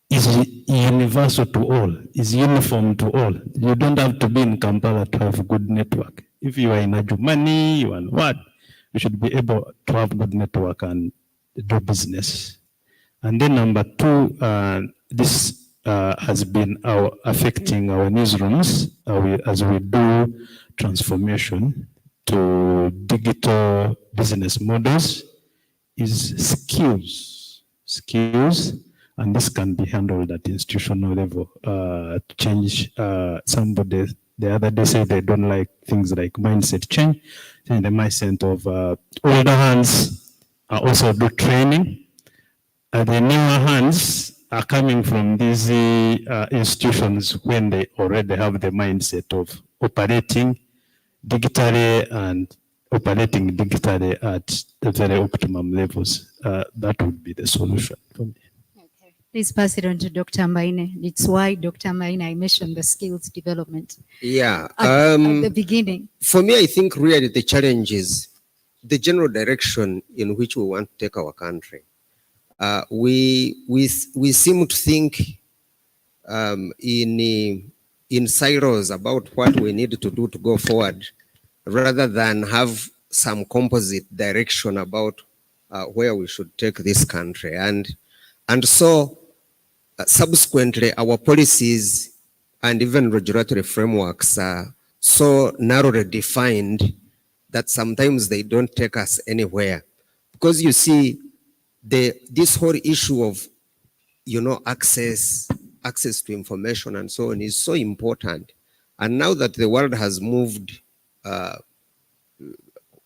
is universal to all, is uniform to all. You don't have to be in Kampala to have a good network. If you are in Adjumani, you are in what, you should be able to have good network and do business. And then number two, this has been affecting our newsrooms as we do transformation to digital business models, is skills, and this can be handled at institutional level. To change somebody the other day said they don't like things like mindset change, and the mindset of older hands are also do training. The newer hands are coming from these institutions when they already have the mindset of operating digitally and operating digitally at the very optimum levels. That would be the solution for me. Okay. Please pass it on to Dr. Mbaine. It's why, Dr. Mbaine, I mentioned the skills development. Yeah. At the beginning. For me, I think really the challenge is the general direction in which we want to take our country. We seem to think in silos about what we need to do to go forward, rather than have some composite direction about where we should take this country. And so subsequently, our policies and even regulatory frameworks are so narrowly defined that sometimes they don't take us anywhere. Because you see, this whole issue of, access to information and so on is so important. And now that the world has moved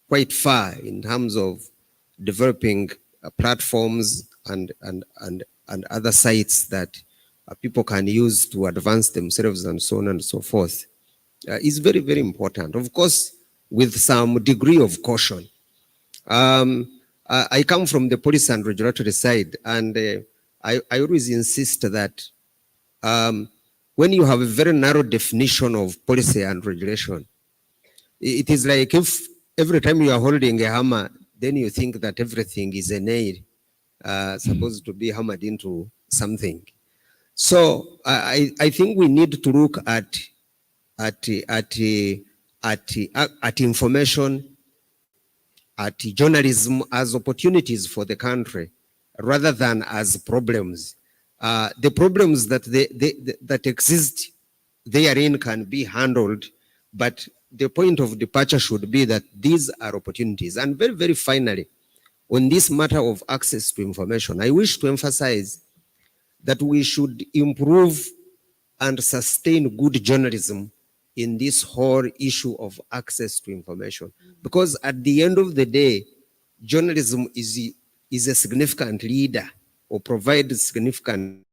quite far in terms of developing platforms and other sites that people can use to advance themselves and so on and so forth, is very, very important. Of course, with some degree of caution. I come from the policy and regulatory side, and I always insist that when you have a very narrow definition of policy and regulation, it is like if every time you are holding a hammer, then you think that everything is a nail supposed to be hammered into something. So I think we need to look at information, at journalism as opportunities for the country, rather than as problems. The problems that exist therein can be handled, but the point of departure should be that these are opportunities. And very, very finally, on this matter of access to information, I wish to emphasize that we should improve and sustain good journalism in this whole issue of access to information. Because at the end of the day, journalism is a significant leader or provides significant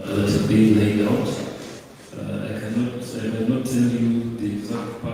that are being laid out. I cannot tell you the exact part